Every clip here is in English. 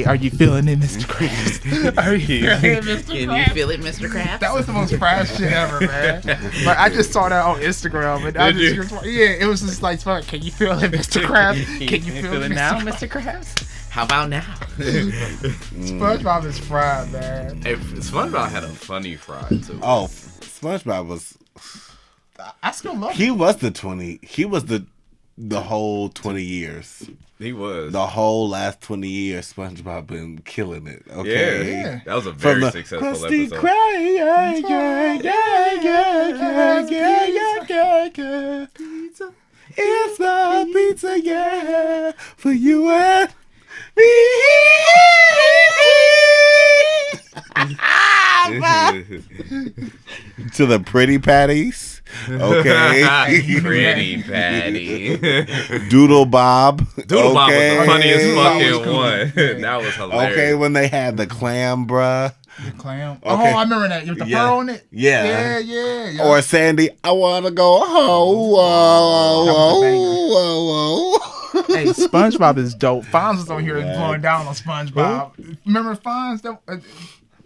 Are you feeling it, Mr. Krabs? Are you feeling it, Mr. Krabs? Can you feel it, Mr. Krabs? That was the most fried shit ever, man. Like, I just saw that on Instagram, and I just, it was just like, can you feel it, Mr. Krabs? Can you feel it now, Mr. Krabs? How about now? SpongeBob is fried, man. Hey, SpongeBob had a funny fry too. Oh, SpongeBob was. I still love him. He was the 20. He was the whole 20 years. He was. The whole last 20 years, SpongeBob been killing it. Okay. Yeah. That was a very successful Krusty episode. Krab, yeah. Pizza. It's the pizza, yeah, for you and me. To the pretty patties. Okay. Pretty Patty. Doodle Bob. Doodle Bob was the funniest That was fucking cool. one. That was hilarious. Okay, when they had the clam, bruh. The clam. Okay. Oh, I remember that. With the fur on it? Yeah. Yeah. Or Sandy, I want to go home. Whoa. Hey, SpongeBob is dope. Fonz was on here blowing down on SpongeBob. Remember Fonz?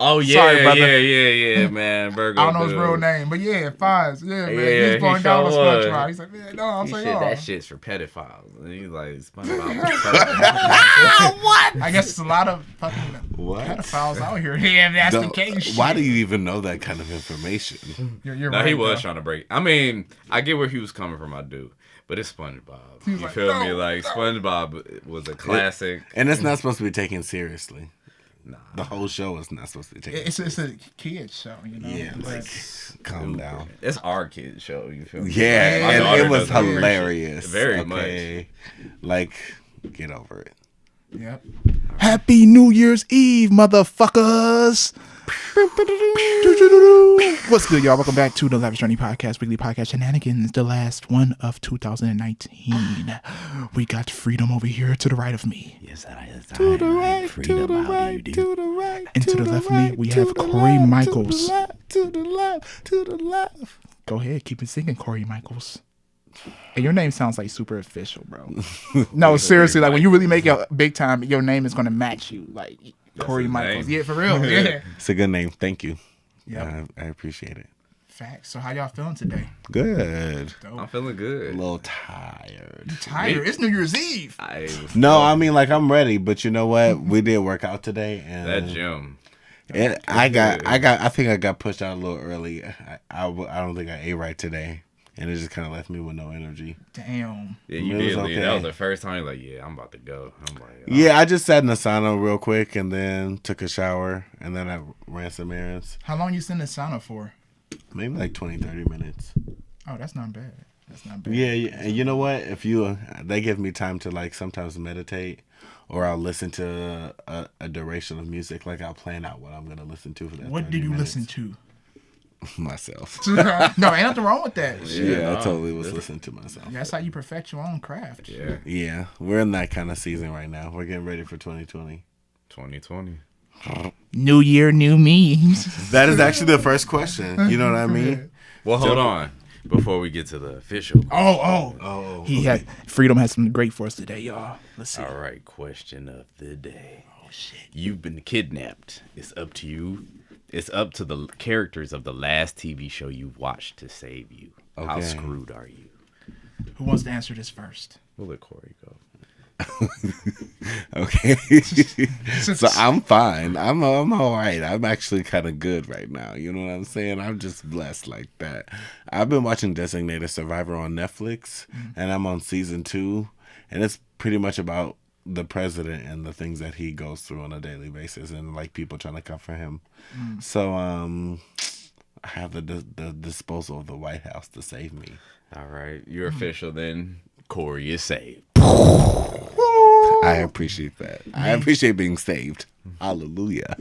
Oh yeah, Sorry, brother. yeah, man. Virgo I don't know his dude. real name, but yeah, Fonz. Yeah, man. Yeah, He's blowing he down on sure was. SpongeBob. He's like, man, no, I'm He saying, said oh. that shit's for pedophiles. And he's like, SpongeBob. What? I guess it's a lot of fucking What? pedophiles out here. Yeah, that's the case. Why do you even know that kind of information? You're No, right. he was though. trying to break. I mean, I get where he was coming from. I do. But it's SpongeBob. You like, feel no, me? Like, SpongeBob was a classic. And it's not supposed to be taken seriously. Nah. The whole show is not supposed to be taken It's a kid's show, you know? Yeah, But like, calm down. It's our kid's show. You feel me? Yeah, My and daughter it was doesn't appreciate it. hilarious. Very much. Like, get over it. Yep. Happy New Year's Eve, motherfuckers. What's good, y'all? Welcome back to the Lavish Journey podcast, weekly podcast shenanigans, the last one of 2019. We got freedom over here to the right of me. Yes, that is. To the right, to the right, to the right. And to the left of me, we have Corey Michaels. To the left, to the left. Go ahead, keep it singing, Corey Michaels. And your name sounds like super official, bro. No, seriously, like when you really make it big time, your name is gonna match you, like Corey his Michaels. name. Yeah, for real. Yeah. It's a good name. Thank you. Yep. I appreciate it. Facts. So how y'all feeling today? Good. I'm feeling A good. little tired. Tired. It's New Year's Eve. No, I mean, like, I'm ready, but you know what? We did work out today, and That gym. I think I got pushed out a little early. I don't think I ate right today, and it just kind of left me with no energy. Damn. Yeah, you It did. was Leave. okay. That was the first time. You're like, yeah, I'm about to go. I'm like, oh. Yeah, I just sat in the sauna real quick, and then took a shower, and then I ran some errands. How long you sitting in the sauna for? Maybe like 20, 30 minutes. Oh, that's not bad. That's not bad. Yeah, and you know what? If you, they give me time to like sometimes meditate, or I'll listen to a duration of music. Like I'll plan out what I'm gonna listen to for that. What 30 did you minutes. listen to? Myself. No, ain't nothing wrong with that. Yeah, I totally was listening to myself. That's how you perfect your own craft. Yeah, Yeah, we're in that kind of season right now. We're getting ready for 2020. 2020. New year, new me. That is actually the first question. You know what I mean? Well, hold on. Before we get to the official. Oh, He had Freedom has something great for us today, y'all. Let's see. All right, question of the day. Oh shit. You've been kidnapped. It's up to you. It's up to the characters of the last TV show you watched to save you. How Okay. screwed are you? Who wants to answer this first? We'll let Corey go. okay. So I'm fine. I'm all right. I'm actually kind of good right now. You know what I'm saying? I'm just blessed like that. I've been watching Designated Survivor on Netflix, and I'm on season 2, and it's pretty much about the president and the things that he goes through on a daily basis, and like people trying to comfort him. So I have the disposal of the White House to save me. All right, you're official then. Corey is saved. I appreciate that. I appreciate being saved. Hallelujah.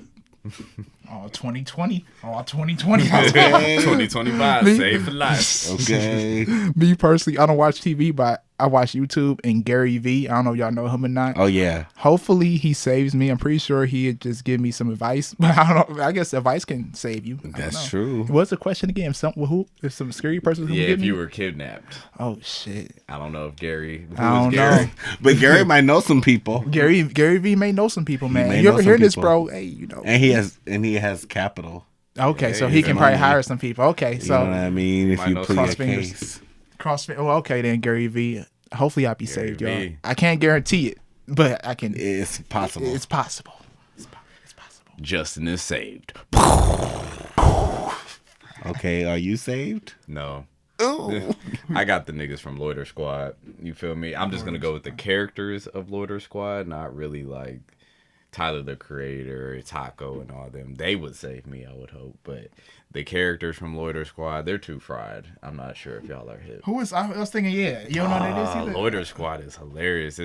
Oh, 2020. Oh, 2020. Okay. 2025, saved for life. Okay. Me personally, I don't watch TV, but I watch YouTube and Gary V. I don't know if y'all know him or not. Oh yeah. Hopefully he saves me. I'm pretty sure he'd just give me some advice. But I don't know. I guess advice can save you. That's true. What's the question again? If some scary person who Yeah, get if me? you were kidnapped. Oh shit. I don't know if Gary. I don't Gary? know. But Gary might know some people. Gary V may know some people, man. may You know ever some hear this, people. bro? Hey, you know. And he has capital. Okay, so Yeah, he can probably money. hire some people. Okay, You so know what I mean? If Might you know plead some your fingers. case. CrossFit. Well, okay then, Gary V. Hopefully I'll be Gary saved, V. y'all. I can't guarantee it, but I can. It's possible. It's possible. It's possible. Justin is saved. Okay, are you saved? No. Ooh. I got the niggas from Loiter Squad. You feel me? I'm just gonna go with the characters of Loiter Squad, not really like Tyler the Creator, Taco, and all them. They would save me, I would hope. But the characters from Loiter Squad, they're too fried. I'm not sure if y'all are hip. Who is? I was thinking, yeah. You don't know what that is either. Loiter Squad is hilarious.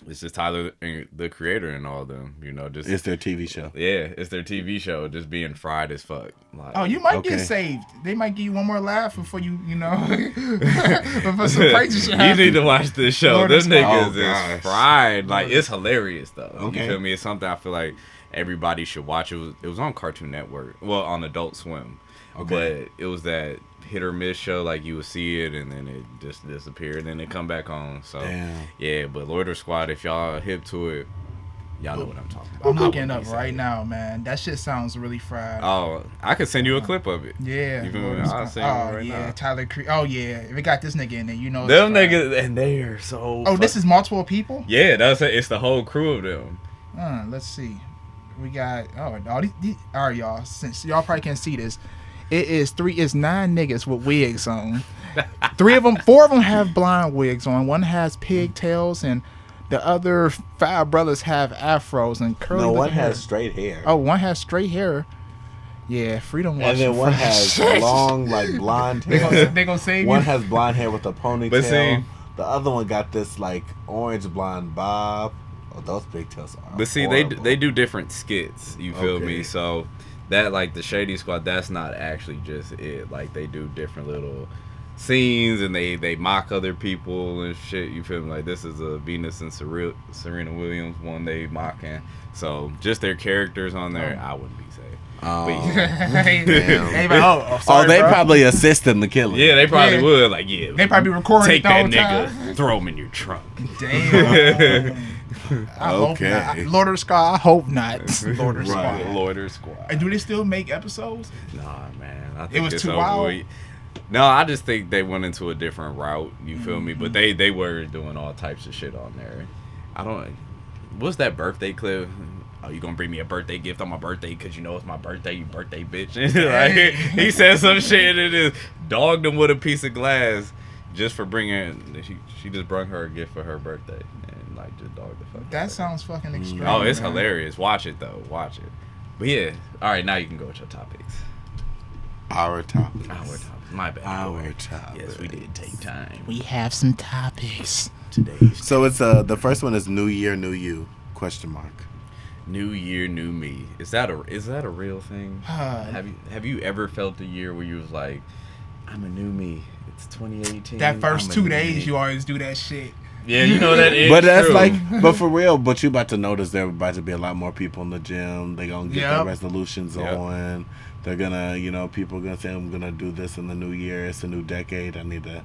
It's just Tyler the Creator and all them. You know, just It's their TV show. yeah, it's their TV show, just being fried as fuck. Like, Oh, you might Okay. get saved. They might give you one more laugh before you know, before some crazy shit You happens. need to watch this show. Lord This of niggas Oh, gosh. is fried. Like, it's hilarious though. Okay. You feel me? It's something I feel like everybody should watch. It was on Cartoon Network. Well, on Adult Swim. Okay. But it was that hit or miss show. Like, you would see it and then it just disappeared and then it come back on. So Damn. yeah, but Loiter Squad, if y'all hip to it, y'all know what I'm talking about. I'm I looking wouldn't up be right saved. now, man. That shit sounds really fried. Oh, I could send you a clip of it. Yeah. You feel me? Lord, I'll it's- send you oh right yeah, now. Tyler Oh yeah, if it got this nigga in there, you know. it's Them fried. niggas, and they are so. Oh, this is multiple people. Yeah, it's the whole crew of them. Let's see. We got all these all right, y'all. Since y'all probably can't see this, it's 9 niggas with wigs on. 4 of them have blonde wigs on. One has pigtails, and the other 5 brothers have afros and curly. No, one looking hair. has straight hair. Oh, one has straight hair. Yeah, Freedom. And then one has long, like, blonde hair. They gonna save One you. has blonde hair with a ponytail. But see- The other one got this, like, orange blonde bob. Oh, those pigtails are But see, horrible. they do different skits. You feel Okay. me? So that, like, the Shady Squad, that's not actually just it. Like, they do different little scenes and they mock other people and shit. You feel me? Like, this is a Venus and Serena Williams one they mocking. So just their characters on there, I wouldn't be safe. Oh. Hey, man, sorry, Oh, they bro. probably assist in the killing. Yeah, they probably Yeah. would. Like, yeah, They probably recording take it the that whole nigga, time. throw him in your trunk. Damn. I hope Okay. not. Lord of the Sky, I hope not. Lord of the Right. Sky. Loiter Squad. And do they still make episodes? Nah, man. I think was it's too over wild? with. No, I just think they went into a different route. You feel me? But they were doing all types of shit on there. I don't. What's that birthday clip? Oh, you gonna bring me a birthday gift on my birthday because you know it's my birthday, you birthday bitch. Like, he said some shit and just dogged him with a piece of glass just for bringing. She just brought her a gift for her birthday and like just dogged the fuck. out of That her. sounds fucking extreme. Oh, it's man. hilarious. Watch it though. Watch it. But yeah. All right, now you can go with your topics. Our topics. Our topics. My bad. Our topics. Yes, we did take time. We have some topics. Today's So it's the first one is New Year, New You? Question mark. New Year, New Me. Is that a real thing? Have you ever felt a year where you was like, I'm a new me. It's 2018. That first I'm a 2 new days, me." you always do that shit. Yeah, you know that is But that's true. like, but for real, but you about to notice there about to be a lot more people in the gym. They gonna get their Yep. resolutions Yep. on. They're gonna, people gonna say, I'm gonna do this in the new year. It's a new decade. I need to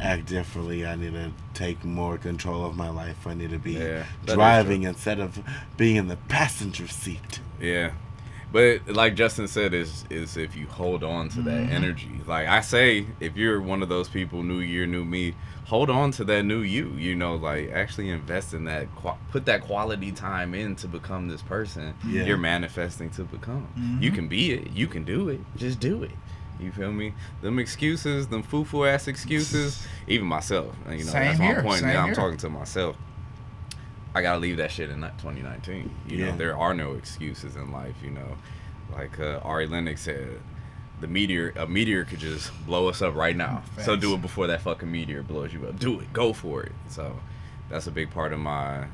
act differently. I need to take more control of my life. I need to be Yeah, that is driving instead of being in the passenger seat. Yeah. But like Justin said, is if you hold on to that energy. Like I say, if you're one of those people, new year, new me, hold on to that new you. You know, like actually invest in that, put that quality time in to become this person Yeah. you're manifesting to become. You can be it. You can do it. Just do it. You feel me? Them excuses, them foo-foo ass excuses, even myself. You know, Same that's here, my point. same Now I'm here. talking to myself. I gotta leave that shit in 2019. You Yeah. know, there are no excuses in life. You know, like Ari Lennox said, a meteor could just blow us up right now. So Facts. do it before that fucking meteor blows you up. Do it. Go for it. So that's a big part of my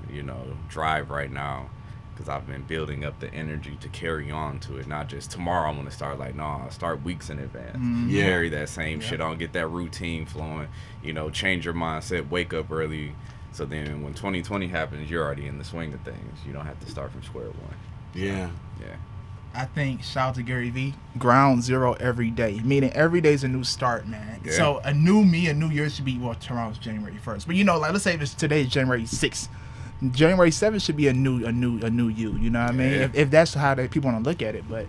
drive right now. because I've been building up the energy to carry on to it. Not just tomorrow I'm going to start, like, no, I'll start weeks in advance. Yeah. Carry that same shit on, get that routine flowing, change your mindset, wake up early. So then when 2020 happens, you're already in the swing of things. You don't have to start from square one. Yeah. Yeah. I think, shout out to Gary Vee, ground zero every day. Meaning every day's a new start, man. Yeah. So a new me, a new year should be, well, tomorrow's January 1st. But, like, let's say if today's January 6th. January 7th should be a new you. You know what I mean? Yeah. If that's how people want to look at it. But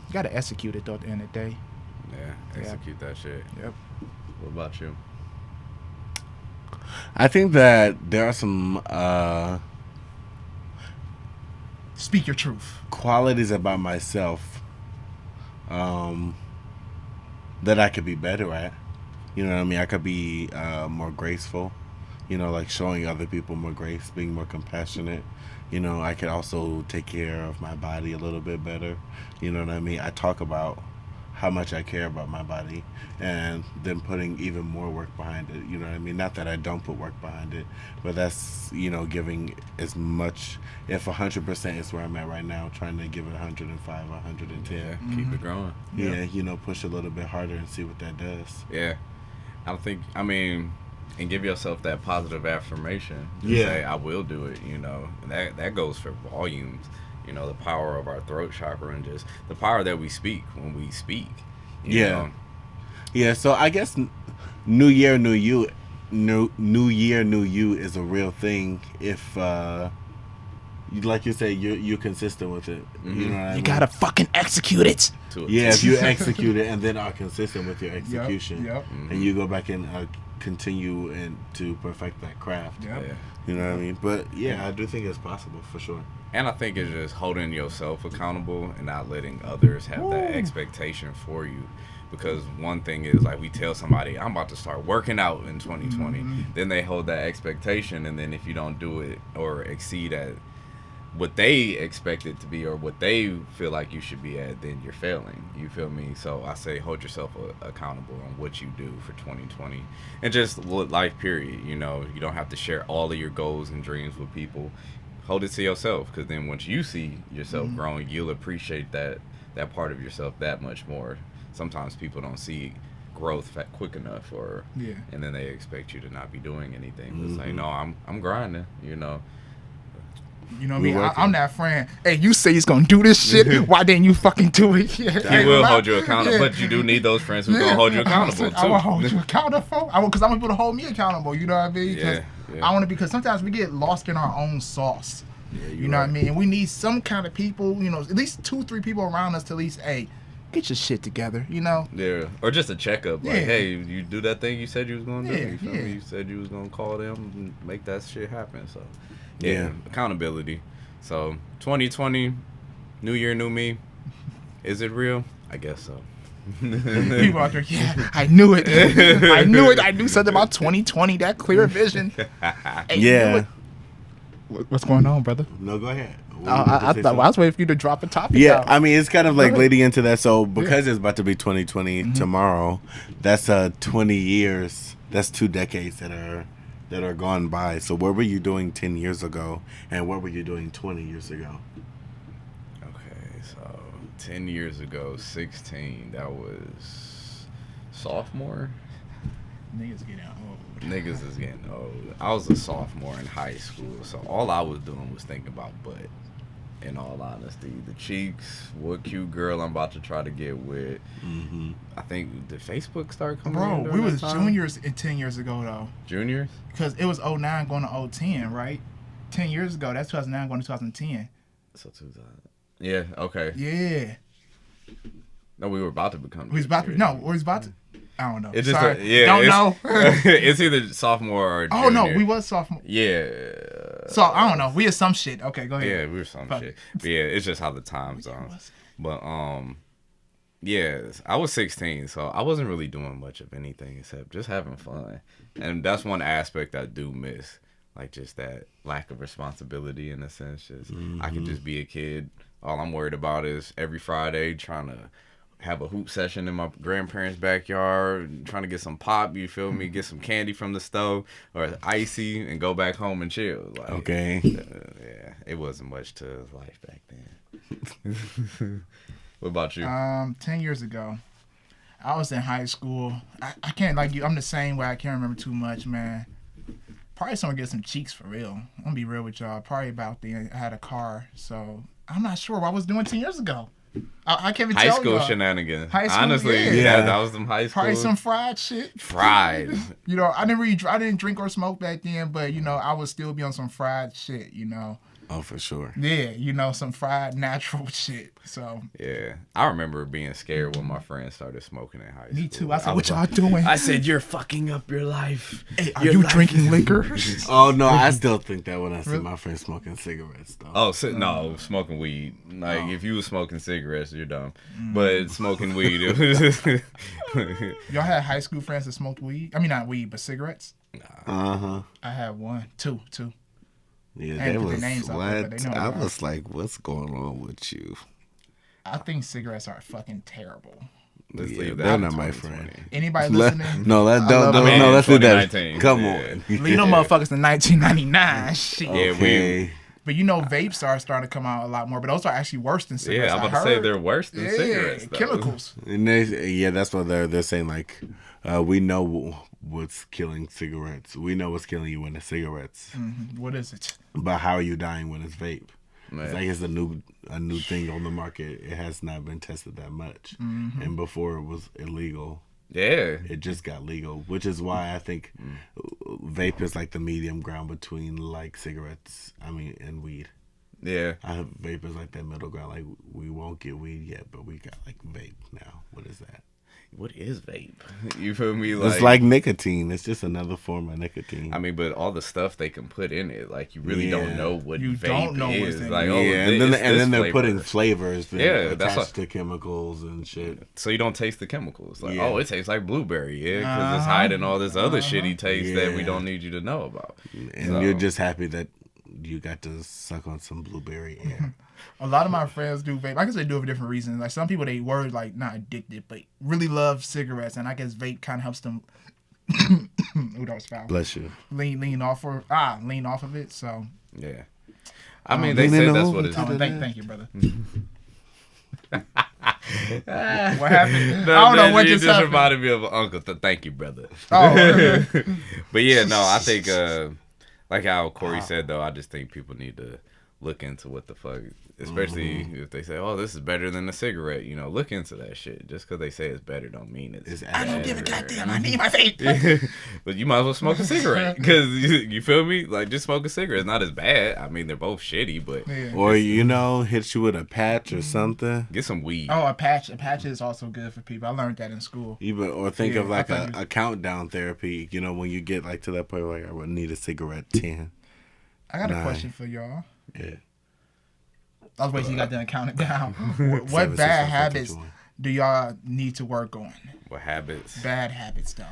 you got to execute it, though, at the end of the day. Yeah, execute that shit. Yep. What about you? I think that there are some Speak your truth. qualities about myself that I could be better at. You know what I mean? I could be more graceful, like showing other people more grace, being more compassionate. I could also take care of my body a little bit better. You know what I mean? I talk about how much I care about my body and then putting even more work behind it. You know what I mean? Not that I don't put work behind it, but that's, giving as much, if 100% is where I'm at right now, trying to give it 105, 110. Yeah, keep it growing. Yeah, push a little bit harder and see what that does. Yeah. And give yourself that positive affirmation. Just Yeah. say, I will do it, That goes for volumes. The power of our throat chakra and just the power that we speak when we speak. you know? Yeah, so I guess New Year, New You, New Year, New You is a real thing if, like you say, you're consistent with it. You know what I mean? You got to fucking execute it. Yeah, if you execute it and then are consistent with your execution, Yep. and you go back and continue and to perfect that craft. Yep. Yeah. You know what I mean? But yeah, I do think it's possible for sure. And I think it's just holding yourself accountable and not letting others have that expectation for you. Because one thing is, like, we tell somebody, I'm about to start working out in 2020. Then they hold that expectation, and then if you don't do it or exceed at what they expect it to be or what they feel like you should be at, then you're failing. You feel me? So I say hold yourself accountable on what you do for 2020. And just life, period. You don't have to share all of your goals and dreams with people. Hold it to yourself, because then once you see yourself growing, you'll appreciate that part of yourself that much more. Sometimes people don't see growth quick enough, and then they expect you to not be doing anything. But it's like, no, I'm grinding, You know what I mean? I'm that friend. Hey, you say he's gonna do this shit. Why didn't you fucking do it? He will hold you accountable, but you do need those friends who's gonna hold you accountable too. I will hold you accountable. Because I want people to hold me accountable. You know what I mean? Yeah. I want to, because sometimes we get lost in our own sauce. Yeah, you know what I mean? And we need some kind of people. At least 2-3 people around us to at least, hey, get your shit together. Yeah, or just a checkup. Like, Yeah. hey, you do that thing you said you was gonna do. Yeah, You feel yeah. me? You said you was gonna call them and make that shit happen. So, yeah, accountability. So, 2020, New Year, New Me. Is it real? I guess so. People out there, yeah, I knew it. I knew it. I knew something about 2020, that clear vision. Hey, you knew it. What's going on, brother? No, go ahead. I was waiting for you to drop a topic. Yeah, out. I mean, it's kind of like leading into that. So because it's about to be 2020 tomorrow, that's 20 years. That's 2 decades that are gone by. So what were you doing 10 years ago, and what were you doing 20 years ago? Okay, so 10 years ago, 16, that was sophomore. Niggas getting old. Niggas is getting old. I was a sophomore in high school, so all I was doing was thinking about butt. In all honesty, the cheeks, what cute girl I'm about to try to get with. I think, did Facebook start coming Bro, in we during was that time? juniors 10 years ago, though. Juniors? Because it was 09 going to 010, right? 10 years ago. That's 2009 going to 2010. So 2000. Yeah, okay. Yeah. No, we were about to become. He's about to. juniors. No, or he's about to. I don't know. It's just Sorry. don't know. It's either sophomore or junior. Oh, no. We was sophomore. Yeah. So, I don't know. We had some shit. Okay, go ahead. Yeah, we were some Fuck. shit. But yeah, it's just how the time zones. But yeah, I was 16, so I wasn't really doing much of anything except just having fun. And that's one aspect I do miss. Like, just that lack of responsibility in a sense. Just I could just be a kid. All I'm worried about is every Friday trying to have a hoop session in my grandparents' backyard, trying to get some pop, you feel me? Get some candy from the stove or icy and go back home and chill. Like, Okay. Yeah, it wasn't much to life back then. What about you? 10 years ago, I was in high school. I can't, like you, I'm the same way. I can't remember too much, man. Probably someone get some cheeks for real. I'm going to be real with y'all. Probably about then I had a car, so I'm not sure what I was doing 10 years ago. I can't even High tell school y'all. shenanigans. High school, Honestly, yeah. that was some high school. Probably some fried shit. Fried. You know, I didn't drink or smoke back then, but you know, I would still be on some fried shit. You know. Oh, for sure. Yeah, you know, some fried natural shit. So. Yeah, I remember being scared when my friends started smoking in high school. Me too. I said, "What was y'all doing?" I said, "You're fucking up your life." Hey, are Your you life drinking is- liquor? Oh no, I still think that when I see my friends smoking cigarettes though. Oh, no, smoking weed. Like, if you was smoking cigarettes, you're dumb. But smoking weed, it was Y'all had high school friends that smoked weed? I mean, not weed, but cigarettes? Uh-huh. I had one. Two. Yeah, I that ain't put was their names out there, but what they know I what was like, what's going on with you? I think cigarettes are fucking terrible. Let's Yeah, leave they're that not in my 2020. friend. Anybody Let, listening? no, let don't, I love don't it. no, let's do that. 2019. Come Yeah. on. Leave them motherfuckers in 1999. Shit. Yeah, Okay. But you know, vapes are starting to come out a lot more, but those are actually worse than cigarettes. Yeah, I'm about to say they're worse than cigarettes. Though. Chemicals. And that's what they're saying. Like, we know what's killing cigarettes. We know what's killing you when it's cigarettes. What is it? But how are you dying when it's vape? Man. It's like it's a new thing on the market. It has not been tested that much, and before it was illegal. Yeah. It just got legal, which is why I think vape is like the medium ground between like cigarettes. And weed. Yeah. I have vape is like that middle ground. Like we won't get weed yet, but we got like vape now. What is that? What is vape? You feel me? It's like nicotine. It's just another form of nicotine. I mean, but all the stuff they can put in it, like you really don't know what You vape don't know what's is. in Like, it. oh, and then they're putting flavor. flavors that Yeah, that's attached what- to chemicals and shit. So you don't taste the chemicals. Like, Yeah. oh, it tastes like blueberry, because it's hiding all this other shitty taste that we Yeah. don't need you to know about. And So- you're just happy that you got to suck on some blueberry air. A lot of my friends do vape. I guess they do it for different reasons. Like some people, they were like not addicted, but really love cigarettes, and I guess vape kind of helps them. Ooh, that was foul. Bless you. Lean off of it. So. Yeah. I mean, they leaning say that's over what it's. to Oh, the thank you, brother. What happened? I don't know what you just just happened. reminded me of an uncle. Thank you, brother. Oh, But yeah, no, I think like how Corey said though, I just think people need to look into what the fuck, especially if they say, "Oh, this is better than a cigarette." You know, look into that shit. Just because they say it's better, don't mean it's. I don't give a goddamn. I need my vape. But you might as well smoke a cigarette because you feel me. Like just smoke a cigarette. It's not as bad. I mean, they're both shitty, but Yeah. Or hit you with a patch or something. get some weed. Oh, a patch. A patch is also good for people. I learned that in school. Or think Yeah, of like I thought a countdown therapy. You know, when you get like to that point where like, I would need a cigarette 10. I got a 9. question for y'all. Yeah. I was waiting till you got done counting down. What 7, 6, 5, 4, bad 3, habits 2, 1. do y'all need to work on? What habits? Bad habits, though.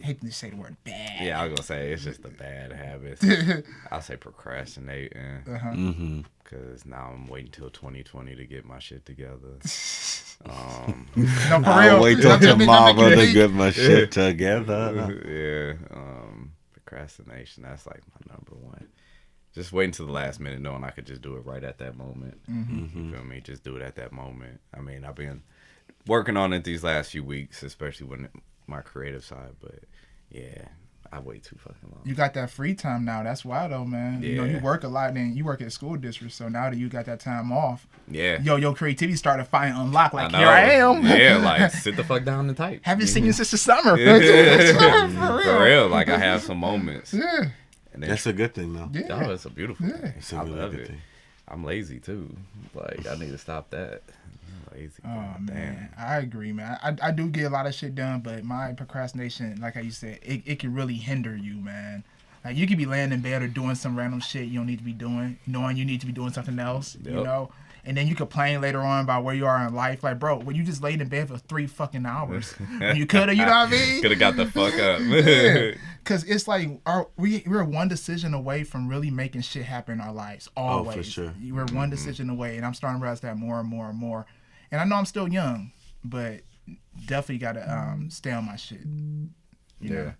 I hate to say the word bad. Yeah, I was gonna say it's just the bad habits. I'll say procrastinating. Mm-hmm. Cause now I'm waiting till 2020 to get my shit together. No, for real. I'll wait till That make tomorrow you to think. get my shit together. Yeah, procrastination. That's like my number one. Just waiting till the last minute, knowing I could just do it right at that moment. You feel me? Just do it at that moment. I mean, I've been working on it these last few weeks, especially when my creative side. But yeah, I wait too fucking long. You got that free time now. That's why, though, man. You know, you Yeah. work a lot, and you work at a school district, so now that you got that time off, Yeah. your creativity starting to finally unlock. Like, know. here I am. Yeah, like sit the fuck down and type. Haven't seen you since the summer. Yeah. For real, like I have some moments. Yeah. And then, That's a good thing, though. Yeah. oh, it's a beautiful thing. It's a I really love good it. thing. I'm lazy too. Like I need to stop that. I'm lazy. Oh, God man. I agree, man. I do get a lot of shit done, but my procrastination, like how you said, it can really hinder you, man. Like, you could be laying in bed or doing some random shit you don't need to be doing, knowing you need to be doing something else, you Yep. know? And then you complain later on about where you are in life. Like, bro, when you just laid in bed for 3 fucking hours. When you could have, you know what I mean? Could have got the fuck up. Yeah. Because it's like we're one decision away from really making shit happen in our lives. Always. for sure. We're one decision away. And I'm starting to realize that more and more and more. And I know I'm still young, but definitely gotta stay on my shit. You know?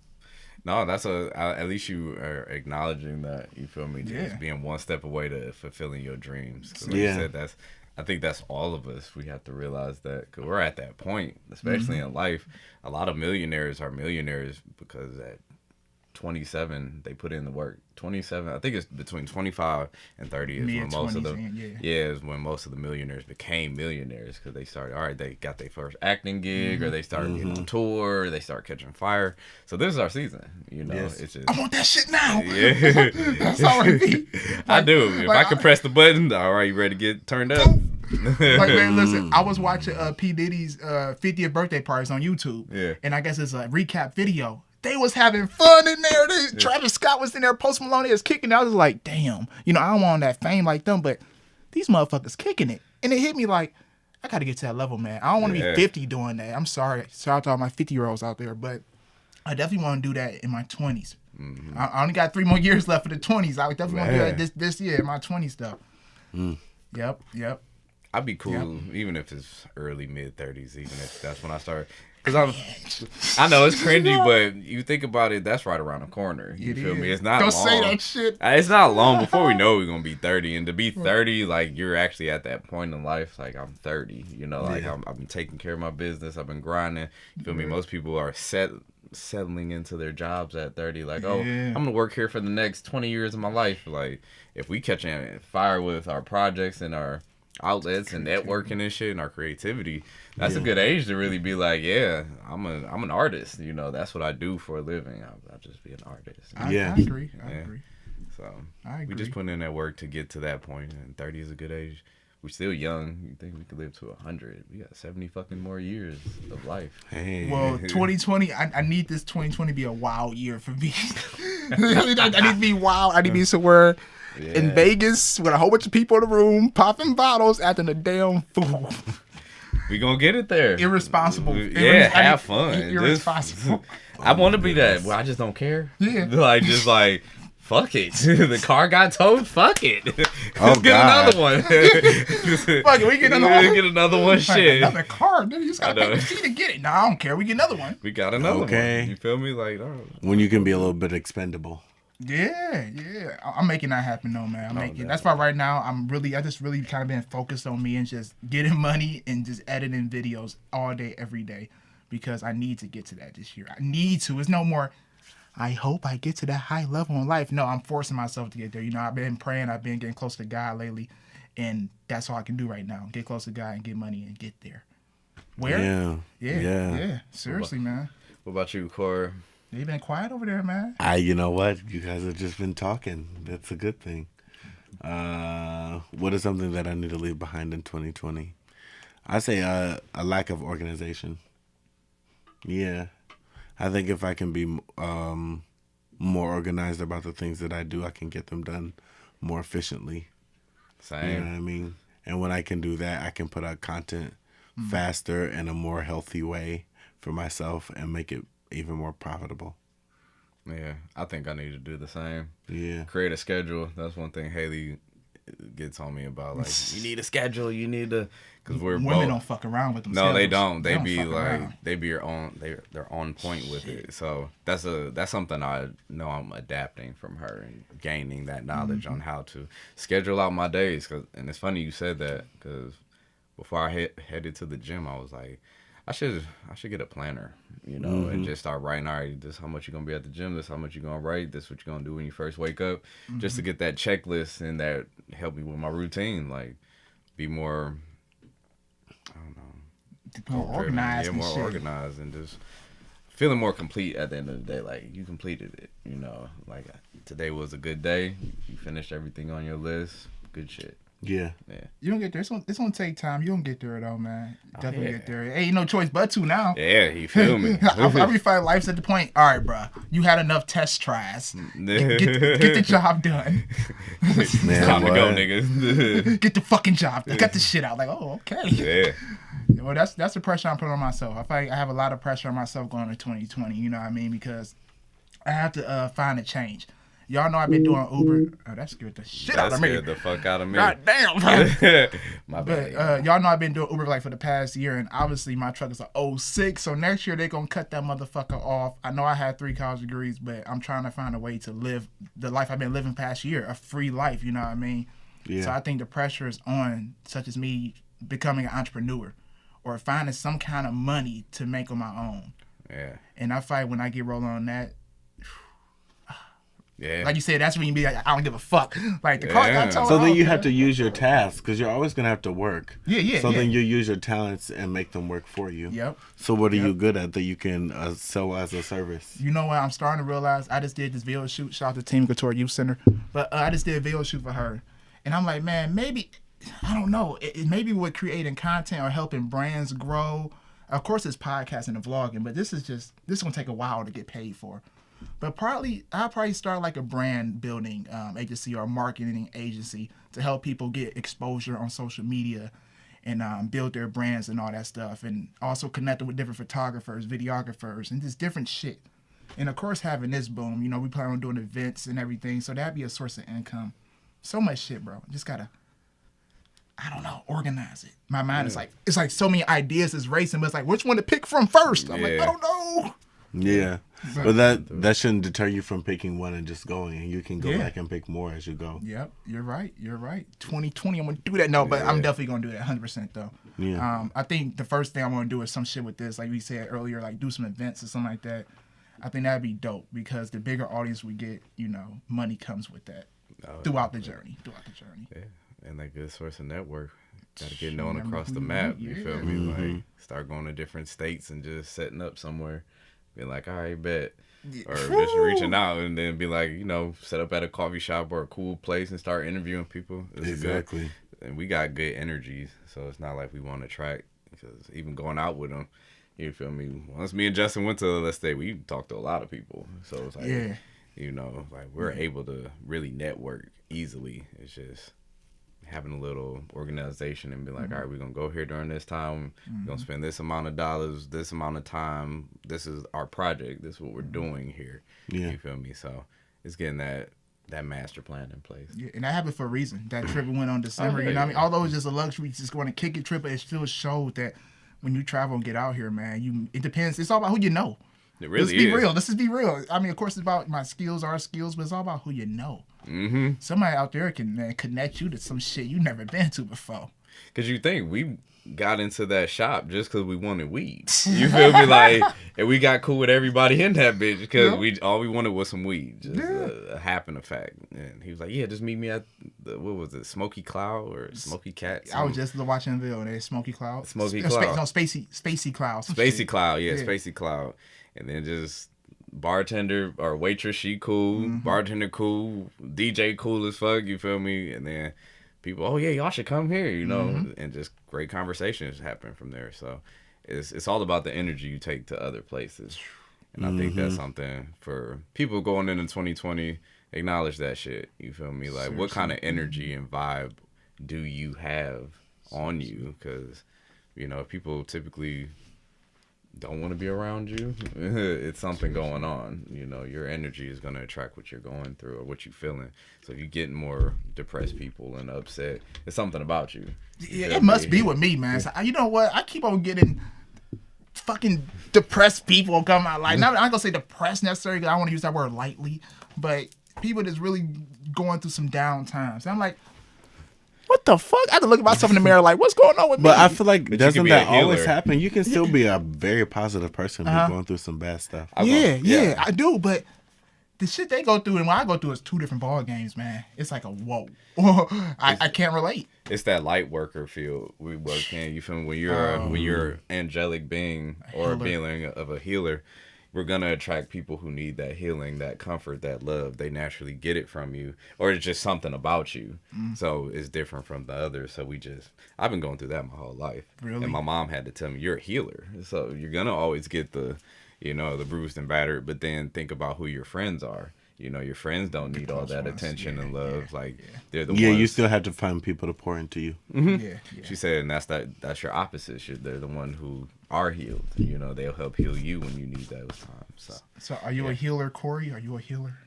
No, that's at least you are acknowledging that, you feel me? Just being one step away to fulfilling your dreams. 'Cause like you said, I think that's all of us. We have to realize that, because we're at that point, especially in life. A lot of millionaires are millionaires because at 27 they put in the work. 27, I think it's between 25 and 30 is when most of the is when most of the millionaires became millionaires, because they started, all right, they got their first acting gig, or they started getting on tour, or they start catching fire. So this is our season, you know. It's just, I want that shit now. Yeah. That's how it be. I do. If I can press the button, all right, you ready to get turned up? Like, man, listen, I was watching P. Diddy's 50th birthday parties on YouTube, and I guess it's a recap video. They was having fun in there. Travis Scott was in there. Post Malone was kicking. I was like, damn. You know, I don't want that fame like them, but these motherfuckers kicking it. And it hit me like, I got to get to that level, man. I don't want to be 50 doing that. I'm sorry. Shout out to all my 50-year-olds out there, but I definitely want to do that in my 20s. Mm-hmm. I only got 3 more years left for the 20s. I definitely want to do that this year in my 20s stuff. Yep. I'd be cool, even if it's early, mid-30s, even if that's when I start. Because I know it's cringy, but you think about it, that's right around the corner. You feel me? It's not Don't long. say that shit. It's not long before we know we're going to be 30. And to be 30, like, you're actually at that point in life. Like, I'm 30. You know, like, I've been taking care of my business. I've been grinding. You feel me? Most people are settling into their jobs at 30. Like, oh, I'm going to work here for the next 20 years of my life. Like, if we catch fire with our projects and our outlets and networking and shit and our creativity, that's a good age to really be like, I'm an artist, you know. That's what I do for a living. I'll just be an artist. I agree. So we just putting in that work to get to that point, and 30 is a good age. We're still young. You think we could live to 100? We got 70 fucking more years of life. Hey. Well, 2020, I need this 2020 to be a wild year for me. I need to be wild. I need to be somewhere in Vegas with a whole bunch of people in the room, popping bottles, acting a damn fool. We gonna get it there. Irresponsible. Have fun. Irresponsible. I want to be that. Well, I just don't care. Yeah. Like, fuck it. The car got towed. Fuck it. Let's get another one. Fuck it. We get another one. Get another one. Shit. Another car. Dude, you just gotta pay the fee to get it. No, I don't care. We get another one. We got another one. You feel me? Like, when you can be a little bit expendable. Yeah. I'm making that happen though, man. That's why right now I just really kind of been focused on me and just getting money and just editing videos all day, every day, because I need to get to that this year. I need to. It's no more, I hope I get to that high level in life. No, I'm forcing myself to get there. You know, I've been praying, I've been getting close to God lately, and that's all I can do right now. Get close to God and get money and get there. Where? Yeah. Seriously, man. What about you, Corey? You've been quiet over there, man. You know what? You guys have just been talking. That's a good thing. What is something that I need to leave behind in 2020? I say a lack of organization. Yeah. I think if I can be more organized about the things that I do, I can get them done more efficiently. Same. You know what I mean? And when I can do that, I can put out content faster in a more healthy way for myself and make it even more profitable. Yeah, I think I need to do the same. Yeah. Create a schedule. That's one thing Haley gets on me about. Like, you need a schedule. You need to, because women don't fuck around with them. No, they don't. They be like, they be your own. They're on point with it. So that's something I know I'm adapting from her and gaining that knowledge on how to schedule out my days. And it's funny you said that, because before I headed to the gym, I was like, I should get a planner, you know, and just start writing, all right, this is how much you're going to be at the gym, this is how much you're going to write, this is what you're going to do when you first wake up, just to get that checklist, and that help me with my routine, like, be more, I don't know, more organized. Yeah, more organized, and just feeling more complete at the end of the day, like, you completed it, you know, like, today was a good day, you finished everything on your list, good shit. Yeah. You don't get there. It's gonna take time. You don't get there though, man. Definitely get there. Ain't no choice but to now. Yeah, you feel me? I really feel like life's at the point. All right, bro. You had enough test tries. Get the job done. Man, time to go, nigga. Get the fucking job. Cut the shit out. Like, oh, okay. Yeah. Well, that's the pressure I'm putting on myself. I feel like I have a lot of pressure on myself going to 2020. You know what I mean? Because I have to find a change. Y'all know I've been doing Uber. Oh, that scared the shit out That of me. scared the fuck out of me. God damn. My But bad. y'all know I've been doing Uber like for the past year, and obviously my truck is a '06. So next year they're gonna cut that motherfucker off. I know I had 3 college degrees, but I'm trying to find a way to live the life I've been living past year, a free life. You know what I mean? Yeah. So I think the pressure is on, such as me becoming an entrepreneur or finding some kind of money to make on my own. Yeah. And I fight when I get rolling on that. Yeah. Like you said, that's when you be like, I don't give a fuck. Like the car Yeah. got told. So I then don't you care. have to use your tasks because you're always gonna have to work. Yeah. So then you use your talents and make them work for you. Yep. So what are you good at that you can sell as a service? You know what? I'm starting to realize. I just did this video shoot. Shout out to Team Couture Youth Center. But I just did a video shoot for her, and I'm like, man, maybe I don't know. It maybe with creating content or helping brands grow. Of course, it's podcasting and vlogging, but this is gonna take a while to get paid for. But I'll probably start like a brand building agency or a marketing agency to help people get exposure on social media and build their brands and all that stuff. And also connecting with different photographers, videographers, and just different shit. And of course, having this boom, we plan on doing events and everything. So that'd be a source of income. So much shit, bro. Just gotta, I don't know, organize it. My mind is like, it's like so many ideas is racing, but it's like, which one to pick from first? I'm like, I don't know. Yeah. But that shouldn't deter you from picking one and just going. And you can go back and pick more as you go. Yep, you're right. 2020, I'm gonna do that. No, but I'm definitely gonna do that 100% though. Yeah. I think the first thing I'm gonna do is some shit with this, like we said earlier, like do some events or something like that. I think that'd be dope because the bigger audience we get, money comes with that throughout the journey. Yeah. And like a source of network. Gotta get known across the map. You feel me? Like start going to different states and just setting up somewhere. Be like, all right, bet. Or just reaching out and then be like, set up at a coffee shop or a cool place and start interviewing people. Exactly. And we got good energies, so it's not like we want to track. Because even going out with them, you feel me? Once me and Justin went to Let's Stay, we talked to a lot of people. So it's like, like we're able to really network easily. It's just having a little organization and be like, all right, we're going to go here during this time. We're going to spend this amount of dollars, this amount of time. This is our project. This is what we're doing here. Yeah. You feel me? So it's getting that master plan in place. Yeah, and that happened for a reason. That trip we went on December, you know what I mean? Although it's just a luxury, just going to kick it trip, but it still showed that when you travel and get out here, man, it depends. It's all about who you know. It really Let's be real. Let's just be real. I mean, of course, it's about my skills, our skills, but it's all about who you know. Mm-hmm. Somebody out there can connect you to some shit you never been to before. Because you think we got into that shop just because we wanted weed. You feel me? Like, and we got cool with everybody in that bitch because all we wanted was some weed. Just a happen effect. And he was like, yeah, just meet me at what was it, Smoky Cloud or Smoky Cat? I was just watching the video. There's Smoky Cloud. Smoky Cloud. Spacey Cloud. Spacey Cloud, yeah, Spacey Cloud. And then just bartender or waitress, she cool. Bartender cool. DJ cool as fuck, you feel me? And then people, oh yeah, y'all should come here, and just great conversations happen from there. So it's all about the energy you take to other places. And I think that's something for people going into 2020, acknowledge that shit. You feel me? Like, what kind of energy and vibe do you have on you? Because, people typically don't want to be around you, it's something going on. Your energy is going to attract what you're going through or what you're feeling. So if you're getting more depressed people and upset, it's something about you. Yeah, it must be with me, man. So, you know what? I keep on getting fucking depressed people come out. Like, not, I'm not going to say depressed necessarily because I want to use that word lightly, but people that's really going through some down times. And I'm like, what the fuck? I had to look at myself in the mirror like, what's going on with me? But I feel like, doesn't that healer. always happen? You can still be a very positive person but going through some bad stuff. Yeah, I do. But the shit they go through and what I go through is 2 different ball games, man. It's like a whoa. I can't relate. It's that light worker field we work in. You feel me? When you're angelic being or a being of a healer, we're going to attract people who need that healing, that comfort, that love. They naturally get it from you, or it's just something about you. So it's different from the others. So I've been going through that my whole life. Really? And my mom had to tell me, you're a healer. So you're going to always get the bruised and battered, but then think about who your friends are. Your friends don't need all that attention and love. They're the ones. Yeah, you still have to find people to pour into you. Yeah. She said, and that's your opposite. They're the one who are healed. They'll help heal you when you need those times. So are you a healer, Corey? Are you a healer?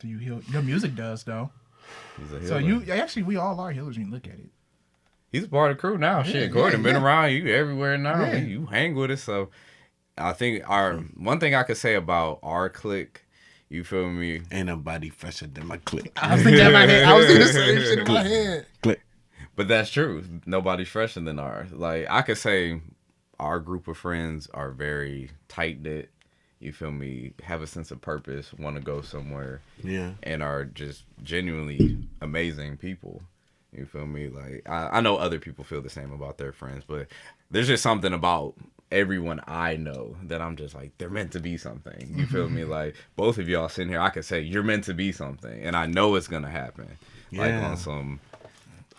Do you heal? Your music does though. He's a healer. So you actually, we all are healers when you look at it. He's a part of the crew now. Shit, Gordon been around you everywhere now. Yeah. You hang with us. So I think our one thing I could say about our clique, you feel me? Ain't nobody fresher than my clique. I was thinking in my head. I was thinking the same shit in my head. Clique. But that's true. Nobody's fresher than ours. Like I could say our group of friends are very tight knit. You feel me? Have a sense of purpose, want to go somewhere. Yeah. And are just genuinely amazing people. You feel me? Like I know other people feel the same about their friends, but there's just something about everyone I know that I'm just like, they're meant to be something. You feel me? Like both of y'all sitting here, I could say you're meant to be something, and I know it's gonna happen. Yeah. Like on some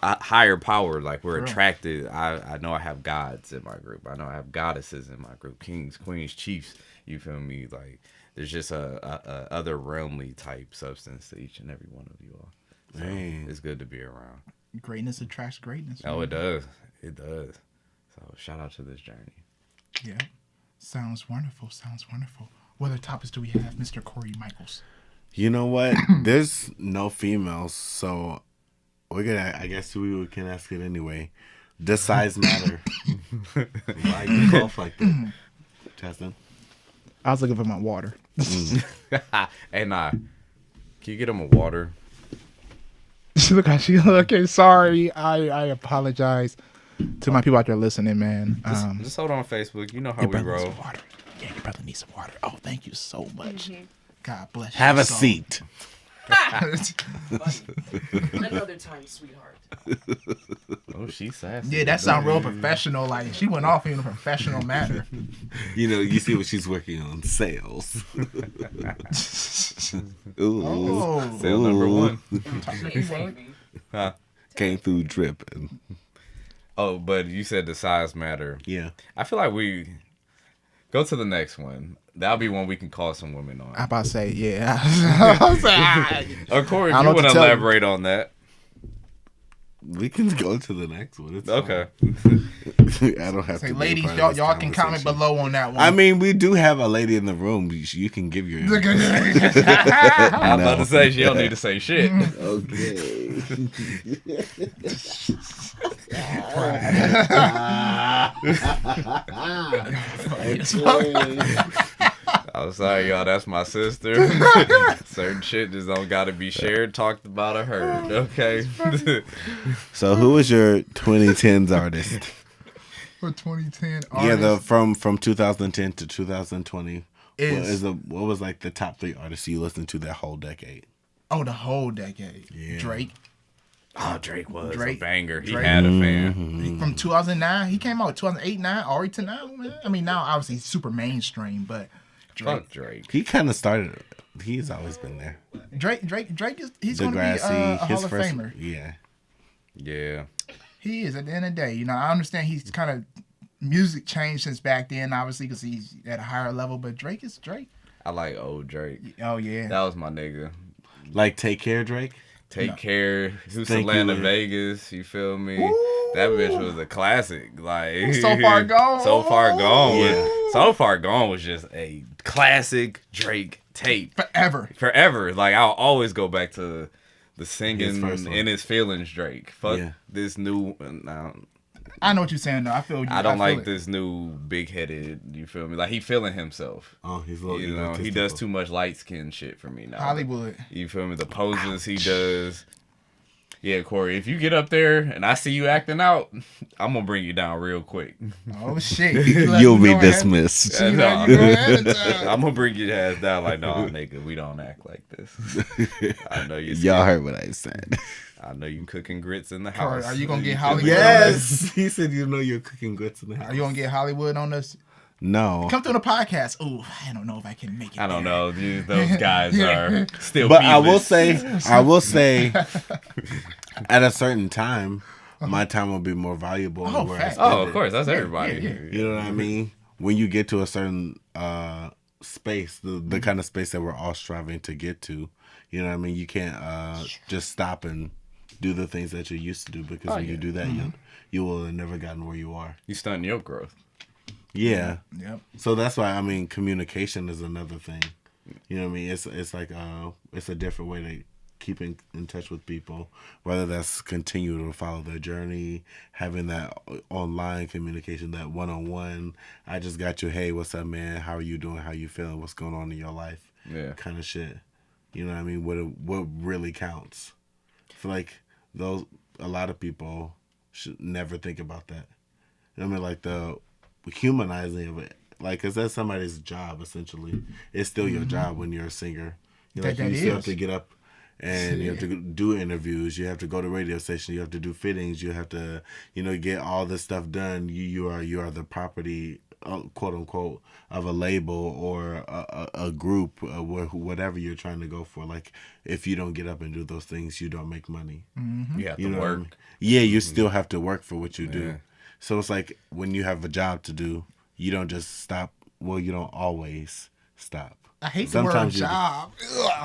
higher power. Like we're attracted. I know I have gods in my group. I know I have goddesses in my group. Kings, queens, chiefs. You feel me? Like there's just a other realmly type substance to each and every one of you all. So it's good to be around. Greatness attracts greatness. Oh, it does. It does. So shout out to this journey. Yeah. Sounds wonderful. Sounds wonderful. What other topics do we have, Mr. Corey Michaels? You know what? There's no females, so we're gonna. I guess we can ask it anyway. Does size matter? Why you cough like that, Justin? I was looking for my water. Hey, nah. Can you get him a water? Look how she. Okay, sorry. I apologize to my people out there listening, man. Just hold on Facebook. You know how your we brother needs roll. some water. Yeah, your brother needs some water. Oh, thank you so much. God bless you. Have a so. seat. Another time, sweetheart. Oh, she's sassy. Yeah, that sounds real professional. Like she went off in a professional manner. You know, you see what she's working on. Sales. Ooh. Oh, Sale number one. Huh? Came through dripping. Oh, but you said the size matter. Yeah. I feel like we go to the next one. That'll be one we can call some women on. I about to say yeah. Or Corey, if I you don't know want what to to tell you. elaborate on that. We can go to the next one. It's Okay. fine. I don't have Say, to. ladies, be a part y'all of this can comment conversation. below on that one. I mean, we do have a lady in the room. You can give your. I was about to say she don't need to say shit. Okay. I was sorry, y'all. That's my sister. Certain shit just don't gotta be shared, talked about, or heard. Okay. So, who was your 2010s artist? For 2010, Yeah, from 2010 to 2020. Is- What was like the top 3 artists you listened to that whole decade? oh, the whole decade. Yeah. Drake. Oh, Drake was a Drake. banger. He Drake. had a fan. From 2009, he came out 2008, 9, already to now, man. I mean, now obviously he's super mainstream, but Fuck Drake. He kind of started. He's always been there. Drake is he's going to be Degrassi, a Hall of Famer. Yeah. Yeah. He is at the end of the day. You know, I understand he's kind of music changed since back then, obviously, because he's at a higher level. But Drake is Drake. I like old Drake. Oh yeah. That was my nigga. Like, Take Care, Drake? Take care. Thank Houston, you. Vegas. You feel me? Ooh. That bitch was a classic. Like So Far Gone. So Far Gone. Yeah. So Far Gone was just a classic Drake tape. Forever. Like I'll always go back to the singing His first one. in his feelings Drake. Fuck Yeah. this new. I know what you're saying though. I feel you. I don't feel like it. this new big headed. You feel me? Like he feeling himself. Oh, he's a little You know, he egotistical. does too much light skin shit for me now. Hollywood. You feel me? The poses he does. Yeah, Corey, if you get up there and I see you acting out, I'm going to bring you down real quick. Oh shit. You'll be dismissed. You know, you go ahead of time. I'm going to bring your ass down like, no, nigga, we don't act like this. I know you. Y'all heard what I said. I know you cooking grits in the Corey, house. are you gonna get feel Hollywood? me? Yes. He said, you know, you're cooking grits in the Are house. you gonna get Hollywood on this? No. Come through the podcast. Ooh, I don't know if I can make it. I don't there. know. Those guys are still But I will peeless. say, at a certain time, my time will be more valuable. Oh, where I facts. spend Oh, of it. course. That's Yeah, everybody. yeah. You know what I mean? When you get to a certain space, the kind of space that we're all striving to get to, you know what I mean? You can't just stop and do the things that you used to do, because when you do that, you will have never gotten where you are. You stunting your growth. Yeah. Yep. So that's why, I mean, communication is another thing. You know what I mean? It's like it's a different way to keep in touch with people, whether that's continue to follow their journey, having that online communication, that one-on-one. I just got you. Hey, what's up, man? How are you doing? How you feeling? What's going on in your life? Yeah. Kind of shit. You know what I mean? What really counts? I feel like a lot of people should never think about that. You know what I mean? Like the humanizing of it. Like, 'cause that's somebody's job, essentially. It's still your job when you're a singer. You still have to get up and you have to do interviews. You have to go to radio stations. You have to do fittings. You have to, get all this stuff done. You are the property, quote unquote, of a label or a group, whatever you're trying to go for. Like, if you don't get up and do those things, you don't make money. Mm-hmm. You have to work. I mean? Yeah, you still have to work for what you do. So it's like when you have a job to do, you don't just stop. Well, you don't always stop. I hate sometimes the word job.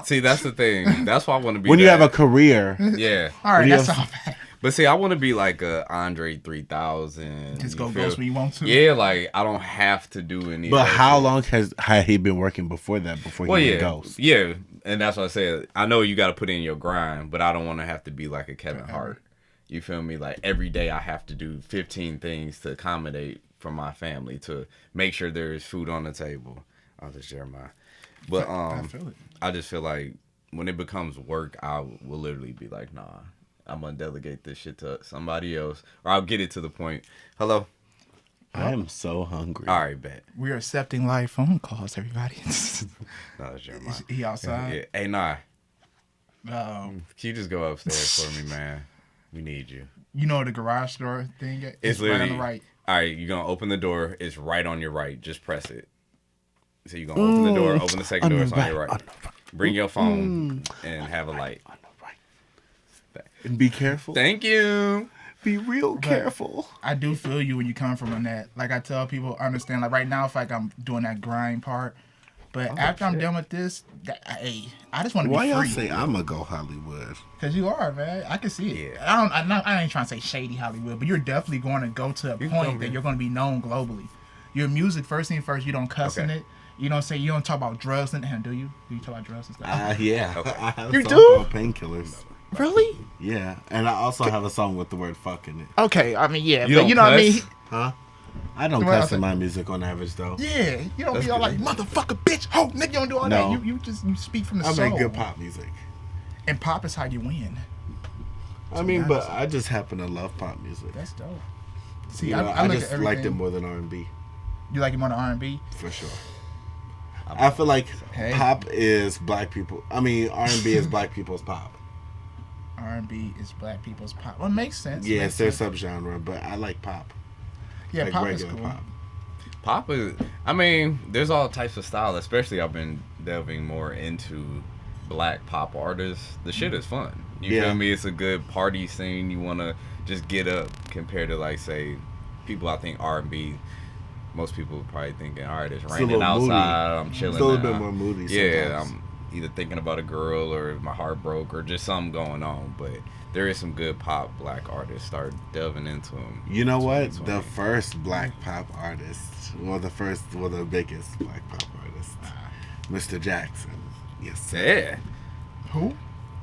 See, that's the thing. That's why I want to be. When you have a career. Yeah. All right, that's all bad. But see, I want to be like a Andre 3000. Just go ghost when you want to. Yeah, like I don't have to do any. But how long had he been working before that? Before he went ghost? Yeah, and that's what I said. I know you got to put in your grind, but I don't want to have to be like a Kevin Hart. You feel me? Like every day I have to do 15 things to accommodate for my family to make sure there is food on the table. I'll just Jeremiah. But I feel it. I just feel like when it becomes work, I will literally be like, nah, I'm gonna delegate this shit to somebody else, or I'll get it to the point. Hello. I am so hungry. All right, bet. We're accepting live phone calls, everybody. No, that's Jeremiah. He outside? Yeah. Hey, nah. Um, Can you just go upstairs for me, man? We need you. You know the garage door thing? It's right on literally the right. All right, you're gonna open the door. It's right on your right. Just press it. So you're gonna open the door. Open the second door. It's on your right. Bring your phone and have a light. On the right. And be careful. Thank you. Be real careful. I do feel you when you come from that. Like I tell people, understand. Like right now, it's like I'm doing that grind part. But after I'm done with this, I just want to be free. Why y'all say I'm gonna go Hollywood? Because you are, man. I can see it. Yeah. I ain't trying to say Shady Hollywood, but you're definitely going to go to a point that you're going to be known globally. Your music, first thing first, you don't cuss in it. You don't say, you don't talk about drugs and do you? Do you talk about drugs and stuff? Yeah. Okay. I have You a song do? called Painkillers. Really? Yeah. And I also have a song with the word fuck in it. Okay, I mean, yeah. You but don't you know what I mean? cuss? Huh? I don't Well, cuss in my music on average, though. Yeah. You don't That's be all good. like, motherfucker, bitch, ho, nigga, you don't do all No. that. You speak from the I soul. make good pop music. And pop is how you win. I mean, but I just happen to love pop music. That's dope. See, You know, I I look just at liked it everything. more than R&B, You like it more than R&B? for sure. I feel like Hey. pop is black people. I mean, R&B is black people's pop. R&B is black people's pop. Well, it makes sense. Yeah, Makes it's their sense. subgenre, but I like pop. Yeah, Like pop is regular cool. pop. Pop is. I mean, there's all types of style. Especially, I've been delving more into black pop artists. The shit is fun. You feel me? It's a good party scene. You want to just get up compared to like say people. I think R&B. Most people probably thinking, all right, it's a raining little moody. outside. I'm chilling. It's a little now. bit more moody Yeah, sometimes. I'm either thinking about a girl or my heart broke or just something going on. But there is some good pop black artists. Start delving into them. You know what? 2020. The first black pop artist, the biggest black pop artist, Mr. Jackson. Yes, sir. Yeah, Who?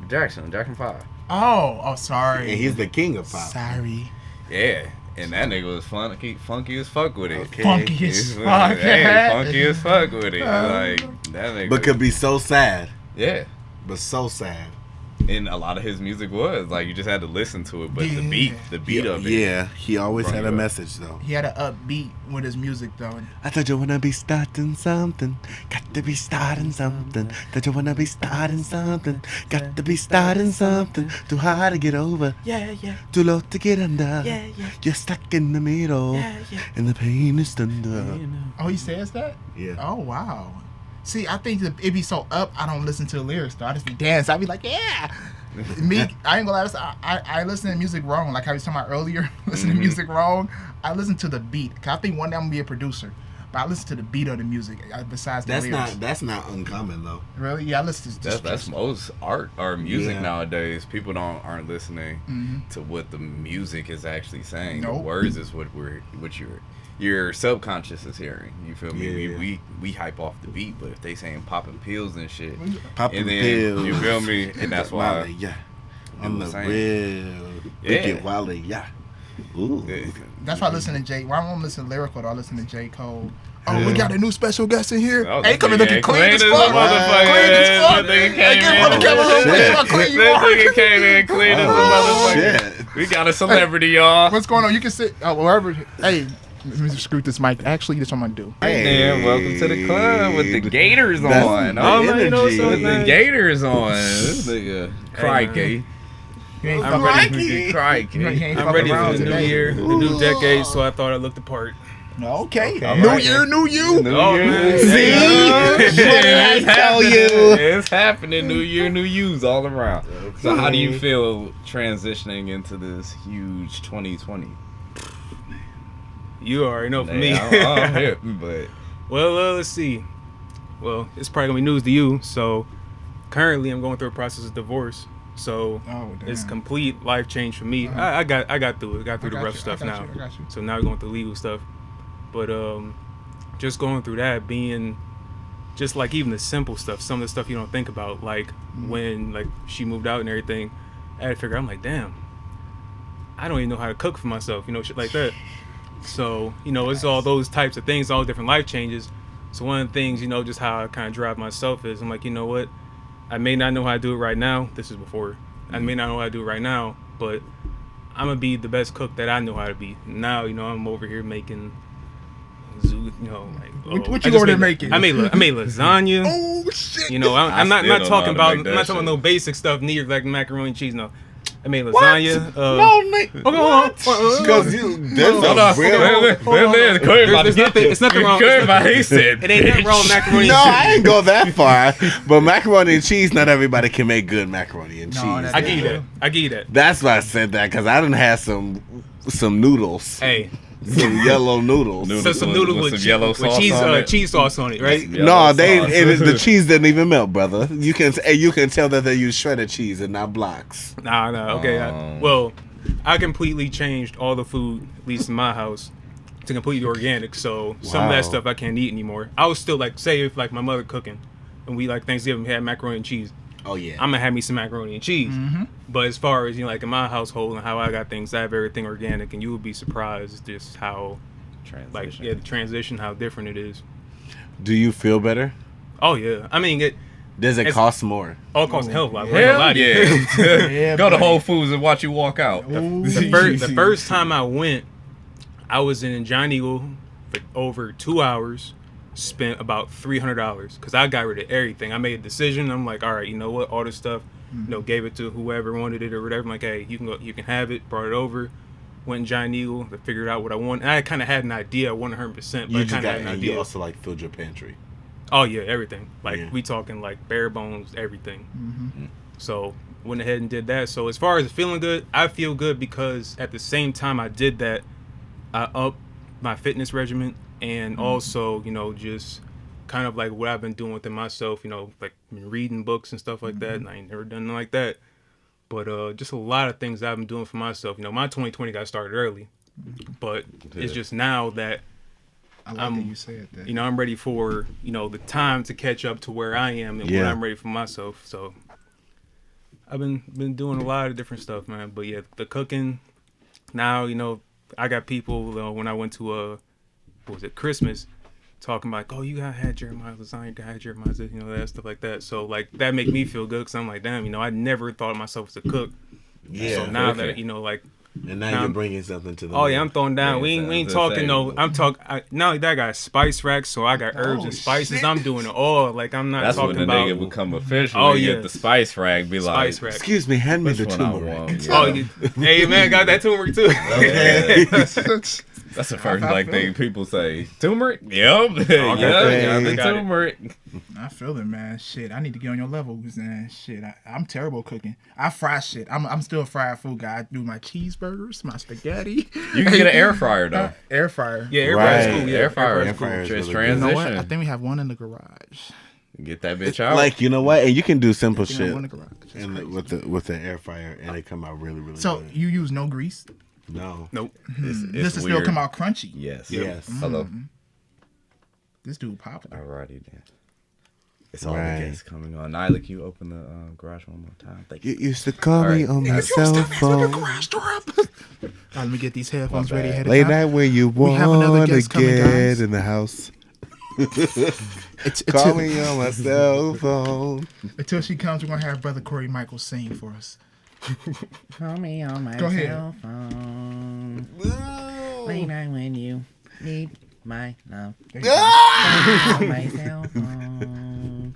Jackson 5. Oh, sorry. And he's the king of pop. Sorry. Yeah, and that nigga was funky as fuck with it. Okay. Funky as He's- fuck. Hey, funky as fuck with it. Like that nigga. But could be so sad. Yeah, But so sad. and a lot of his music was like you just had to listen to it, but Yeah. the beat of it. Yeah, he always Brought had you a up. message, though. He had an upbeat with his music, though. I thought you wanna be starting something. Got to be starting something. Thought you wanna be starting something. Got to be starting something. Too high to get over. Yeah. Too low to get under. Yeah. You're stuck in the middle. And the pain is thunder. Oh, he says that? Yeah. Oh, wow. See, I think that it be so up, I don't listen to the lyrics, though. I just be dancing. I be like, yeah. Me, I ain't gonna lie, I listen to music wrong. Like I was talking about earlier, listen to music wrong. I listen to the beat. 'Cause I think one day I'm gonna be a producer. But I listen to the beat of the music besides the lyrics. That's not uncommon though. Really? Yeah, I listen to That's most art or music Yeah. nowadays. People aren't listening to what the music is actually saying. The Nope. words is what your subconscious is hearing. You feel me? Yeah. We hype off the beat, but if they saying popping pills and shit, Popping and then, pills. you feel me? And that's why. Wally, yeah. I'm what the I'm real wicked Wally, yeah. Ooh. That's why I listen to J. Why I won't listen to lyrical? I listen to J. Cole. Oh, we got a new special guest in here. Oh, Hey, coming looking clean as fuck. motherfucker. Clean as fuck. That nigga Hey, came get in. on the camera real quick. How clean you This are. nigga came in clean as a motherfucker. Shit. We got a celebrity, y'all. What's going on? You can sit wherever. Hey, let me just screw this mic. Actually, that's what I'm gonna do. Hey. Man, welcome to the club with the Gators That's on. the Oh, man, you know energy. with the Gators on. This nigga, crikey. You ain't I'm fucking- ready. you Crikey. ain't I'm fucking ready around for the new today. year, the new decade, so I thought I looked the part. Okay. Okay. New Alright. year, new you. New Oh, Year, man. New See? Year. What did I It's tell happening. you? It's happening. New year, new yous all around. So how do you feel transitioning into this huge 2020? You already know for me. I'm here, but Well, let's see. Well, it's probably gonna be news to you. So, currently, I'm going through a process of divorce. So, Oh, damn. it's complete life change for me. Uh-huh. I got through it. Got through I the got rough you, stuff I got now. you, I got you. So now we're going through legal stuff. But just going through that, being just like even the simple stuff, some of the stuff you don't think about, like when like she moved out and everything, I had to figure out, I'm like, damn, I don't even know how to cook for myself, shit like that. So, it's all those types of things, all different life changes. So one of the things, just how I kind of drive myself is I'm like, you know what? I may not know how to do it right now. This is before. I may not know how to do it right now, but I'm going to be the best cook that I know how to be. Now, I'm over here making, What you over there making? I made lasagna. Oh shit. I'm still not don't know talking how to about make that I'm not talking shit. about no basic stuff, neither like macaroni and cheese. No, I made lasagna. No, Nick. Because there's hold on. a real... It's nothing wrong. He said, It ain't nothing wrong with macaroni No, and cheese. I ain't go that far. But macaroni and cheese, not everybody can make good macaroni and No, cheese. that's- I give you that. I give you that. That's why I said that, because I done had some noodles. Hey, Some yellow noodles. Noodles. so some noodles With with, some yellow sauce cheese, on it. cheese sauce on it, right? Yeah. No, Yellow sauce. the cheese didn't even melt, brother. You can tell that they use shredded cheese and not blocks. Nah, okay. Well, I completely changed all the food, at least in my house, to completely organic. So some of Wow. that stuff I can't eat anymore. I was still like, say if like my mother cooking, and we like Thanksgiving had macaroni and cheese. Oh yeah. I'm gonna have me some macaroni and cheese. Mm-hmm. But as far as like in my household and how I got things, I have everything organic, and you would be surprised just how Transition. the transition, how different it is. Do you feel better? Oh yeah, I mean it Does it It's- cost more? all costs a hell of a lot. Hell yeah. Yeah, Go to buddy. Whole Foods and watch you walk out. Ooh. The first time I went, I was in John Eagle for over 2 hours, spent about $300 because I got rid of everything. I made a decision. I'm like, all right, you know what? All this stuff, gave it to whoever wanted it or whatever. I'm like, hey, you can go, you can have it. Brought it over. Went in John Eagle to figure out what I want. And I kind of had an idea, 100%, but You I just kind got, of had an and idea. you also like filled your pantry. Oh yeah, everything. Like Yeah. we talking like bare bones, everything. Mm-hmm. So went ahead and did that. So as far as feeling good, I feel good because at the same time I did that, I upped my fitness regimen and also, just kind of like what I've been doing within myself, like been reading books and stuff like that. And I ain't never done nothing like that. But just a lot of things I've been doing for myself. My 2020 got started early, but it's just now that I like that you said that. I'm ready for, the time to catch up to where I am and when Yeah. I'm ready for myself. So I've been doing a lot of different stuff, man. But yeah, the cooking now, I got people when I went to Christmas talking about, oh, you gotta have Jeremiah lasagna, you gotta have Jeremiah this, that stuff like that. So like that make me feel good because I'm like, damn, I never thought of myself as a cook. Yeah. So now okay. that like. And now Now- you're bringing something to the. Oh yeah, I'm throwing down. Yeah, we ain't that's talking insane. no. I'm talking. Not only that, I got a spice rack, so I got herbs Oh, and spices. shit. I'm doing it all. Like I'm not That's when talking the about. nigga become official. Oh, Oh yeah, yeah. the spice rack be like, Spice rack. Excuse me, hand me which the one I turmeric. want? Oh, Yeah. hey man, got that turmeric too. Okay. That's the first I like feel thing it. people say. Turmeric? Yep. Yep. Okay. Got the Got it. turmeric. I feel it, man. Shit, I need to get on your level, man. Shit, I'm terrible cooking. I fry shit. I'm still a fried food guy. I do my cheeseburgers, my spaghetti. You can get an air fryer though. Air fryer. Yeah, everybody's Right. cool. Yeah, Air fryer Air is cool. fryer is Just really good. You know what? I transition. think we have one in the garage. Get that bitch out. Like, you know what? And you can do simple You know, shit one in the garage. That's and crazy. with the air fryer, and it come out really, really So good. you use no grease? No. Nope. It's This is weird. still come out crunchy. Yes. Yes. Hello. This dude popular. Alrighty then. It's all Right. the guests coming on. Nyla, can you open the garage one more time? Thank you. You used to call me Alright. on my Yo, cell phone. Garage door up. Let me get these headphones My ready bad. ahead of Late time. night when you have another want to guest coming, get guys. in the house. It's Call me on my cell phone. Until she comes, we're gonna have Brother Corey Michael sing for us. Call me on my Go ahead. cell phone. Late night when you need my love. On my cell phone.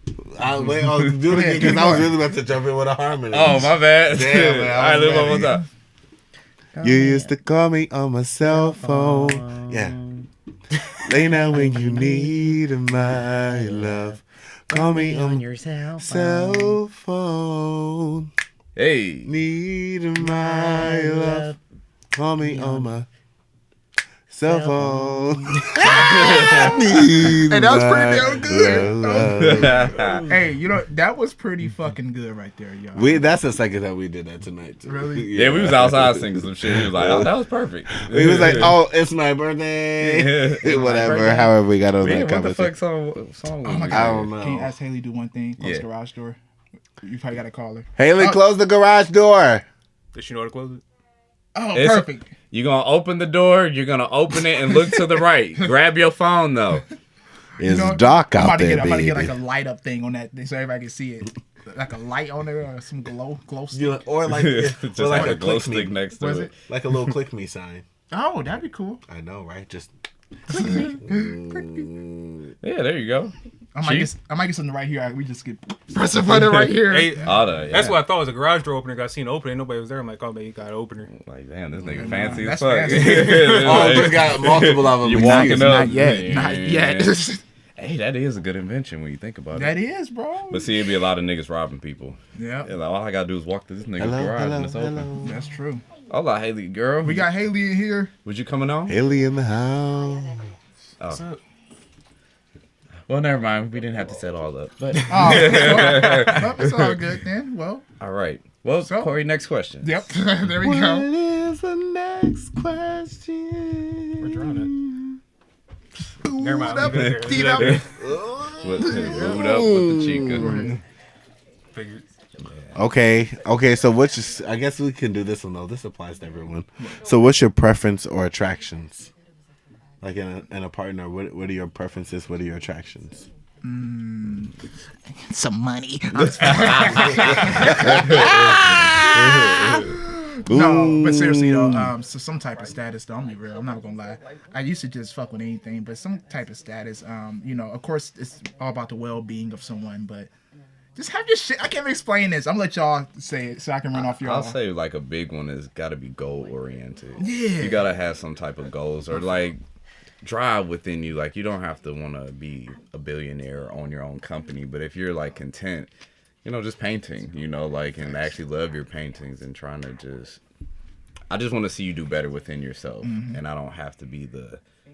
Wait, do it again because I was really about to jump in with a harmony. Oh, my bad. Damn, man, I All right, was live one more ready. time. Call You me used to call me on my cell phone. Yeah. Late night when you need my love. Call me on your cell phone. cell phone. Hey. Need my love. Call me on my cell phone. Hey, that was pretty damn good. Love. Hey, you know that was pretty fucking good right there, y'all. That's the second time we did that tonight. Too. Really? Yeah, we was outside singing some shit. He was like, oh, that was perfect. He was like, "Oh, it's my birthday." Whatever. birthday. However, we got on Man, that what the fuck conversation. song Oh was my it? god! I don't know. Can you ask Haley do one thing? Close Yeah. the garage door. You probably got to call her. Haley, Oh. close the garage door. Does she know how to close it? Oh, It's- perfect. You're going to open the door. You're going to open it and look to the right. Grab your phone, though. It's You know, dark I'm out about to there, get, I'm about to baby. get like a light up thing on that thing so everybody can see it. Like a light on there or some glow stick. Or like, Just or like have a a glow click stick me, next Was to it? it. like a little click me sign. Oh, that'd be cool. I know, right? Just Yeah, there you go. I might get something right here. We just get press a Mm-hmm. button right here. Hey, Yeah. that's what I thought was a garage door opener. Got seen open. Ain't nobody was there. I'm like, oh man, you got an opener. Like, damn, this nigga fancy as that's fuck. fancy. oh, we got multiple of them. You We walking see up. Not yet. Yeah. Not yet. Hey, that is a good invention when you think about That it. is, bro. But see, it'd be a lot of niggas robbing people. Yeah, Yeah, like, all I gotta do is walk to this nigga's garage and it's open. that's true. Hola, Haley, girl. We got Haley in here. Was you coming on? Haley in the house. What's up? Well, never mind. We didn't have to set all up. But Oh, well, it's all good then. Well, all right. Well, So- Corey, next question. yep. There we What go. is the next question? Where'd you run at? Never mind. Up, Leave it there. eat Leave it up. there. Boot up with the chica. Figured. Okay. So what's I guess we can do this one though. This applies to everyone. So what's your preference or attractions? Like in a partner, what are your preferences? What are your attractions? Some money. Ooh. No, but seriously though, so some type of status. Though, I'm gonna be real. I'm not gonna lie. I used to just fuck with anything, but some type of status. You know, of course, it's all about the well-being of someone, but just have your shit. I can't explain this. I'm gonna let y'all say it so I can run off y'all. I'll say like a big one is got to be goal oriented. Yeah. You gotta have some type of goals or like drive within you. Like you don't have to want to be a billionaire or own your own company, but if you're like content, you know, just painting, you know, like and actually love your paintings and trying to just. I just want to see you do better within yourself, and I don't have to be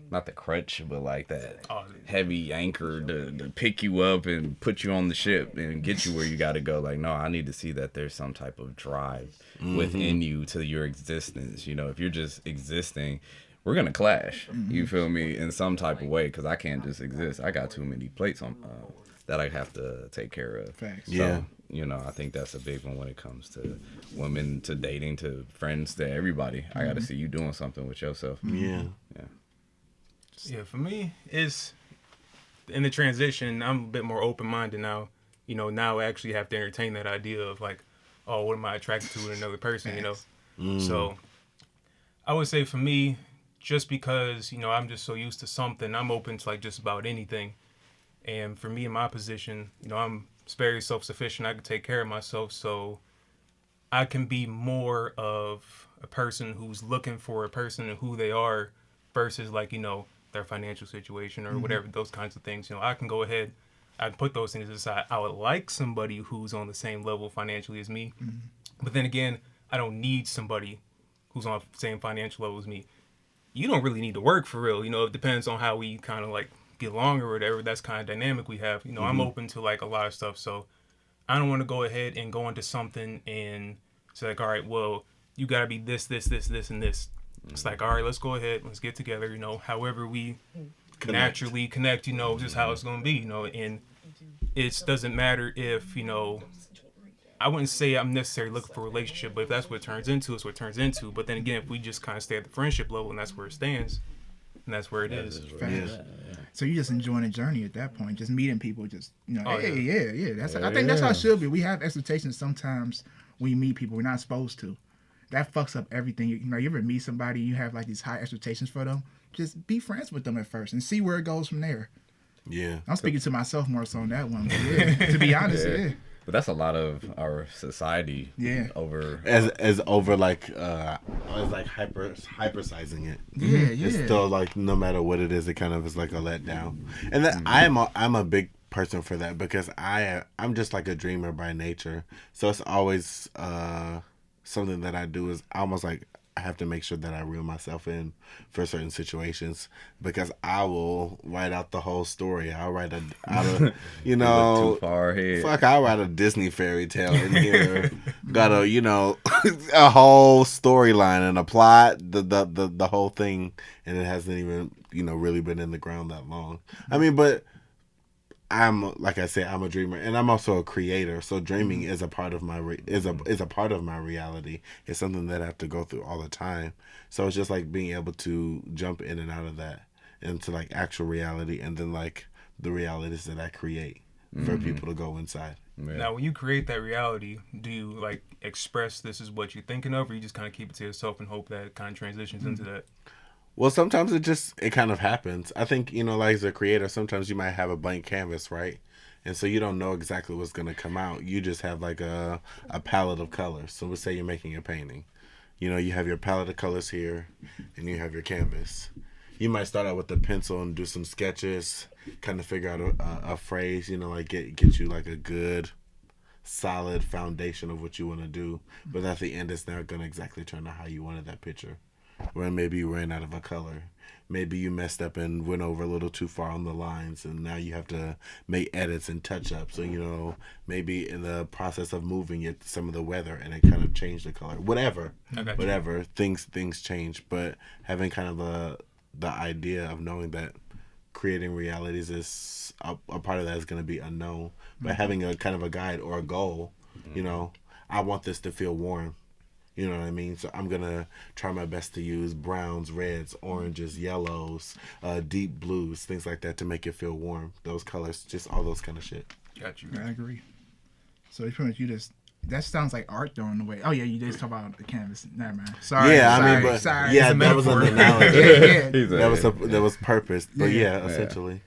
not the crutch, but like that heavy anchor to pick you up and put you on the ship and get you where you got to go. Like, no, I need to see that there's some type of drive within you to your existence. You know, if you're just existing, we're gonna clash. You feel me? In some type of way, because I can't just exist. I got too many plates on that I have to take care of. Facts. So, Yeah. you know, I think that's a big one when it comes to women, to dating, to friends, to everybody. I got to see you doing something with yourself. Yeah. Yeah, for me, it's in the transition. I'm a bit more open-minded now. You know, now I actually have to entertain that idea of like, oh, what am I attracted to in another person? You know, so I would say for me, just because you know I'm just so used to something, I'm open to like just about anything. And for me in my position, you know, I'm very self-sufficient. I can take care of myself, so I can be more of a person who's looking for a person and who they are versus like, you know, their financial situation or whatever, those kinds of things. You know, I can go ahead, I can put those things aside. I would like somebody who's on the same level financially as me. But then again, I don't need somebody who's on the same financial level as me. You don't really need to work for real. You know, it depends on how we kind of like get along or whatever. That's kind of dynamic we have. You know, I'm open to like a lot of stuff. So I don't want to go ahead and go into something and say like, all right, well, you got to be this, and this. It's like, all right, let's go ahead, let's get together, you know, however we naturally connect, you know, just how it's going to be, you know, and it doesn't matter if, you know, I wouldn't say I'm necessarily looking for a relationship, but if that's what it turns into, it's what it turns into. But then again, if we just kind of stay at the friendship level and that's where it stands, and that's where it is. So you just enjoying the journey at that point, just meeting people, just, you know, Oh, hey, yeah. That's I think that's how it should be. We have expectations sometimes when we meet people we're not supposed to. That fucks up everything. You know, you ever meet somebody, you have like these high expectations for them, just be friends with them at first and see where it goes from there. Yeah. I'm speaking to myself more so on that one. But yeah, to be honest, yeah. But that's a lot of our society. Yeah. Over As over like as like hypersizing it. Yeah. It's still like no matter what it is, it kind of is like a letdown. And that I'm a big person for that because I'm just like a dreamer by nature. So it's always something that I do is almost like I have to make sure that I reel myself in for certain situations because I will write out the whole story. I'll write you know, too far ahead. Fuck, I'll write a Disney fairy tale in here. Got a, you know, a whole storyline and a plot, the whole thing, and it hasn't even, you know, really been in the ground that long. I mean, but like I said, I'm a dreamer and I'm also a creator. So dreaming is a part of my is a part of my reality. It's something that I have to go through all the time. So it's just like being able to jump in and out of that into like actual reality and then like the realities that I create for people to go inside. Yeah. Now, when you create that reality, do you like express this is what you're thinking of, or you just kind of keep it to yourself and hope that it kind of transitions into that? Well, sometimes it kind of happens. I think, you know, like as a creator, sometimes you might have a blank canvas, right? And so you don't know exactly what's going to come out. You just have like a palette of colors. So let's say you're making a painting. You know, you have your palette of colors here and you have your canvas. You might start out with a pencil and do some sketches, kind of figure out a phrase, you know, like get you like a good, solid foundation of what you want to do. But at the end, it's not going to exactly turn out how you wanted that picture. Where maybe you ran out of a color. Maybe you messed up and went over a little too far on the lines and now you have to make edits and touch ups. So, you know, maybe in the process of moving it, some of the weather and it kind of changed the color. Whatever. Things change. But having kind of the idea of knowing that creating realities is a part of that is going to be unknown. But having a kind of a guide or a goal, you know, I want this to feel warm. You know what I mean? So I'm going to try my best to use browns, reds, oranges, yellows, deep blues, things like that to make it feel warm. Those colors, just all those kind of shit. Got you. I agree. So it's pretty much you just, that sounds like art though in a way. Oh yeah, you just talk about the canvas. Never mind. Sorry. Yeah, sorry, I mean, but sorry. yeah, that was an analogy. yeah. That was purpose. But yeah, essentially.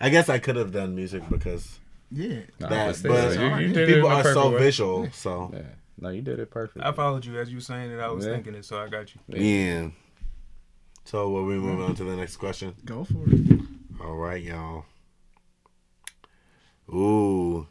I guess I could have done music because Yeah. that, but but you did it people in a are perfect so way. visual, so. Yeah. No, you did it perfect. I followed you as you were saying it. I was thinking it, so I got you. Yeah. So, will we move on to the next question? Go for it. All right, y'all. Ooh.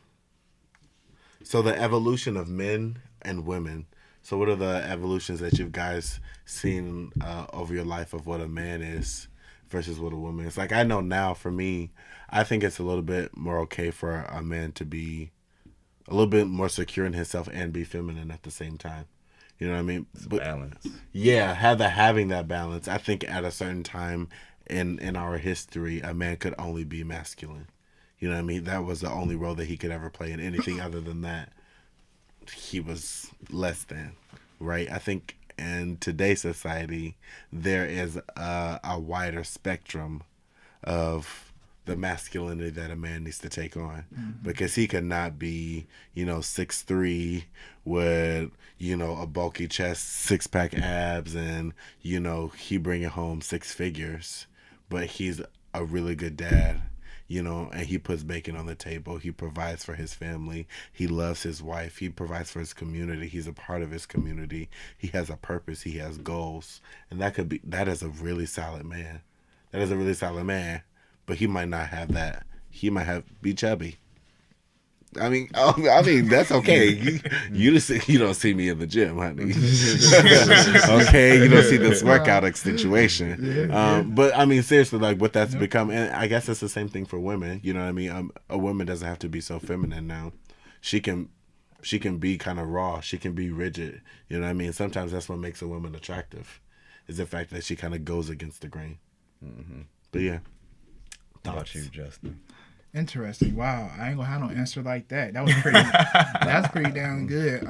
So, the evolution of men and women. So, what are the evolutions that you guys seen over your life of what a man is versus what a woman is? Like, I know now for me, I think it's a little bit more okay for a man to be a little bit more secure in himself and be feminine at the same time. You know what I mean? It's balance. Yeah, having that balance. I think at a certain time in our history, a man could only be masculine. You know what I mean? That was the only role that he could ever play, and anything other than that, he was less than, right? I think in today's society, there is a wider spectrum of the masculinity that a man needs to take on, because he cannot be, 6'3" with, a bulky chest, 6-pack abs, and, he bringing home 6 figures, but he's a really good dad, and he puts bacon on the table. He provides for his family. He loves his wife. He provides for his community. He's a part of his community. He has a purpose. He has goals, and that is a really solid man. That is a really solid man. But he might not have that. He might be chubby. I mean, that's okay. You don't see me in the gym, honey. Okay, you don't see this workout accentuation. But I mean, seriously, like what that's become, and I guess it's the same thing for women. You know what I mean? A woman doesn't have to be so feminine now. She can be kind of raw. She can be rigid. You know what I mean? Sometimes that's what makes a woman attractive. is the fact that she kind of goes against the grain. Mm-hmm. But yeah. How about you, Justin? Interesting. Wow, I ain't gonna have no answer like that. That was pretty. That's pretty damn good.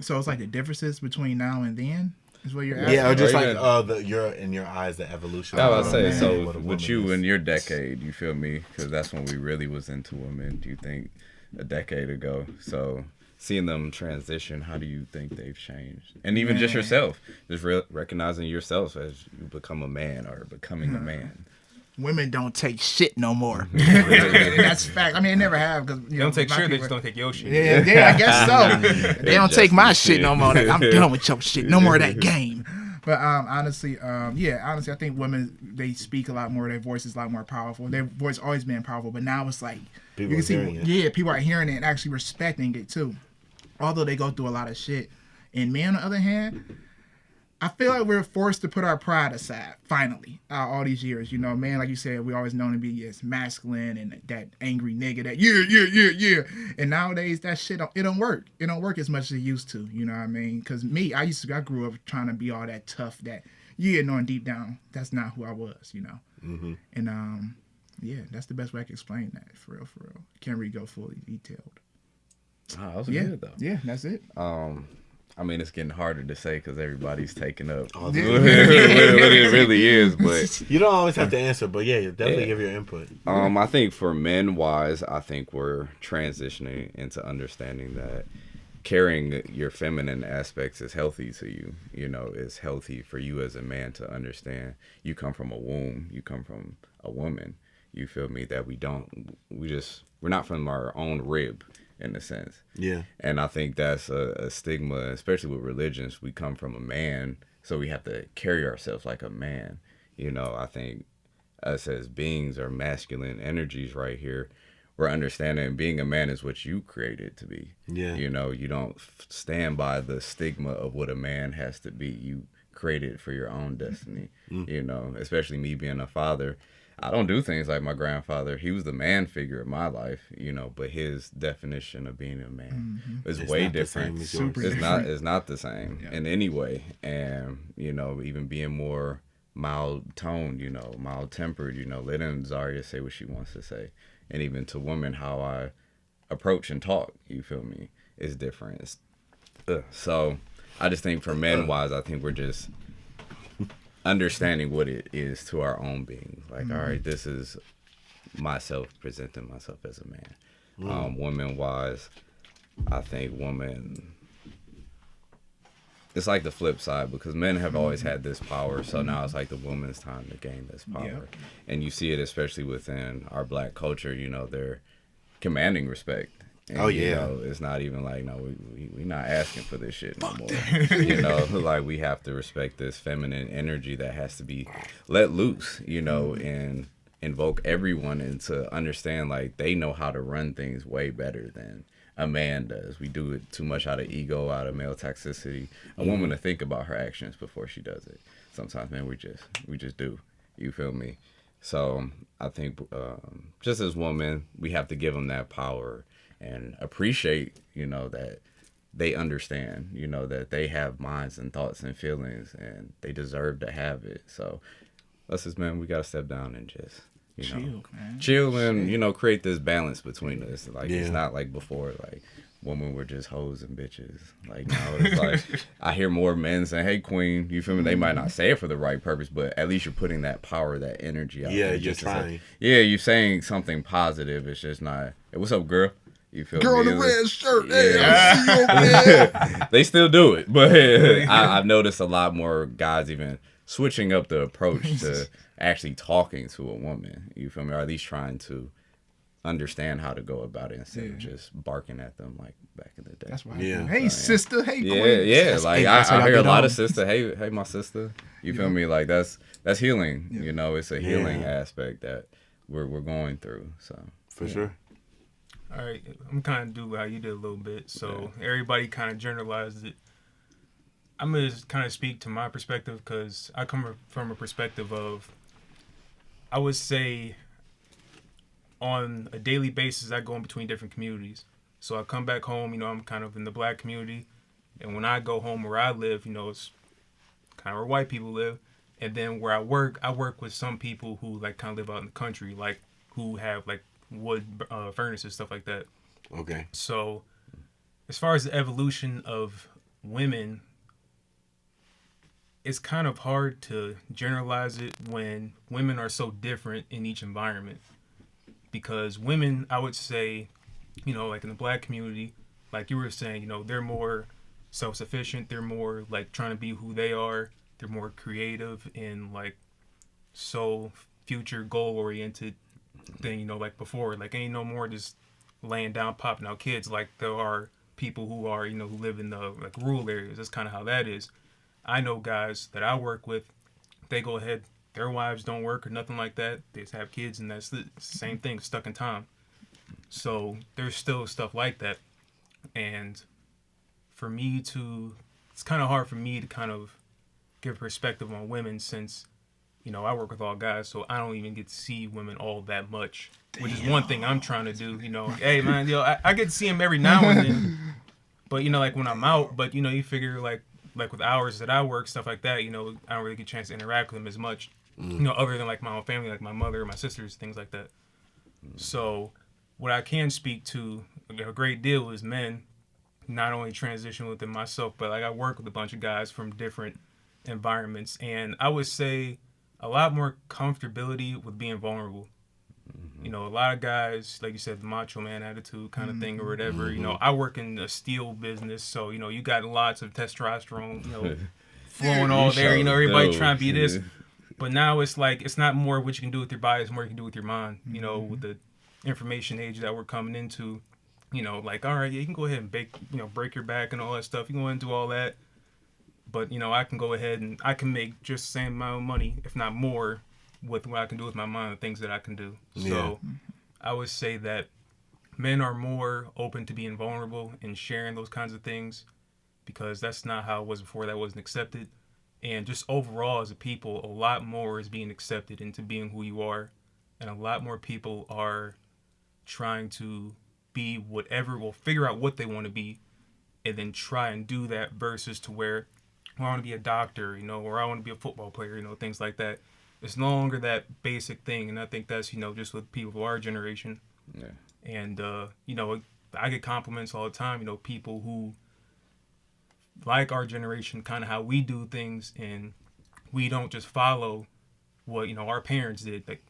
So it's like the differences between now and then is what you're asking. Yeah, or just like even- in your eyes, the evolution. I of would say man. so. what a With woman you is. in your decade, you feel me? Because that's when we really was into women. Do you think a decade ago? So seeing them transition, how do you think they've changed? And even just Man. yourself, just recognizing yourself as you become a man or becoming a man. Women don't take shit no more. That's fact. I mean, they never have because They don't take shit, they just don't take your shit. Yeah, I guess so. They don't take my Justin shit no more. Like, I'm done with your shit. No more of that game. But honestly, I think women, they speak a lot more. Their voice is a lot more powerful. Their voice always been powerful, but now it's like People you are can see, hearing it. yeah, people are hearing it and actually respecting it too. Although they go through a lot of shit. And men, on the other hand, I feel like we're forced to put our pride aside, finally, all these years. You know, man, like you said, we always known to be masculine and that angry nigga that, yeah. And nowadays, that shit, it don't work. It don't work as much as it used to, you know what I mean? Because I grew up trying to be all that tough that, knowing deep down, that's not who I was, you know? Mm-hmm. And, that's the best way I can explain that, for real. Can't really go fully detailed. Oh, that was Yeah, good though. yeah, that's it. I mean, it's getting harder to say because everybody's taking up Oh, what it really is. But You don't always have to answer, but yeah, you definitely give your input. I think for men wise, I think we're transitioning into understanding that carrying your feminine aspects is healthy to you. You know, it's healthy for you as a man to understand you come from a womb, you come from a woman. You feel me? That we're not from our own rib in a sense. Yeah. And I think that's a stigma, especially with religions. We come from a man, so we have to carry ourselves like a man. You know, I think us as beings or masculine energies right here, we're understanding being a man is what you created to be. Yeah. You know, you don't stand by the stigma of what a man has to be. You create it for your own destiny. You know, especially me being a father. I don't do things like my grandfather. He was the man figure of my life, you know, but his definition of being a man is It's way not the different. same as Super yours. It's not the same in any way. And, you know, even being more mild toned, you know, mild tempered, you know, letting Zaria say what she wants to say. And even to women, how I approach and talk, you feel me, is different. So I just think for men wise, I think we're just understanding what it is to our own being. Like, all right, this is myself presenting myself as a man. Women wise, I think it's like the flip side because men have always had this power. So now it's like the woman's time to gain this power. Yep. And you see it especially within our black culture, you know, they're commanding respect. And, Oh, you yeah. know, it's not even like, no, we're not asking for this shit no more. You know, like we have to respect this feminine energy that has to be let loose, you know, and invoke everyone into understand like they know how to run things way better than a man does. We do it too much out of ego, out of male toxicity. A woman to think about her actions before she does it. Sometimes, man, we just do. You feel me? So I think just as women, we have to give them that power and appreciate, you know, that they understand, you know, that they have minds and thoughts and feelings and they deserve to have it. So us as men, we got to step down and just, you know, chill and, you know, create this balance between us. Like, it's not like before, like, women were just hoes and bitches. Like, now it's like, I hear more men saying, hey, queen, you feel me? They might not say it for the right purpose, but at least you're putting that power, that energy out Yeah, there. you're just to say- trying. yeah, you're saying something positive. It's just not, hey, what's up, girl? You feel Girl me? in the red shirt. Yeah. Hey, I see you over there. They still do it, but I've noticed a lot more guys even switching up the approach to actually talking to a woman. You feel me? Or at least trying to understand how to go about it instead of just barking at them like back in the day. That's why. Yeah. Hey, sister. Hey, Yeah, queen. yeah. Like that's how I y'all hear a get lot on. of sister. Hey, my sister. You feel me? Like that's healing. You know, it's a healing Yeah. aspect that we're going through. So For sure. All right, I'm kind of do how you did a little bit. So everybody kind of generalized it. I'm going to kind of speak to my perspective because I come from a perspective of, I would say, on a daily basis, I go in between different communities. So I come back home, you know, I'm kind of in the black community. And when I go home where I live, you know, it's kind of where white people live. And then where I work with some people who like kind of live out in the country, like who have like wood furnaces, stuff like that. Okay. So as far as the evolution of women, it's kind of hard to generalize it when women are so different in each environment. Because women, I would say, you know, like in the black community, like you were saying, you know, they're more self-sufficient. They're more like trying to be who they are. They're more creative and like so future goal oriented than, you know, like before. Like ain't no more just laying down, popping out kids. Like there are people who are, you know, who live in the like rural areas. That's kind of how that is. I know guys that I work with, they go ahead, their wives don't work or nothing like that. They just have kids and that's the same thing, stuck in time. So there's still stuff like that. And for me to, it's kind of hard for me to kind of give perspective on women since, you know, I work with all guys, so I don't even get to see women all that much, which is one thing I'm trying to do, you know. Hey, man, yo, I get to see them every now and then, but, you know, like when I'm out, but, you know, you figure like with hours that I work, stuff like that, you know, I don't really get a chance to interact with them as much, you know, other than like my own family, like my mother, my sisters, things like that. So what I can speak to a great deal is men, not only transition within myself, but like I work with a bunch of guys from different environments, and I would say a lot more comfortability with being vulnerable. You know, a lot of guys, like you said, the macho man attitude kind of thing or whatever. You know, I work in the steel business, so, you know, you got lots of testosterone, you know, flowing all there. You know, everybody trying to be this. But now it's like, it's not more what you can do with your body, it's more you can do with your mind. You know, with the information age that we're coming into, you know, like, all right, yeah, you can go ahead and break your back and all that stuff. You can go ahead and do all that. But, you know, I can go ahead and I can make just the same amount of money, if not more, with what I can do with my mind, the things that I can do. So I would say that men are more open to being vulnerable and sharing those kinds of things because that's not how it was before. That wasn't accepted. And just overall as a people, a lot more is being accepted into being who you are. And a lot more people are trying to be whatever, will figure out what they want to be and then try and do that versus to where, well, I want to be a doctor, you know, or I want to be a football player, you know, things like that. It's no longer that basic thing, and I think that's, you know, just with people of our generation. Yeah. And, you know, I get compliments all the time, you know, people who like our generation, kind of how we do things, and we don't just follow what, you know, our parents did. Like,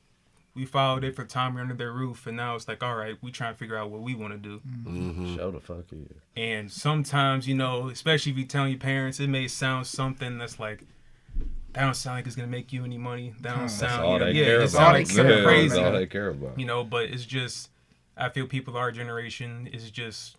we followed it for the time we're under their roof, and now it's like, all right, we trying to figure out what we want to do. Show the fuck yeah. And sometimes, you know, especially if you tell your parents, it may sound something that's like, that don't sound like it's gonna make you any money. That don't sound, you know, it sounds like something crazy. That's all they care about. You know, but it's just, I feel people of our generation is just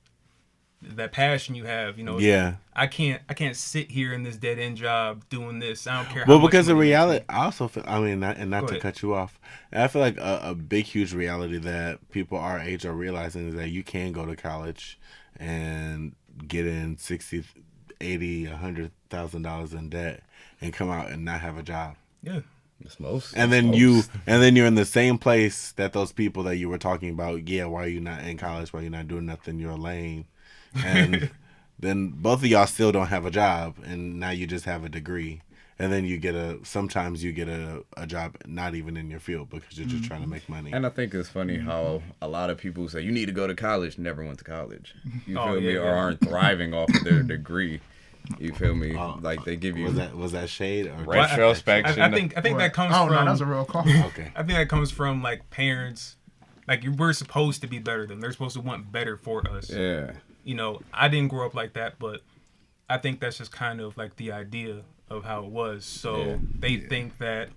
that passion you have. You know, I can't sit here in this dead end job doing this. I don't care. Well, because the reality, I also feel, I mean, not to cut you off, I feel like a big, huge reality that people our age are realizing is that you can go to college and get in $60,000, $80,000, $100,000 in debt and come out and not have a job. Yeah. It's most. And then you're in the same place that those people that you were talking about. Yeah, why are you not in college? Why are you not doing nothing? You're lame. And then both of y'all still don't have a job, and now you just have a degree. And then sometimes you get a job not even in your field because you're just trying to make money. And I think it's funny how a lot of people say, you need to go to college, never went to college. You feel me? Or aren't thriving off of their degree. You feel me? Like they give you was that shade or retrospection? I think that comes from. Oh no, that was a real call. Okay. I think that comes from like parents. Like we're supposed to be better than them. They're supposed to want better for us. Yeah. You know, I didn't grow up like that, but I think that's just kind of like the idea of how it was. So they think that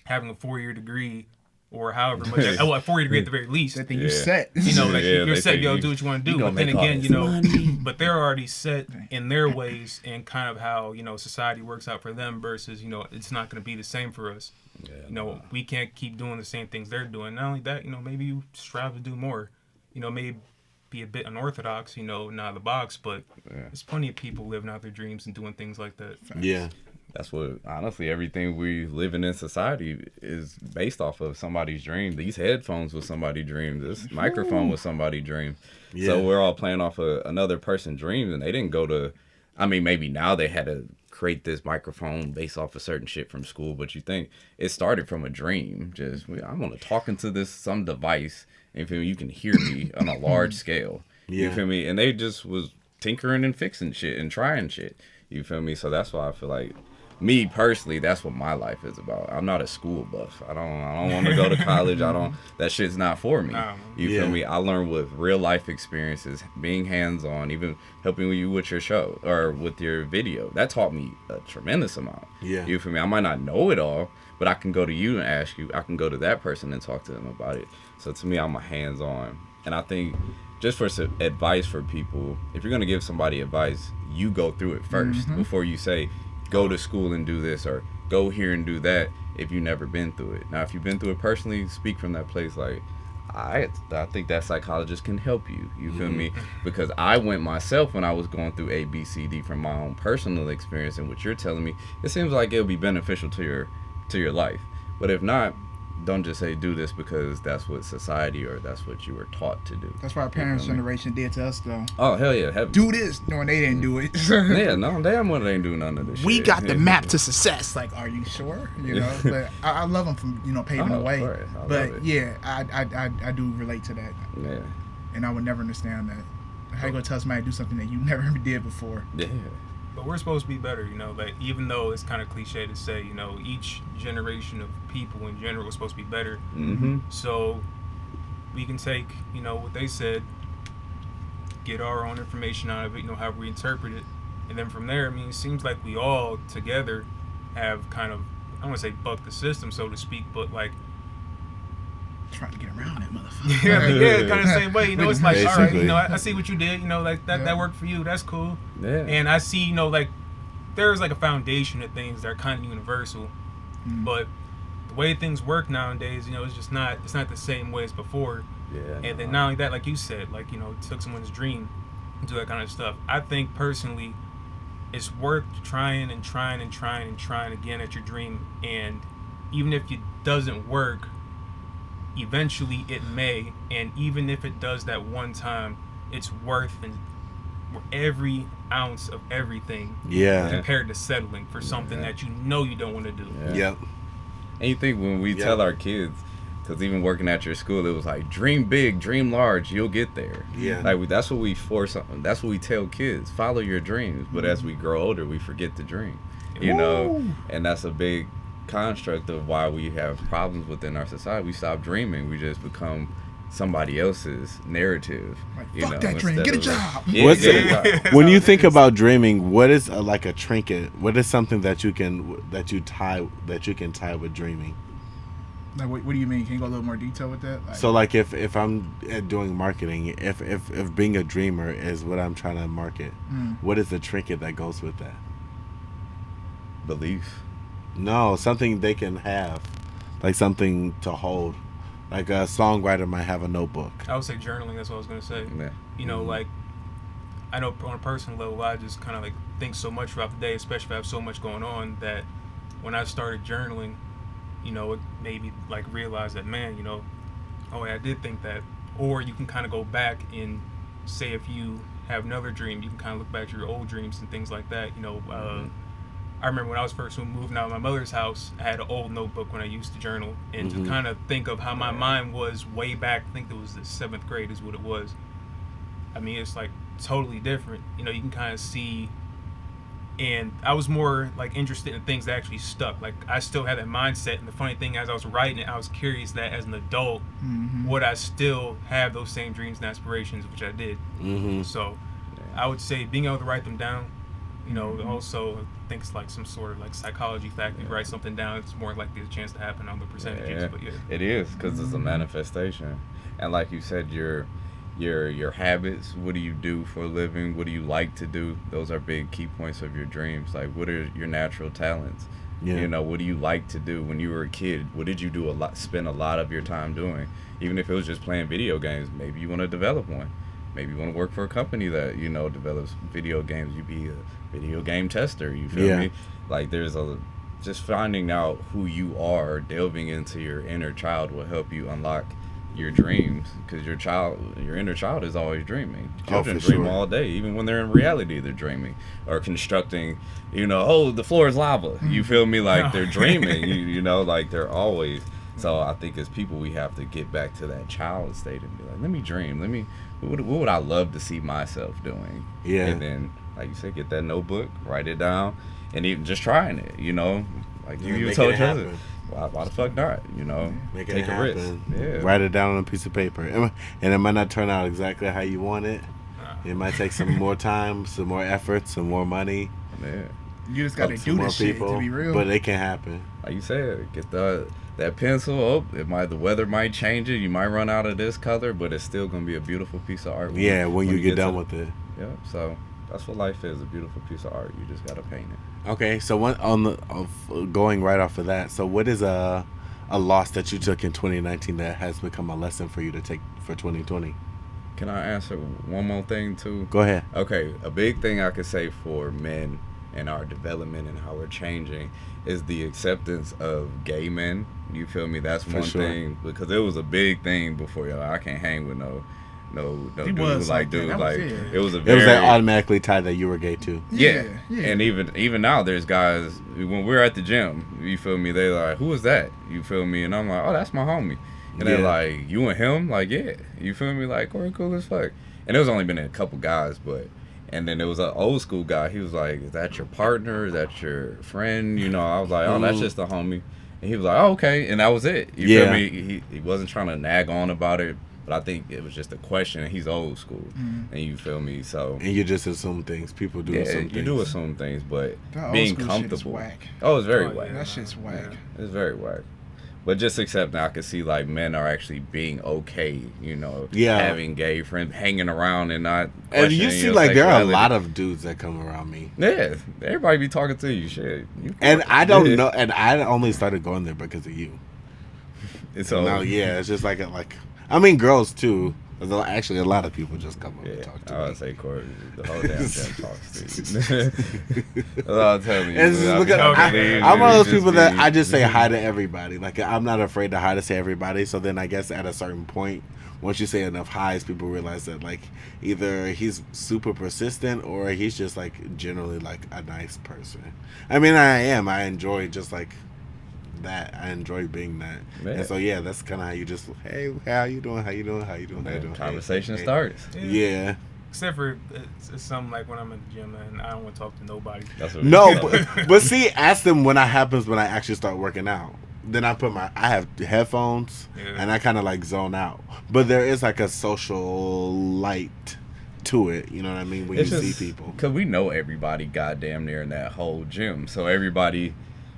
having a 4-year degree or however much, a 4-year degree at the very least. They think you're set. You know, like you're set, yo, do what you want to do. But then again, you know, but they're already set in their ways and kind of how, you know, society works out for them versus, you know, it's not going to be the same for us. Yeah, you know, we can't keep doing the same things they're doing. Not only that, you know, maybe you strive to do more. You know, maybe be a bit unorthodox, you know, not the box, but there's plenty of people living out their dreams and doing things like that. Yeah. That's what, honestly, everything we living in society is based off of somebody's dream. These headphones was somebody's dream. This microphone was somebody's dream. Yeah. So we're all playing off of another person's dreams, and they didn't go to, I mean, maybe now they had to create this microphone based off of certain shit from school, but you think it started from a dream. Just, I want to talk into some device, and feel me, you can hear me on a large scale. You feel me? And they just was tinkering and fixing shit and trying shit. You feel me? So that's why I feel like, me personally, that's what my life is about. I'm not a school buff. I don't want to go to college. That shit's not for me. You feel me? I learned with real life experiences, being hands on, even helping you with your show or with your video. That taught me a tremendous amount. Yeah. You feel me? I might not know it all, but I can go to you and ask you. I can go to that person and talk to them about it. So to me, I'm a hands on. And I think just for some advice for people, if you're gonna give somebody advice, you go through it first before you say, go to school and do this or go here and do that if you've never been through it. Now, if you've been through it personally, speak from that place like, I think that psychologist can help you. You feel me? Because I went myself when I was going through A, B, C, D from my own personal experience, and what you're telling me, it seems like it'll be beneficial to your life. But if not, don't just say do this because that's what society or that's what you were taught to do. That's what our parents' generation did to us, though. Oh, hell yeah. Do this. No, they didn't do it. Yeah, no, damn well they ain't do none of this shit. We got the map to success. Like, are you sure? You know, but I love them for, paving the way. But yeah, I do relate to that. Yeah. And I would never understand that. How you gonna tell somebody to do something that you never did before? Yeah. But we're supposed to be better, like even though it's kind of cliche to say, each generation of people in general is supposed to be better. So we can take, what they said, get our own information out of it, how we interpret it. And then from there, it seems like we all together have kind of, I don't want to say bucked the system, so to speak, but like, trying to get around that motherfucker. Yeah, kind of the same way. It's like, basically. All right, I see what you did. Like that worked for you. That's cool. Yeah. And I see, like there's like a foundation of things that are kind of universal, but the way things work nowadays, it's just not. It's not the same way as before. Yeah. And then not only that, like you said, like it took someone's dream to do that kind of stuff. I think personally, it's worth trying again at your dream, and even if it doesn't work, eventually it may, and even if it does that one time, it's worth every ounce of everything compared to settling for something that you don't want to do. Yep. And you think when we tell our kids, because even working at your school, it was like, dream big, dream large, you'll get there. Yeah. Like that's what we force. That's what we tell kids, follow your dreams. But as we grow older, we forget to dream. And that's a big construct of why we have problems within our society. We stop dreaming. We just become somebody else's narrative. Like, fuck that dream. Get a job. When you think about dreaming, what is like a trinket? What is something that you can tie with dreaming? Like, what do you mean? Can you go a little more detail with that? Like, so, like, if I'm doing marketing, if being a dreamer is what I'm trying to market, what is the trinket that goes with that? Belief. No, something they can have, like something to hold. Like a songwriter might have a notebook. I would say journaling. That's what I was gonna say. Yeah. Like I know on a personal level, I just kind of like think so much throughout the day, especially if I have so much going on, that when I started journaling, it made me like realize that, man, oh, I did think that. Or you can kind of go back and say, if you have another dream, you can kind of look back at your old dreams and things like that. I remember when I was first moving out of my mother's house, I had an old notebook when I used to journal, and to kind of think of how my mind was way back. I think it was the 7th grade is what it was. It's like totally different. You can kind of see, and I was more like interested in things that actually stuck. Like I still had that mindset, and the funny thing, as I was writing it, I was curious that as an adult, would I still have those same dreams and aspirations, which I did. So I would say being able to write them down, also I think it's like some sort of like psychology factor. You write something down, it's more likely a chance to happen on the percentages. But it is, because it's a manifestation. And like you said, your habits, what do you do for a living, what do you like to do, those are big key points of your dreams. Like, what are your natural talents? What do you like to do when you were a kid? What did you do spend a lot of your time doing? Even if it was just playing video games, maybe you want to develop one. Maybe you want to work for a company that develops video games. You be a video game tester. You feel me? Like, there's just finding out who you are, delving into your inner child will help you unlock your dreams, because your inner child is always dreaming. Children for dream sure. all day, even when they're in reality, they're dreaming or constructing. Oh, the floor is lava. You feel me? Like they're dreaming. you know, like they're always. So I think as people, we have to get back to that child state and be like, let me dream. What would I love to see myself doing? Yeah. And then, like you said, get that notebook, write it down, and even just trying it. Like you Make told it each other. happen. Why the fuck not? Make it Take a risk. happen. Yeah. Write it down on a piece of paper, and it might not turn out exactly how you want it. It might take some more time, some more effort, some more money, Yeah. You just gotta some do more this shit to be real. but it can happen. Like you said, get that pencil. The weather might change it. You might run out of this color, but it's still gonna be a beautiful piece of art. Yeah, when you get done with it. Yeah. So that's what life is—a beautiful piece of art. You just gotta paint it. Okay, so going right off of that, so what is a loss that you took in 2019 that has become a lesson for you to take for 2020? Can I answer one more thing too? Go ahead. Okay, a big thing I could say for men and our development and how we're changing is the acceptance of gay men. You feel me? That's For one sure. thing, because it was a big thing before. I can't hang with no He dude was like something. dude. That was Like it. it was a It very was like automatically tied that you were gay too. yeah. Yeah. And even now there's guys when we're at the gym, you feel me, they like, who is that? You feel me? And I'm like, oh, that's my homie. And they're Yeah. like, you and him? Like, yeah. You feel me? Like, Corey, cool as fuck. And it was only been a couple guys, and then there was an old school guy. He was like, is that your partner? Is that your friend? I was like, oh, that's just a homie. And he was like, oh, okay. And that was it. You Yeah. feel me? He wasn't trying to nag on about it, but I think it was just a question. And he's old school. And you feel me? So And you just assume things. People do assume things. you do assume things, but That old being school shit is comfortable. whack. Oh, it's very Oh, whack. yeah. That shit's whack. It's very whack. But just accepting, I can see like men are actually being okay, Yeah. having gay friends, hanging around and not. And you questioning see, your like, there are a sexuality. lot of dudes that come around me. Yeah, everybody be talking to you, shit. And I don't know, and I only started going there because of you. So No, yeah, it's just like I mean, girls too. There's actually a lot of people just come up and yeah, talk to I me. would say Corey, the whole damn gym talks to you. That's all I'm telling you. And it's just I because can't believe I'm one of you those just people that be- I just say hi to everybody. Like, I'm not afraid to hi to say everybody. So then I guess at a certain point, once you say enough highs, people realize that like either he's super persistent or he's just like generally like a nice person. I mean, I am. I enjoy just like that. I enjoy being that. Yeah. And so yeah, that's kind of how you just, hey, how you doing? How you doing? How you doing? How you doing? Conversation Hey, hey. starts. Yeah. Except for it's something like when I'm at the gym and I don't want to talk to nobody. That's what No, but see, ask them when that happens when I actually start working out. Then I have headphones Yeah. and I kind of like zone out. But there is like a social light to it. You know what I mean? When you see people. Because we know everybody goddamn near in that whole gym. So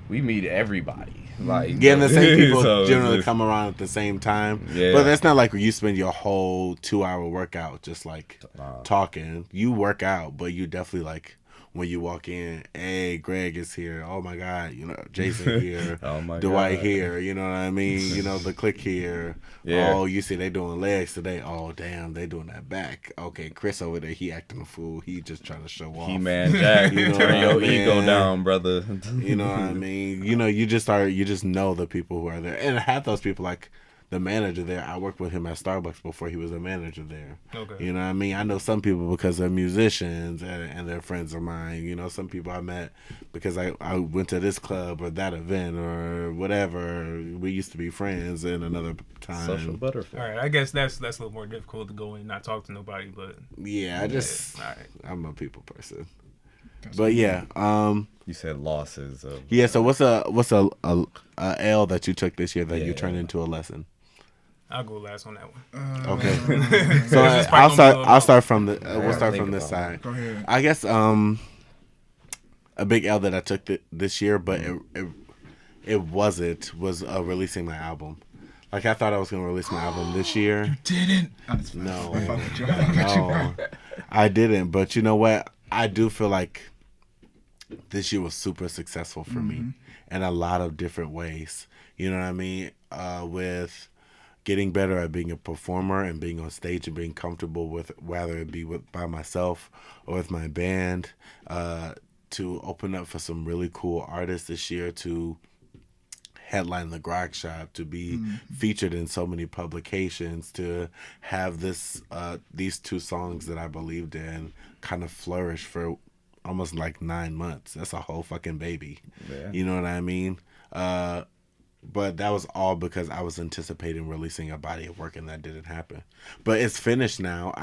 we meet everybody. Like Yeah, and the same people so it's generally just- come around at the same time. Yeah. But that's not like where you spend your whole 2-hour workout just like talking. You work out, but you definitely like when you walk in, hey, Greg is here. Oh my God, Jason here. Oh my Dwight God. here. You know what I mean? The click here. Yeah. Oh, you see they doing legs today. Oh, damn, they doing that back. Okay, Chris over there, he acting a fool. He just trying to show off. He-Man Jack, You know turn your what I ego mean? down, brother. You know what I mean? You just know the people who are there. And half those people, like the manager there, I worked with him at Starbucks before he was a manager there. Okay. You know what I mean? I know some people because they're musicians and they're friends of mine. Some people I met because I went to this club or that event or whatever. We used to be friends in another time. Social butterfly. All right, I guess that's a little more difficult to go in and not talk to nobody, but Yeah, all right. I'm a people person. But yeah, You said losses. yeah. So what's a L that you took this year that you Yeah. turned into a lesson? I'll go last on that one. Okay. So This is probably I'll gonna be a start. little I'll start from the. Yeah, we'll start think from this about side. Go ahead. I guess a big L that I took this year, but it was releasing my album. Like I thought I was gonna release my album this year. Didn't. No, I fuck with you. I fuck with you, bro. no, I didn't. But you know what? I do feel like this year was super successful for me in a lot of different ways. You know what I mean? With getting better at being a performer and being on stage and being comfortable with whether it be by myself or with my band, to open up for some really cool artists this year, to headline the Grog Shop, to be featured in so many publications, to have these 2 songs that I believed in kind of flourish for almost like 9 months. That's a whole fucking baby. Yeah. You know what I mean? But that was all because I was anticipating releasing a body of work, and that didn't happen. But it's finished now.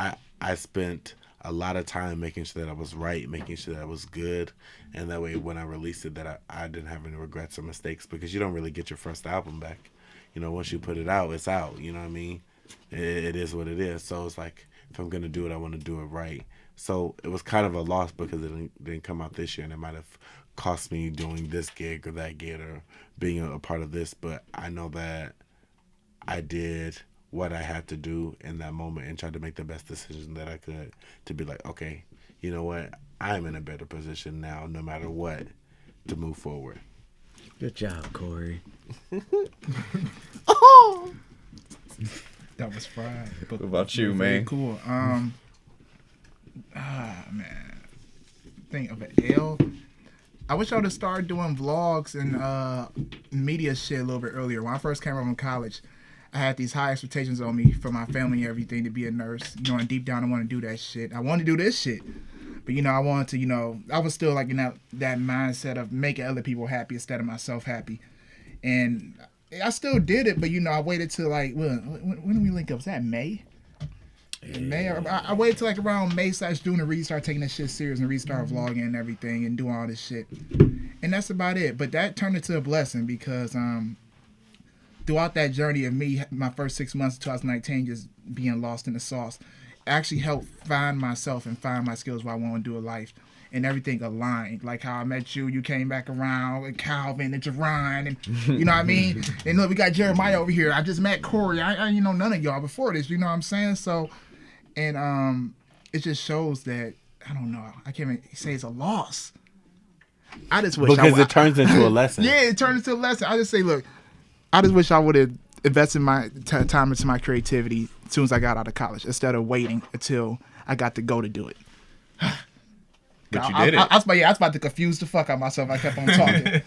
I spent a lot of time making sure that I was right, making sure that I was good, and that way when I released it, that I didn't have any regrets or mistakes, because you don't really get your first album back. You know, once you put it out, it's out. You know what I mean? It is what it is. So it's like, if I'm going to do it, I want to do it right. So it was kind of a loss because it didn't come out this year, and it might have cost me doing this gig or that gig or being a part of this. But I know that I did what I had to do in that moment and tried to make the best decision that I could to be like, okay, you know what? I'm in a better position now, no matter what, to move forward. Good job, Corey. That was fried. What about you, Very man? cool. Man. Think of an L. I wish I would have started doing vlogs and media shit a little bit earlier. When I first came home from college, I had these high expectations on me for my family and everything to be a nurse. You know, and deep down I want to do that shit. I wanted to do this shit. But, you know, I wanted to, you know, I was still like in that mindset of making other people happy instead of myself happy. And I still did it, but, you know, I waited till like, when did we link up? Was that May? In May, I waited till like around May/June to really start taking this shit serious and restart vlogging and everything and doing all this shit. And that's about it. But that turned into a blessing because throughout that journey of me, my first 6 months of 2019, just being lost in the sauce, actually helped find myself and find my skills, what I want to do in life. And everything aligned. Like how I met you, you came back around, and Calvin and Jerron, and you know what I mean? And look, we got Jeremiah over here. I just met Corey. I you know none of y'all before this, you know what I'm saying? So, and it just shows that, I don't know, I can't even say it's a loss. I just wish because it turns into a lesson. Yeah, it turns into a lesson. I just say, look, I just wish I would have invested my time into my creativity as soon as I got out of college, instead of waiting until I got to go to do it. But you did it. I was about to confuse the fuck out of myself. I kept on talking.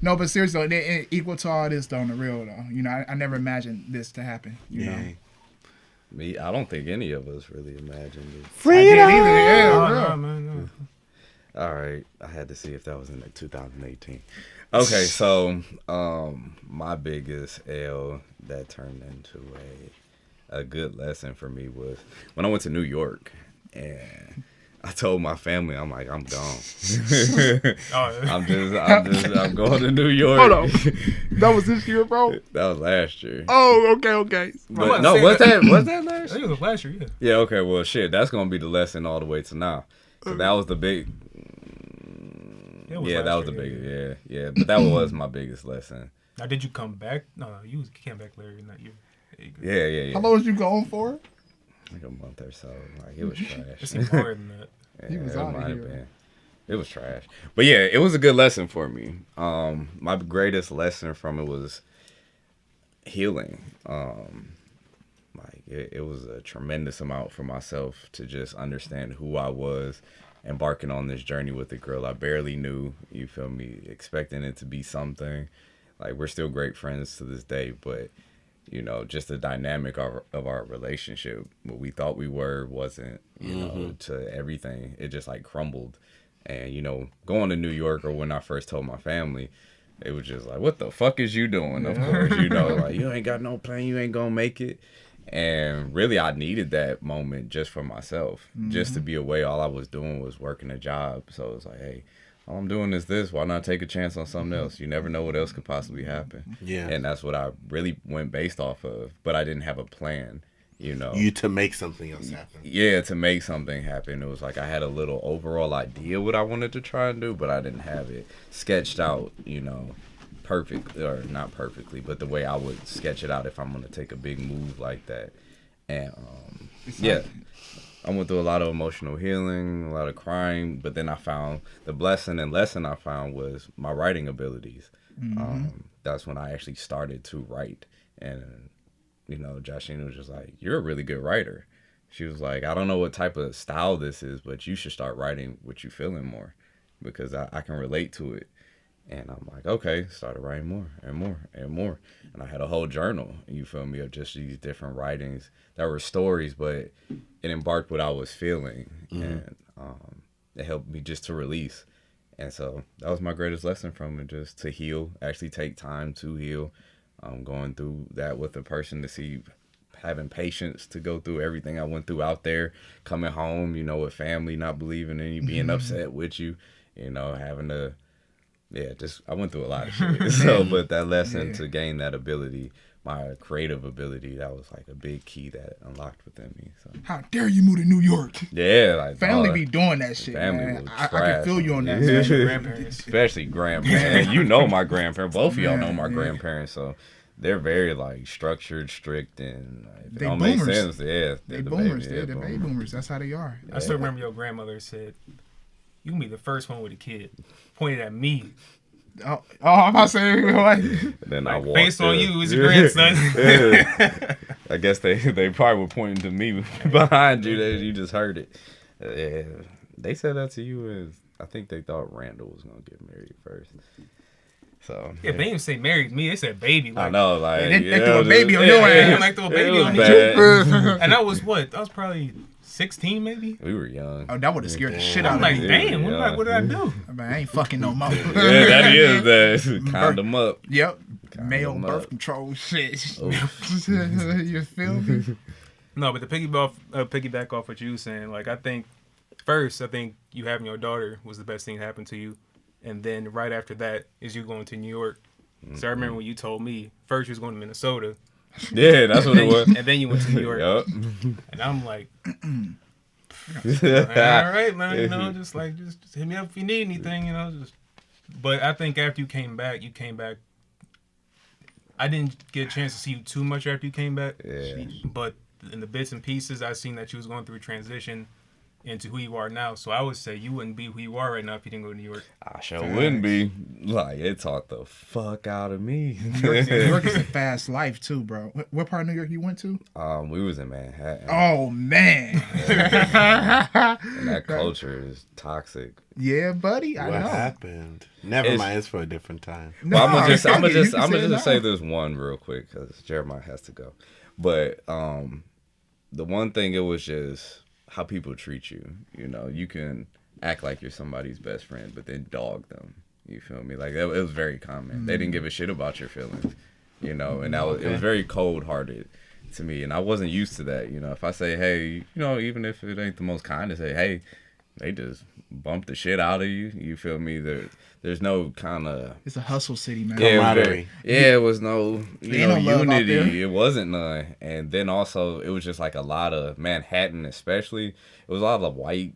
No, but seriously, and equal to all this, though, on the real, though. You know, I never imagined this to happen. You know? Me, I don't think any of us really imagined it. Freedom! No, man, no. All right, I had to see if that was in like 2018. Okay, so my biggest L that turned into a good lesson for me was when I went to New York, and I told my family, I'm like, I'm gone. I'm going to New York. Hold on. That was this year, bro? That was last year. Oh, okay. But no, was that last I year? think it was last year, yeah. Yeah, okay, well, shit, that's going to be the lesson all the way to now. So that was the big... Yeah, that was the biggest, yeah. But that was my biggest lesson. Now, did you come back? No, you came back later, not you. Yeah. How long was you gone for? Like a month or so. Like, it was trash. It's more than that. He was out of here. It was trash. But yeah, it was a good lesson for me. My greatest lesson from it was healing. It was a tremendous amount for myself to just understand who I was, embarking on this journey with a girl I barely knew, you feel me, expecting it to be something. Like, we're still great friends to this day, but you know, just the dynamic of our relationship, what we thought we were wasn't, you know, to everything. It just like crumbled. And, you know, going to New York, or when I first told my family, it was just like, what the fuck is you doing? Of course, you know, like, you ain't got no plan, you ain't gonna make it. And really, I needed that moment just for myself, just to be away. All I was doing was working a job. So it was like, hey, all I'm doing is this. Why not take a chance on something else? You never know what else could possibly happen. Yeah. And that's what I really went based off of. But I didn't have a plan, you know. To make something else happen. Yeah, to make something happen. It was like I had a little overall idea what I wanted to try and do, but I didn't have it sketched out, you know, perfect, or not perfectly, but the way I would sketch it out if I'm going to take a big move like that. And, I went through a lot of emotional healing, a lot of crying, but then I found the blessing and lesson I found was my writing abilities. That's when I actually started to write. And, you know, Joshina was just like, you're a really good writer. She was like, I don't know what type of style this is, but you should start writing what you're feeling more, because I can relate to it. And I'm like, okay, started writing more and more and more. And I had a whole journal, you feel me, of just these different writings that were stories, but it embarked what I was feeling. And it helped me just to release. And so that was my greatest lesson from it, just to heal, actually take time to heal. Going through that with a person to see, having patience to go through everything I went through out there, coming home, you know, with family not believing in you, being upset with you, you know, having to, I went through a lot of shit. So, but that lesson to gain that ability, my creative ability, that was like a big key that unlocked within me. So How dare you move to New York? yeah, like Family be doing that shit, family man. was I can trash, feel you on that. man. Man. Grandparents. Especially grandparents. And you know my grandparents. Both of y'all know my Yeah. grandparents. So they're very like structured, strict, and like, if it They don't boomers. make sense. Yeah, They the boomers. baby, They're the baby boomers. That's how they are. I still remember your grandmother said, "You can be the first one with a kid." Pointed at me. Oh, I'm about to say what? And then I Like, walked based on in. you, is your grandson. Yeah. I guess they probably were pointing to me behind you. That you just heard it. Yeah, they said that to you as I think they thought Randall was gonna get married first. So Yeah, they didn't say married me. They said baby. I Like, know, like They yeah, threw a it was baby just- on your yeah, ass. it was- Like, threw a it baby was on me. bad. And I was what? I was probably 16 maybe. We were young. Oh, that would have scared the shit out I'm of like, me. damn, Yeah. what did I do? Man, I ain't fucking no more. Yeah, that is that condom up. Yep. Male them birth up. control shit. Oh. You feel me? No, but to piggyback off what you were saying, like I think you having your daughter was the best thing that happened to you, and then right after that is you going to New York. So I remember when you told me first you was going to Minnesota, Yeah, that's what it was. and then you went to New York, Yup. and I'm like, all right, man, you know, just hit me up if you need anything, you know. But I think after you came back. I didn't get a chance to see you too much after you came back. Yeah. But in the bits and pieces, I seen that you was going through a transition into who you are now. So I would say you wouldn't be who you are right now if you didn't go to New York. I sure wouldn't be. Like, it taught the fuck out of me. New York is a fast life too, bro. What part of New York you went to? We was in Manhattan. Oh man. And that culture is toxic. Yeah, buddy. I What know. happened? Never It's- mind. It's for a different time. No, Well, I'm gonna just you can just say say it now. this one real quick because Jeremiah has to go. But the one thing, it was just how people treat you. You know, you can act like you're somebody's best friend, but then dog them. You feel me? Like it was very common. They didn't give a shit about your feelings. You know, and it was very cold hearted to me, and I wasn't used to that. You know, if I say, hey, you know, even if it ain't the most kind to say, hey, they just bump the shit out of you. You feel me? There's no kind of It's a hustle city, man. it was Camaraderie. it was no Ain't no love out there. unity. It wasn't none. And then also it was just like a lot of Manhattan, especially. It was a lot of white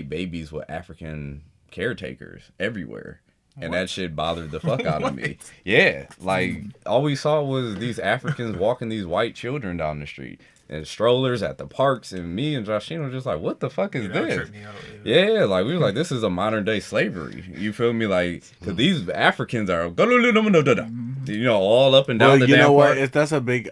babies with African caretakers everywhere. And that shit bothered the fuck out of me. Yeah, like all we saw was these Africans walking these white children down the street and strollers at the parks, and me and Joshina were just like, "What the fuck is That this?" tripped me out, Yeah, like we were like, this is a modern day slavery. You feel me? Like, cause these Africans are, you know, all up and down Well, the you damn know what? park. That's a big.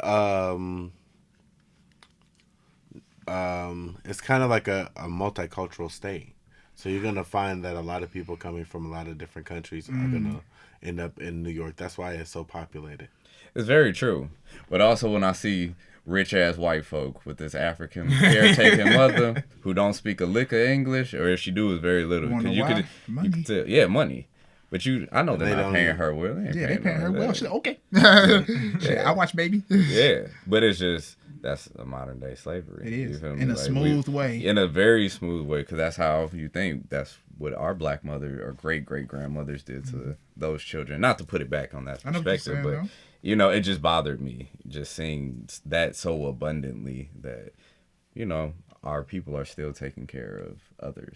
It's kind of like a multicultural state. So you're gonna find that a lot of people coming from a lot of different countries are gonna end up in New York. That's why it's so populated. It's very true. But also when I see rich ass white folk with this African caretaking mother who don't speak a lick of English, or if she do, is very little. Wanna know you why? could Money. tell, yeah, money. But I know they're They not don't paying even- her well. Yeah, they paying her well. She's Shit, like, okay. Shit, I watch, baby. yeah, but it's just that's a modern day slavery. It You is feel me? in a Like, smooth way. in a very smooth way, because that's how you think. That's what our black mother or great grandmothers did to those children. Not to put it back on that I know what you're perspective, saying, but though. you know, it just bothered me just seeing that so abundantly that you know our people are still taking care of others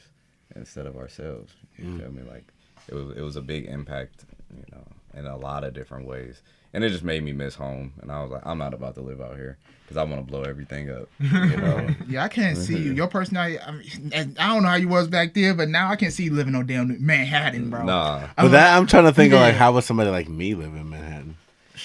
instead of ourselves. You feel me? Like it was a big impact, you know, in a lot of different ways. And it just made me miss home. And I was like, I'm not about to live out here because I want to blow everything up. You know? Yeah, I can't see you. Your personality, I don't know how you was back there, but now I can't see you living on damn Manhattan, bro. Nah. But that I'm trying to think of like Yeah. how would somebody like me live in Manhattan?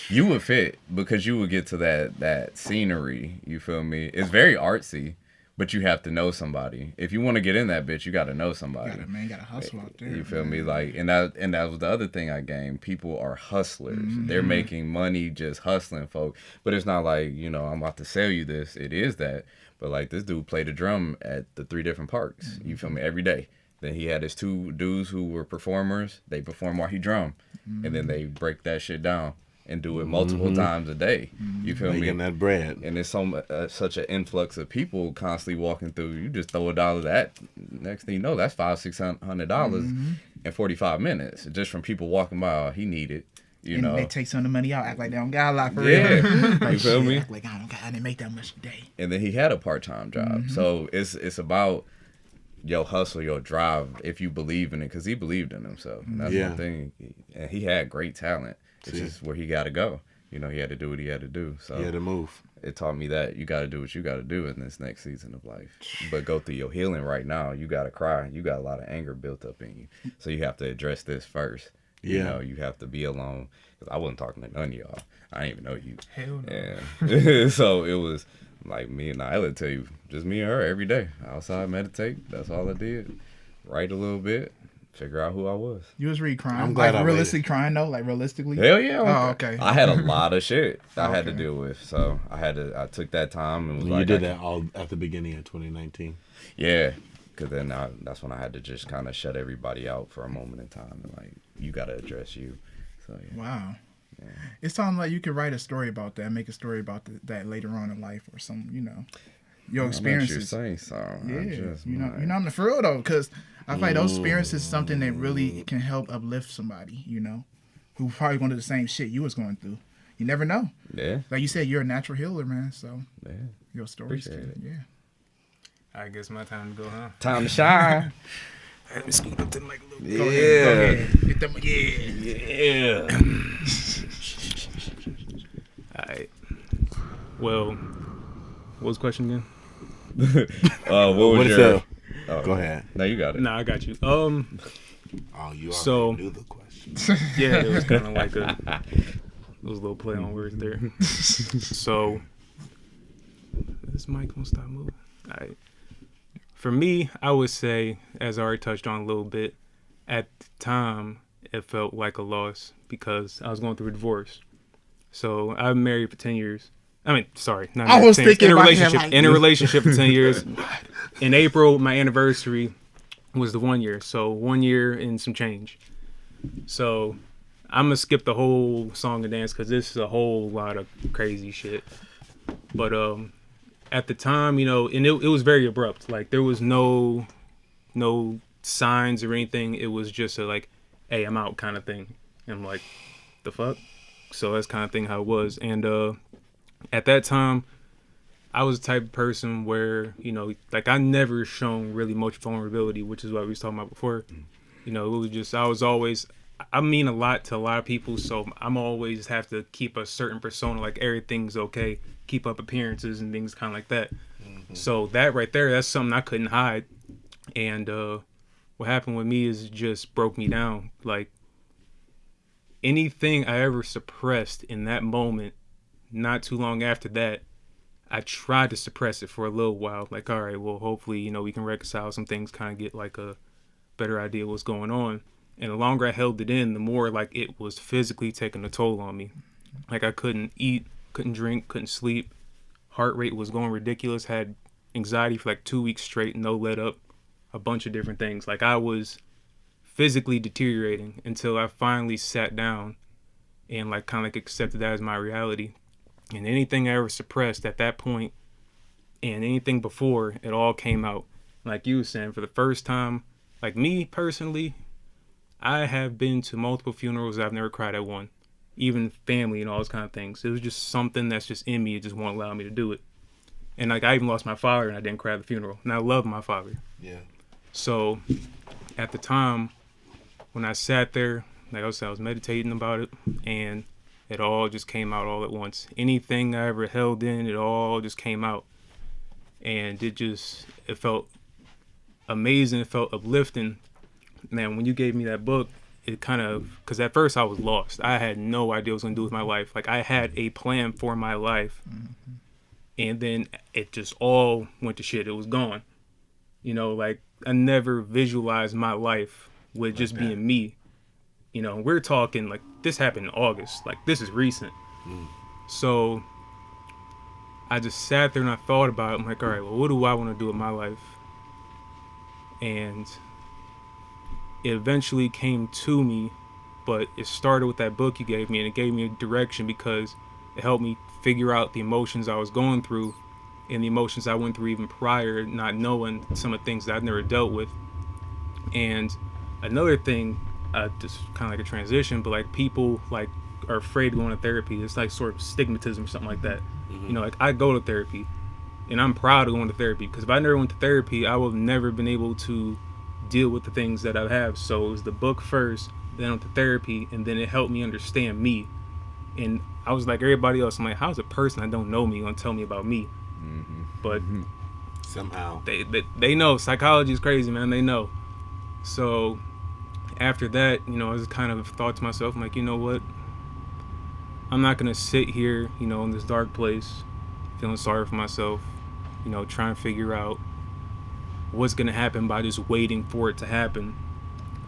You would fit because you would get to that scenery. You feel me? It's very artsy, But you have to know somebody. If you want to get in that bitch, you got to know somebody. You gotta hustle out there. You feel me? Like, and that was the other thing I gained. People are hustlers. They're making money just hustling, folk. But it's not like, you know, I'm about to sell you this. It is that. But like, this dude played the drum at the 3 different parks. You feel me? Every day. Then he had his 2 dudes who were performers. They perform while he drum, and then they break that shit down and do it multiple times a day. You feel me? Making that bread. And it's such an influx of people constantly walking through. You just throw $1 at. Next thing you know, that's $500-$600 in 45 minutes just from people walking by. Oh, he needed. You know, they take some of the money out, act like they don't got a lot for yeah. real. You Like, feel shit, me? act like I didn't make that much a day. And then he had a part-time job. So it's about your hustle, your drive, if you believe in it, because he believed in himself. And that's one thing. And he had great talent. It's just where he got to go. You know, he had to do what he had to do. So He had to move. it taught me that you got to do what you got to do in this next season of life. But go through your healing right now. You got to cry. You got a lot of anger built up in you. So you have to address this first. You know, you have to be alone. Because I wasn't talking to none of y'all. I didn't even know you. Hell no. And so it was like me and Nyla tell you, just me and her every day. Outside, meditate. That's all I did. Write a little bit. Figure out who I was. You was really crying. I'm glad like I realistically crying though, like realistically. Hell yeah. Oh, okay. I had a lot of shit I had to Okay. deal with. So I took that time and was And like, you did that all at the beginning of 2019. Yeah. Because then that's when I had to just kind of shut everybody out for a moment in time. And like, you got to address you. So yeah. Wow. It sounds like you could write a story about that, make a story about that later on in life or some, you know, your experiences. I'm saying so. Yeah, you know, I'm the for real though, because I feel like those experiences is something that really can help uplift somebody, you know, who's probably going through the same shit you was going through. You never know. Yeah. Like you said, you're a natural healer, man. So Yeah. your stories, Appreciate it. yeah. I guess my time to go, huh? Time to shine. Let me scoot up to the mic a little bit. Go ahead. Get them, Yeah. Alright. Well, what was the question again? What was What is your... that? Oh, Go ahead. No, you got it. Nah, I got you. Oh, you already So- knew the question. Yeah, it was kind of like it was a little play on words there. So, this mic won't stop moving. All right. For me, I would say, as I already touched on a little bit, at the time, it felt like a loss because I was going through a divorce. So, I've been married for 10 years. I mean, sorry. Not I married was for 10 years. thinking in a about relationship. him like In a this. relationship for 10 years. In April, my anniversary was the 1 year. So, 1 year and some change. So, I'm gonna skip the whole song and dance because this is a whole lot of crazy shit. But at the time, you know, and it was very abrupt. Like there was no signs or anything. It was just a like, hey, I'm out kind of thing. And I'm like, the fuck? So that's kind of thing how it was. And at that time, I was the type of person where, you know, like I never shown really much vulnerability, which is what we was talking about before. You know, it was just, I mean a lot to a lot of people, so I'm always have to keep a certain persona, like everything's okay, keep up appearances and things kind of like that. So that right there, that's something I couldn't hide. And what happened with me is it just broke me down. Like anything I ever suppressed in that moment, not too long after that, I tried to suppress it for a little while. Like, all right, well, hopefully, you know, we can reconcile some things, kind of get like a better idea of what's going on. And the longer I held it in, the more like it was physically taking a toll on me. Like I couldn't eat, couldn't drink, couldn't sleep. Heart rate was going ridiculous. Had anxiety for like 2 weeks straight, no let up. A bunch of different things. Like I was physically deteriorating until I finally sat down and like kind of like accepted that as my reality. And anything I ever suppressed at that point and anything before, it all came out. Like you were saying, for the first time, like me personally, I have been to multiple funerals. I've never cried at one. Even family and all those kind of things. It was just something that's just in me. It just won't allow me to do it. And like I even lost my father and I didn't cry at the funeral. And I love my father. Yeah. So at the time when I sat there, like I was meditating about it and it all just came out all at once. Anything I ever held in, it all just came out. And it felt amazing. It felt uplifting. Man, when you gave me that book, it kind of, because at first I was lost. I had no idea what I was going to do with my life. Like I had a plan for my life. and then it just all went to shit. It was gone. You know, like I never visualized my life with just being me. You know, we're talking like this happened in August. Like this is recent. So I just sat there and I thought about it. I'm like, all right, well, what do I want to do with my life? And it eventually came to me, but it started with that book you gave me, and it gave me a direction because it helped me figure out the emotions I was going through and the emotions I went through even prior, not knowing some of the things that I've never dealt with. And another thing, just kind of like a transition, but like people like are afraid of going to therapy. It's like sort of stigmatism or something like that. You know, like I go to therapy and I'm proud of going to therapy because if I never went to therapy, I would have never been able to deal with the things that I have. So it was the book first, then I went to therapy, and then it helped me understand me. And I was like everybody else, I'm like, how's a person that don't know me gonna tell me about me? But somehow they know. Psychology is crazy, man. They know. So after that, you know, I just kind of thought to myself, I'm like, you know what? I'm not gonna sit here, you know, in this dark place, feeling sorry for myself, you know, trying to figure out what's gonna happen by just waiting for it to happen.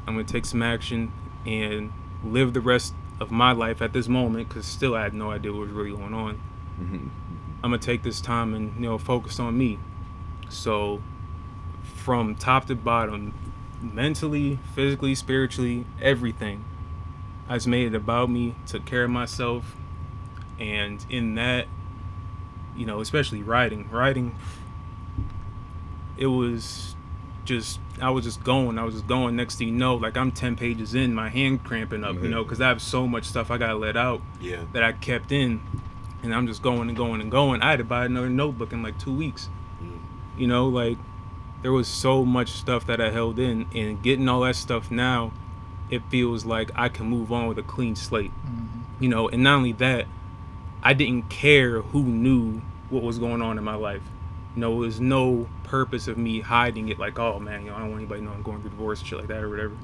I'm gonna take some action and live the rest of my life at this moment, because still I had no idea what was really going on. I'm gonna take this time and, you know, focus on me. So from top to bottom, mentally, physically, spiritually, everything, I just made it about me, took care of myself. And in that, you know, especially writing, it was just, I was just going. Next thing you know, like I'm 10 pages in, my hand cramping up, you know, because I have so much stuff I gotta let out that I kept in. And I'm just going and going and going. I had to buy another notebook in like 2 weeks. You know, like there was so much stuff that I held in, and getting all that stuff now, it feels like I can move on with a clean slate. You know, and not only that, I didn't care who knew what was going on in my life. You know, there was no purpose of me hiding it, like, oh man, you know, I don't want anybody to know I'm going through divorce and shit like that or whatever.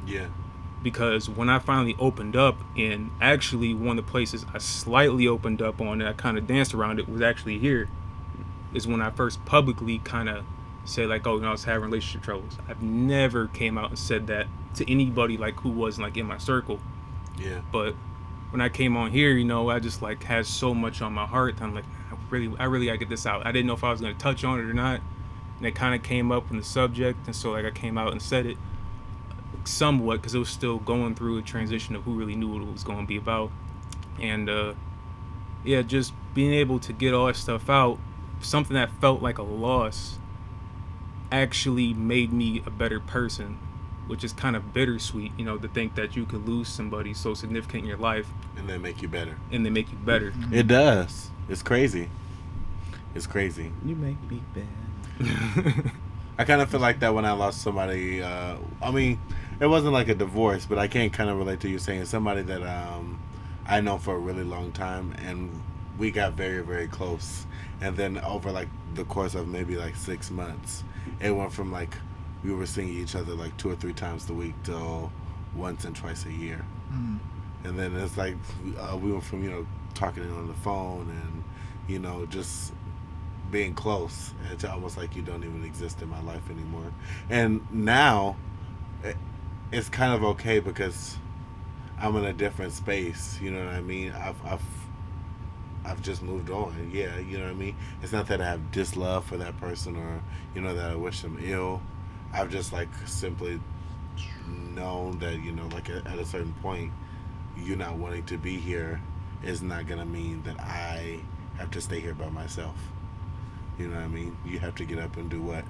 Because when I finally opened up, and actually one of the places I slightly opened up on and I kind of danced around it was actually here, is when I first publicly kind of said like, oh, you know, I was having relationship troubles. I've never came out and said that to anybody like who wasn't like in my circle. But when I came on here, you know, I just like had so much on my heart. I'm like, I really gotta get this out. I didn't know if I was gonna touch on it or not. And it kind of came up in the subject, and so like I came out and said it somewhat because it was still going through a transition of who really knew what it was going to be about. And yeah, just being able to get all that stuff out, something that felt like a loss, actually made me a better person, which is kind of bittersweet, you know, to think that you could lose somebody so significant in your life and then make you better. It does. It's crazy. You make me better. I kind of feel like that when I lost somebody. I mean, it wasn't like a divorce, but I can kind of relate to you saying somebody that I know for a really long time, and we got very, very close. And then over like the course of maybe like 6 months, it went from like we were seeing each other like 2 or 3 times a week to once and twice a year. And then it's like we went from, you know, talking on the phone and, you know, just being close. It's almost like you don't even exist in my life anymore. And now it's kind of okay because I'm in a different space. You know what I mean? I've just moved on. Yeah, you know what I mean? It's not that I have dislove for that person or, you know, that I wish them ill. I've just like simply known that, you know, like at a certain point, you not wanting to be here is not gonna mean that I have to stay here by myself. You know what I mean? You have to get up and do what?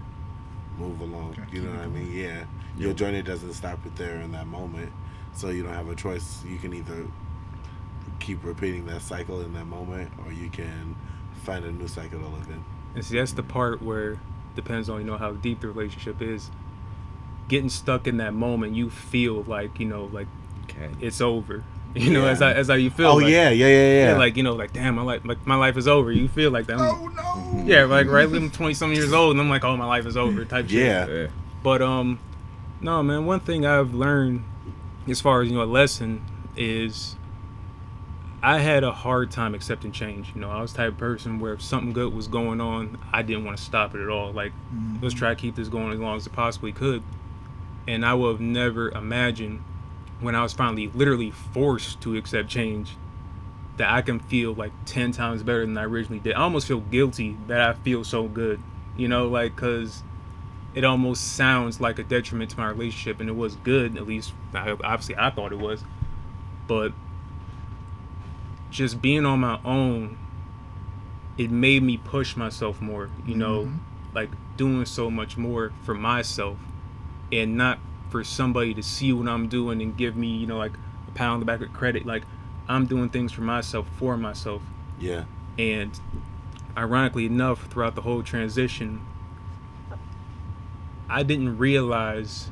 Move along. You know what I mean? Yeah. Your journey doesn't stop it there in that moment. So you don't have a choice. You can either keep repeating that cycle in that moment, or you can find a new cycle to live in. And see, that's the part where depends on, you know, how deep the relationship is. Getting stuck in that moment, you feel like, you know, like it's over. You know, as how you feel. Oh, like, yeah. Like, you know, like, damn, my life is over. You feel like that. Oh no. Yeah, like right, I'm 20-something years old, and I'm like, oh, my life is over, type shit. Yeah. But no, man. One thing I've learned, as far as, you know, a lesson is, I had a hard time accepting change. You know, I was the type of person where if something good was going on, I didn't want to stop it at all. Like, let's try to keep this going as long as it possibly could. And I would have never imagined when I was finally literally forced to accept change that I can feel like 10 times better than I originally did. I almost feel guilty that I feel so good, you know, like, because it almost sounds like a detriment to my relationship, and it was good, at least obviously I thought it was. But just being on my own, it made me push myself more, you know, like doing so much more for myself and not for somebody to see what I'm doing and give me, you know, like a pat on the back of credit. Like, I'm doing things for myself, Yeah. And ironically enough, throughout the whole transition, I didn't realize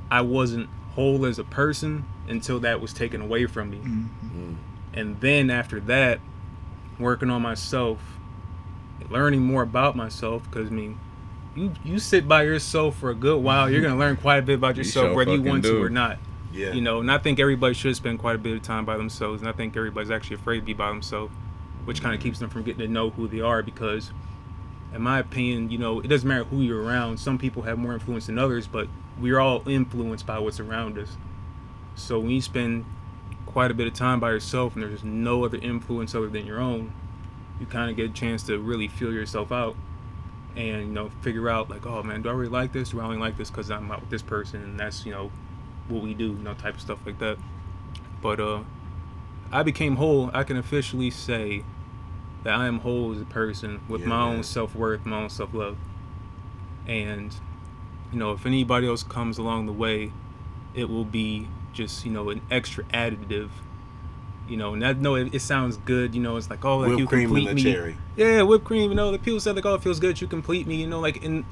I wasn't whole as a person until that was taken away from me. And then after that, working on myself, learning more about myself, because I mean, you sit by yourself for a good while, you're going to learn quite a bit about yourself, sure whether you want fucking to do. or not. Yeah. You know, and I think everybody should spend quite a bit of time by themselves, and I think everybody's actually afraid to be by themselves, which kind of keeps them from getting to know who they are, because in my opinion, you know, it doesn't matter who you're around. Some people have more influence than others, but we're all influenced by what's around us. So when you spend quite a bit of time by yourself and there's no other influence other than your own, you kind of get a chance to really feel yourself out and, you know, figure out like, oh man, do I really like this? Do I only like this because I'm out with this person and that's, you know, what we do, you know, type of stuff like that. But I became whole. I can officially say that I am whole as a person with my own self-worth, my own self-love. And, you know, if anybody else comes along the way, it will be just, you know, an extra additive, you know. And I know it sounds good, you know, it's like, oh, like Whipped you cream complete and the me. cherry. Yeah, whipped cream, you know, the people said like, oh, it feels good, you complete me, you know, like, and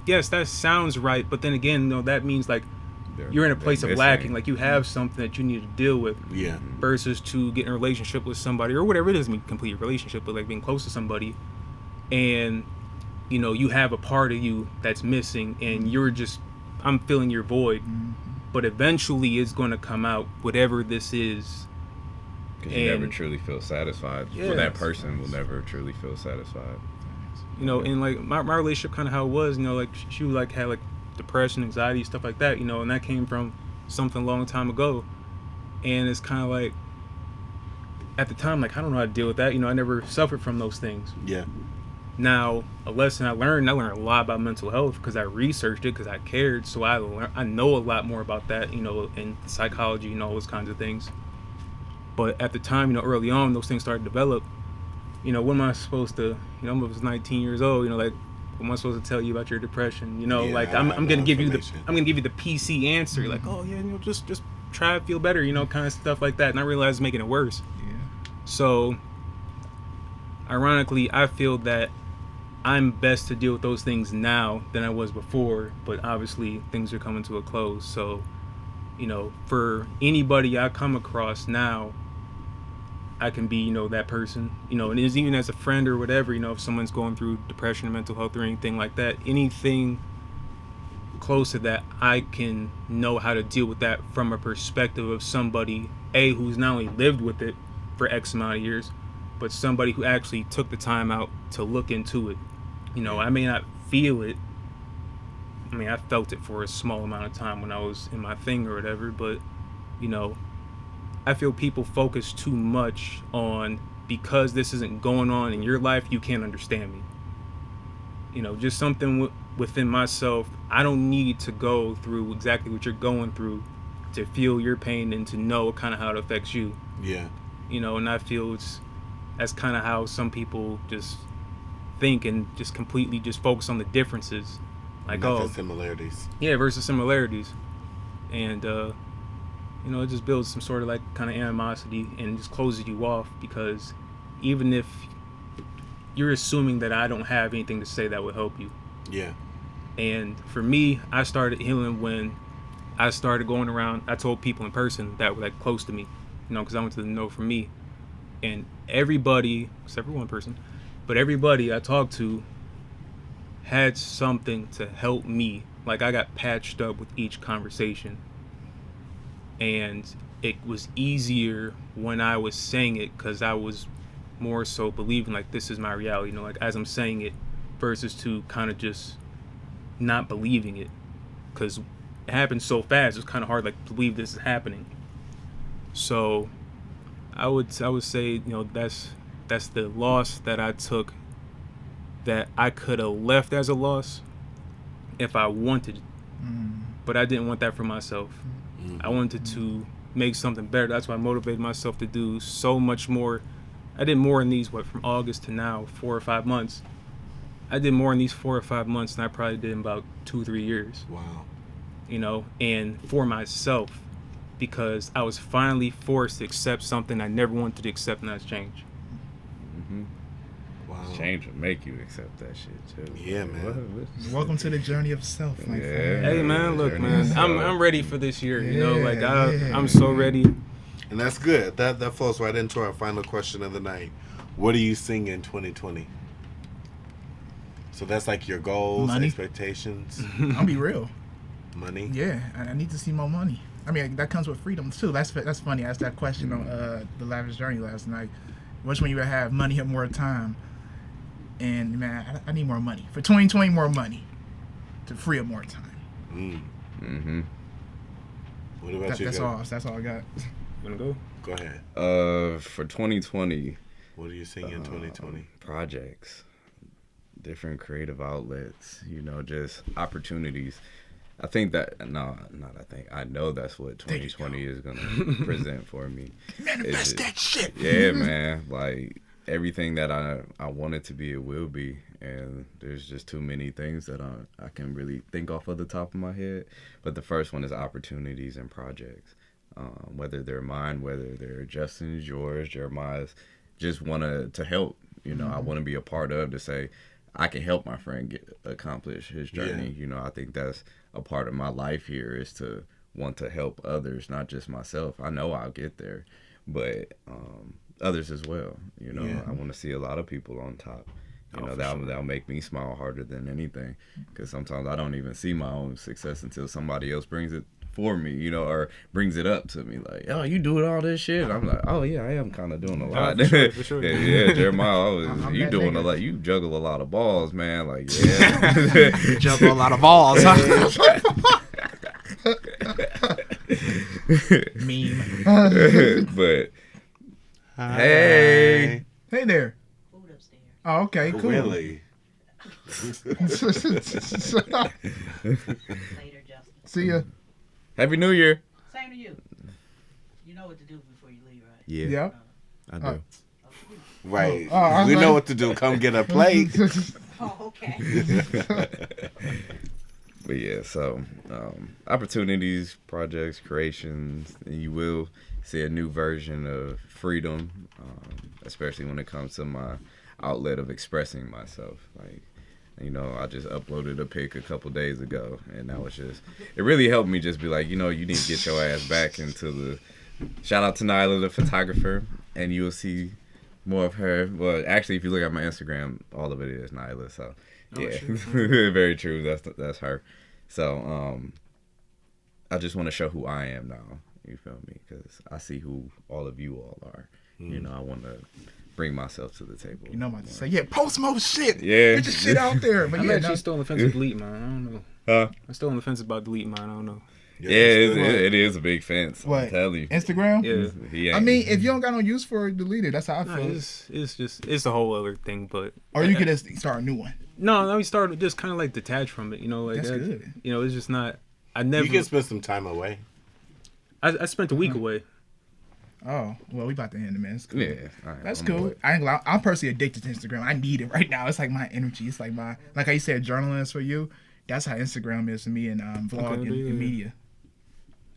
yes, that sounds right, but then again, you know, that means like you're in a place of lacking, like you have something that you need to deal with. Yeah. Versus to get in a relationship with somebody or whatever, it doesn't mean complete relationship, but like being close to somebody, and you know you have a part of you that's missing, and you're just, I'm filling your void, but eventually it's going to come out, whatever this is. Because you never truly feel satisfied. Yeah. Well, that person will never truly feel satisfied. You know, and like my relationship, kind of how it was, you know, like she like had like depression, anxiety, stuff like that, you know, and that came from something a long time ago. And it's kind of like, at the time, like, I don't know how to deal with that. You know, I never suffered from those things. Yeah. Now, a lesson I learned a lot about mental health because I researched it, because I cared. So I know a lot more about that, you know, in psychology and all those kinds of things. But at the time, you know, early on, those things started to develop. You know, what am I supposed to, you know, I was 19 years old, you know, like, what am I supposed to tell you about your depression? You know, Yeah, like, I I'm have going to no give you the PC answer. Like, oh yeah, you know, just try to feel better, you know, kind of stuff like that. And I realized it's making it worse. Yeah. So, ironically, I feel that I'm best to deal with those things now than I was before. But obviously, things are coming to a close. So, you know, for anybody I come across now, I can be, you know, that person. You know, and even as a friend or whatever, you know, if someone's going through depression or mental health or anything like that, anything close to that, I can know how to deal with that from a perspective of somebody who's not only lived with it for X amount of years, but somebody who actually took the time out to look into it. You know, I may not feel it. I mean, I felt it for a small amount of time when I was in my thing or whatever, but, you know, I feel people focus too much on, because this isn't going on in your life, you can't understand me. You know, just something within myself. I don't need to go through exactly what you're going through to feel your pain and to know kind of how it affects you. Yeah. You know, and I feel that's kind of how some people just think and just completely just focus on the differences. Like, Not the similarities. Yeah, versus similarities. And, you know, it just builds some sort of like kind of animosity and just closes you off, because even if you're assuming that I don't have anything to say that would help you. Yeah. And for me, I started healing when I started going around. I told people in person that were like close to me, you know, because I went to the know for me. And everybody, except for one person, but everybody I talked to had something to help me. Like, I got patched up with each conversation. and it was easier when I was saying it because I was more so believing like this is my reality, you know, like as I'm saying it, versus to kind of just not believing it because it happened so fast. It's kind of hard like to believe this is happening. So I would say, you know, that's the loss that I took that I could have left as a loss if I wanted, but I didn't want that for myself. I wanted to make something better. That's why I motivated myself to do so much more. I did more in these, from August to now, 4 or 5 months. I did more in these 4 or 5 months than I probably did in about 2 or 3 years. Wow. You know, and for myself, because I was finally forced to accept something I never wanted to accept, and that's change. Wow. Change will make you accept that shit too. Yeah, man. Welcome to the journey of self, my Yeah. friend. Hey man, look man, I'm ready for this year. You know, like Yeah. I'm so ready. And that's good. That flows right into our final question of the night. What are you seeing in 2020? So that's like your goals, Money. expectations, I'll be real. money. Yeah, I need to see more money. I mean, that comes with freedom too. That's funny. I asked that question on the Lavish Journey last night. Which one you would have, money or more time? And man, I need more money for 2020. More money to free up more time. What about you? That's all. That's all I got. Wanna go? Go ahead. For 2020, What are you seeing in 2020? projects, different creative outlets, you know, just opportunities. I think that I know that's what 2020 is gonna present for me. Manifest that shit. Yeah, man. Like everything that I want it to be, it will be. And there's just too many things that I can really think off of the top of my head. But the first one is opportunities and projects. Whether they're mine, whether they're Justin's, yours, Jeremiah's, just want to help. You know, I want to be a part of, to say I can help my friend accomplish his journey. Yeah. You know, I think that's a part of my life here, is to want to help others, not just myself. I know I'll get there, but others as well. You know, I want to see a lot of people on top. You know, that'll make me smile harder than anything, because sometimes I don't even see my own success until somebody else brings it for me, you know, or brings it up to me, like, oh, you doing all this shit? And I'm like, oh yeah, I am kind of doing a lot. For sure. yeah, Jeremiah, I'm you that doing nigga. a lot. You juggle a lot of balls, man. Like, yeah. Juggle a lot of balls. Meme. But hey, Hey there. Food upstairs. Oh, okay, cool. Really? Later, Justin. See ya. Happy New Year. Same to you. You know what to do before you leave, right? Yeah, Yep. I do. Right. I was We like- know what to do. Come get a plate. Oh, okay. But yeah, so opportunities, projects, creations, and you will see a new version of freedom, especially when it comes to my outlet of expressing myself. Like, you know, I just uploaded a pic a couple days ago, and that was just, it really helped me just be like, you know, you need to get your ass back into the, shout out to Nyla, the photographer, and you will see more of her. Well, actually, if you look at my Instagram, all of it is Nyla, so yeah, very true. That's her. So I just want to show who I am now. You feel me? Because I see who all of you all are. You know, I want to bring myself to the table. You know I'm about to say, yeah, post more shit. Yeah. Get your shit out there. But I'm yeah, actually still on the fence with deleting mine. I don't know. Huh? I'm still on the fence about deleting mine. I don't know. Yeah, it is a big fence. What? I'm telling you. Instagram? Yeah. He ain't. I mean, if you don't got no use for it, delete it. That's how I No, feel. it's a whole other thing, but Or you could just start a new one. no, we started just kind of like detached from it, you know, like That's that, good. You know, it's just not. I never. You can spend some time away. I spent a week away. Oh, well, we about to end it, man. It's cool. Yeah. All right, That's I'm cool. with it. I ain't gonna lie, I'm personally addicted to Instagram. I need it right now. It's like my energy. It's like my, like how you said, journaling is for you. That's how Instagram is for me, and vlog Okay, and yeah. media.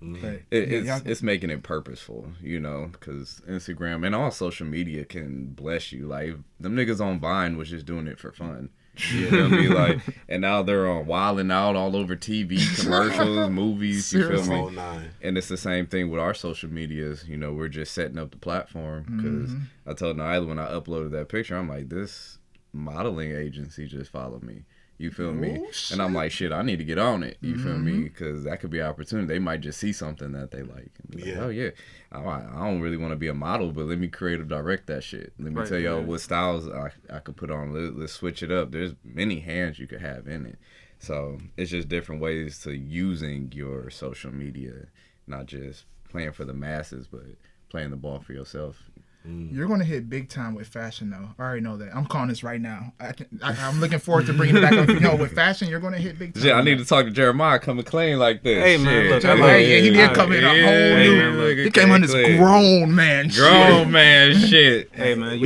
But It's making it purposeful, you know, because Instagram and all social media can bless you. Like, them niggas on Vine was just doing it for fun. You feel me? Like, and now they're on Wildin' Out all over TV, commercials, movies. You feel Whole me? nine. And it's the same thing with our social medias. You know, we're just setting up the platform. Because I told Nyla when I uploaded that picture, I'm like, this modeling agency just followed me. You feel me? Oh, shit. And I'm like, shit, I need to get on it. You feel me? Because that could be an opportunity. They might just see something that they like. And be like, oh, yeah. I don't really want to be a model, but let me creative direct that shit. Let me tell y'all what styles I could put on. Let's switch it up. There's many hands you could have in it. So it's just different ways to using your social media, not just playing for the masses, but playing the ball for yourself. You're going to hit big time with fashion, though. I already know that. I'm calling this right now. I'm looking forward to bringing it back up. With fashion, you're going to hit big time. Yeah, I need to talk to Jeremiah. Coming clean like this. Hey, man, look, he did come in a whole new. He came on this grown man shit. Grown man shit. Hey, man,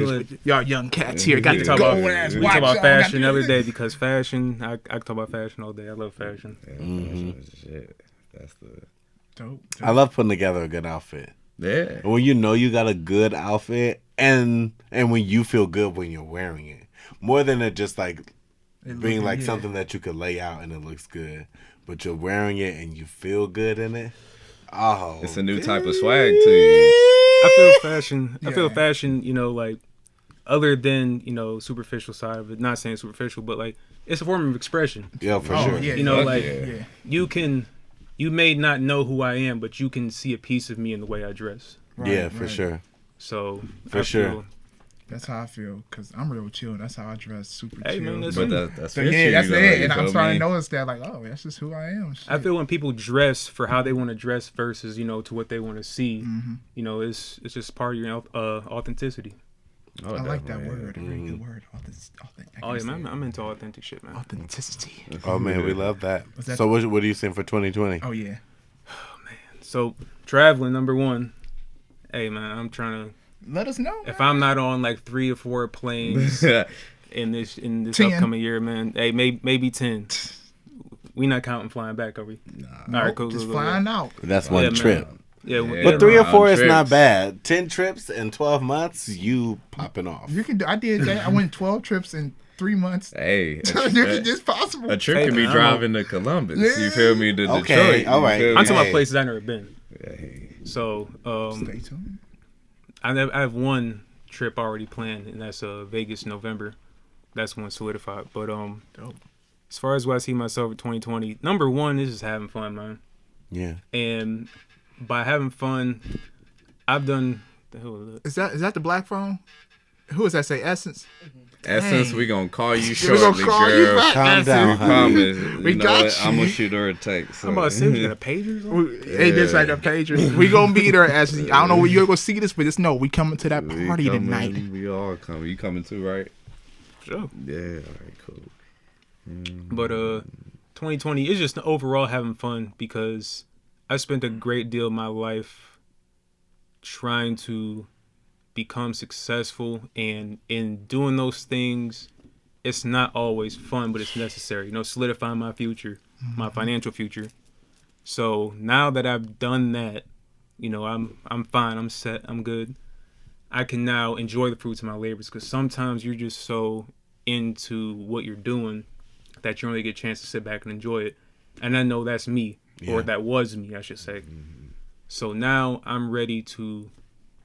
y'all young cats here got we to talk go about, ass we watch talk about y'all fashion got the other to- day because fashion, I can talk about fashion all day. I love fashion. Shit. That's the... Dope. I love putting together a good outfit. Yeah. When you know you got a good outfit, and when you feel good when you're wearing it, more than it just like being like something that you could lay out and it looks good, but you're wearing it and you feel good in it. Oh, It's a new type of swag to you. I feel fashion. I feel Yeah. fashion. Like other than superficial side of it. Not saying superficial, but like it's a form of expression. Yeah, for Oh, sure. yeah. Fuck like, Yeah. You may not know who I am, but you can see a piece of me in the way I dress. Yeah, for sure. So For sure. That's how I feel, because I'm real chill. That's how I dress, super Hey, chill. man, that's But it. that's So fit yeah, you, that's though, it. you And I'm feel starting me? to notice that, like, oh, that's just who I am. Shit. I feel when people dress for how they want to dress versus to what they want to see, it's just part of your authenticity. Oh, I like that definitely. word. A very good word. Authentic. Oh yeah, man, I'm into authentic shit, man. Authenticity. Oh man, we love that. Was that- So what are you saying for 2020? Oh yeah. So traveling, number one. Hey man, I'm trying to. Let us know. If I'm not on like 3 or 4 planes in this 10. upcoming year, man, hey, maybe 10. We not counting flying back, are we? All right, cool. Just cool, flying out. That's Yeah, one man. trip. Yeah, Yeah, But 3 or man. 4 is not Trips. bad. 10 trips in 12 months, you popping off. You can do. I did that. I went 12 trips in 3 months. Hey, It's possible. a trip Hey, can be man, driving to Columbus. Yeah. You feel me? To Okay, Detroit. all you right. feel I'm me? talking about Hey. places I've never been. Hey. So Stay tuned. I have one trip already planned, and that's Vegas November. That's one solidified. But Dope. as far as what I see myself in 2020, number one is just having fun, man. Yeah. And by having fun, I've done. The hell is that? Is that the black phone? Who is that? Say Essence. Essence, Dang. we gonna call you We're shortly, gonna call girl. you back. Calm Essence. down, I honey. promise. We You know got what? you. I'm gonna shoot her a text. I'm about to say we got a pager. Or something? Hey, this like a pager. We gonna be there. As I don't know where you're gonna see this, but just know we coming to that We party coming, tonight. We all coming. You coming too, right? Sure. Yeah. All right. Cool. But 2020 is just overall having fun because I spent a great deal of my life trying to become successful, and in doing those things, it's not always fun, but it's necessary. Solidifying my future, my financial future. So now that I've done that, I'm fine. I'm set. I'm good. I can now enjoy the fruits of my labors, because sometimes you're just so into what you're doing that you only get a chance to sit back and enjoy it. And I know that's me, or that was me, I should say. So now I'm ready to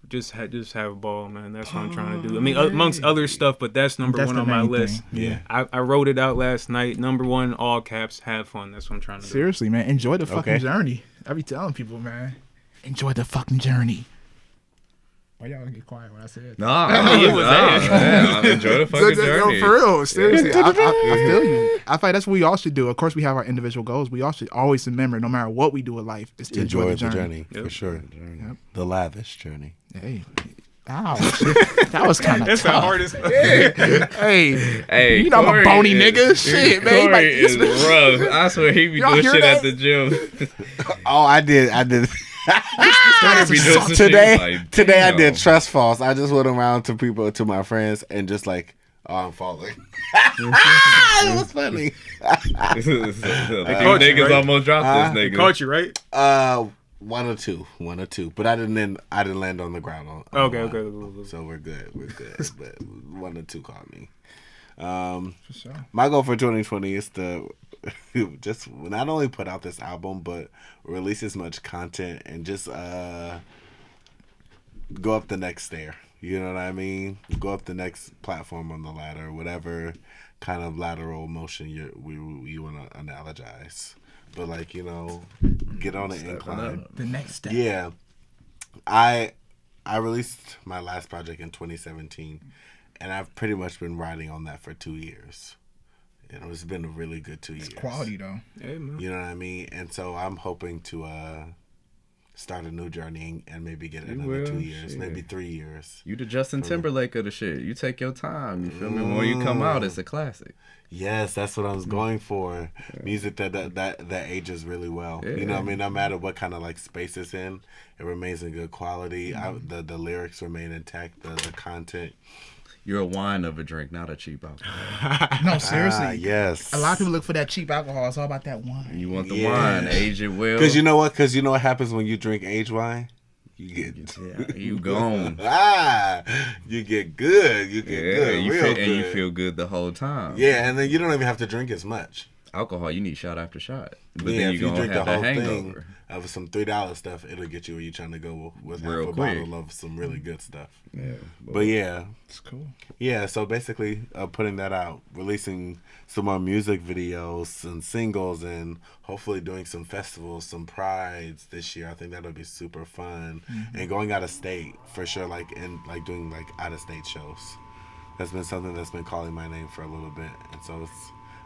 just have a ball, man. That's what I'm trying to do. I mean, amongst other stuff, but that's number That's one the on my main list. thing. Yeah. I wrote it out last night. Number one, all caps, have fun. That's what I'm trying to do. Seriously, man. Enjoy the fucking Okay. journey. I be telling people, man. Enjoy the fucking journey. Why y'all get quiet when I said that? Nah, You was there. I enjoy the fucking journey. No, for real, seriously. I feel you. I feel like that's what we all should do. Of course, we have our individual goals. We all should always remember, no matter what we do in life, is to enjoy the journey. Yep. for sure. Yep. The lavish journey. Hey, ow, that was kind of That's the tough. hardest. Hey, Hey, you know I'm a Corey bony is- nigga. Shit, man. You Corey might- is rough. I swear he be Y'all doing hear shit that? at the gym. Oh, I did. Corey be doing some shit today, like, today I did damn. trust falls. I just went around to people, to my friends, and just like, oh, I'm falling. It was funny. These caught you, niggas right? almost dropped this They nigga. caught you, right? One or two, but I didn't land on the ground. Okay. So we're good. But 1 or 2 caught me. For sure. My goal for 2020 is to just not only put out this album, but release as much content and just go up the next stair. You know what I mean? Go up the next platform on the ladder, whatever kind of lateral motion you want to analogize. But like, you know, get on an incline. The next step. Yeah. I released my last project in 2017, and I've pretty much been riding on that for 2 years. You know, it's been a really good 2 years. It's quality though. Hey, man. You know what I mean? And so I'm hoping to start a new journey and maybe get another 2 years, shit. maybe 3 years. You the Justin Timberlake of the shit. You take your time. You feel me? When you come out, it's a classic. Yes, that's what I was going for. Music that ages really well. Yeah. You know what I mean? No matter what kind of like space it's in, it remains in good quality. The lyrics remain intact. The content. You're a wine of a drink, not a cheap alcohol. No, seriously. Yes. A lot of people look for that cheap alcohol. It's all about that wine. You want the wine, age it well. Because you know what? Because you know what happens when you drink aged wine? You get you gone. you get good. You get good. Real good. And you feel good the whole time. Yeah, and then you don't even have to drink as much. Alcohol, you need shot after shot. But Yeah, then if you're you going drink to have the that whole hangover. thing of some $3 stuff, it'll get you where you're trying to go with half Real a quick. bottle of some really good stuff. Yeah. But yeah, It's cool. yeah. So basically, putting that out, releasing some more music videos and singles, and hopefully doing some festivals, some prides this year. I think that'll be super fun. And going out of state for sure, like doing like out of state shows. That's been something that's been calling my name for a little bit, and so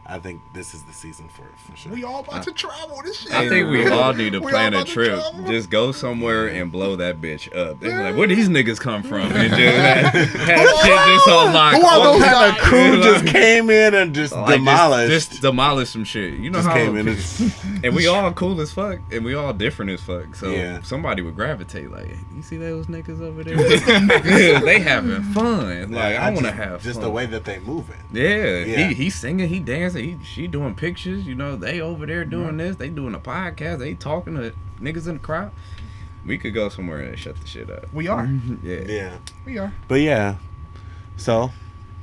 I think this is the season for it for sure. We all about to travel this shit. I think we all need to We plan all a about to trip. travel. Just go somewhere and blow that bitch up. They're like, where these niggas come from? And just have shit just on lock. Who are those Kind of guys? crew just came in and just Like, demolished. Just demolish some shit. You know Just how came in and just, and we all cool as fuck, and we all different as fuck. So Yeah. somebody would gravitate. Like, you see those niggas over there? They having fun. Like, I want to have just fun. the way that they moving. Yeah, Yeah. he singing, he dancing, she doing pictures. You know, they over there doing this. They doing a podcast. They talking to niggas in the crowd. We could go somewhere and shut the shit up. We are. Yeah. Yeah, We are. but yeah. So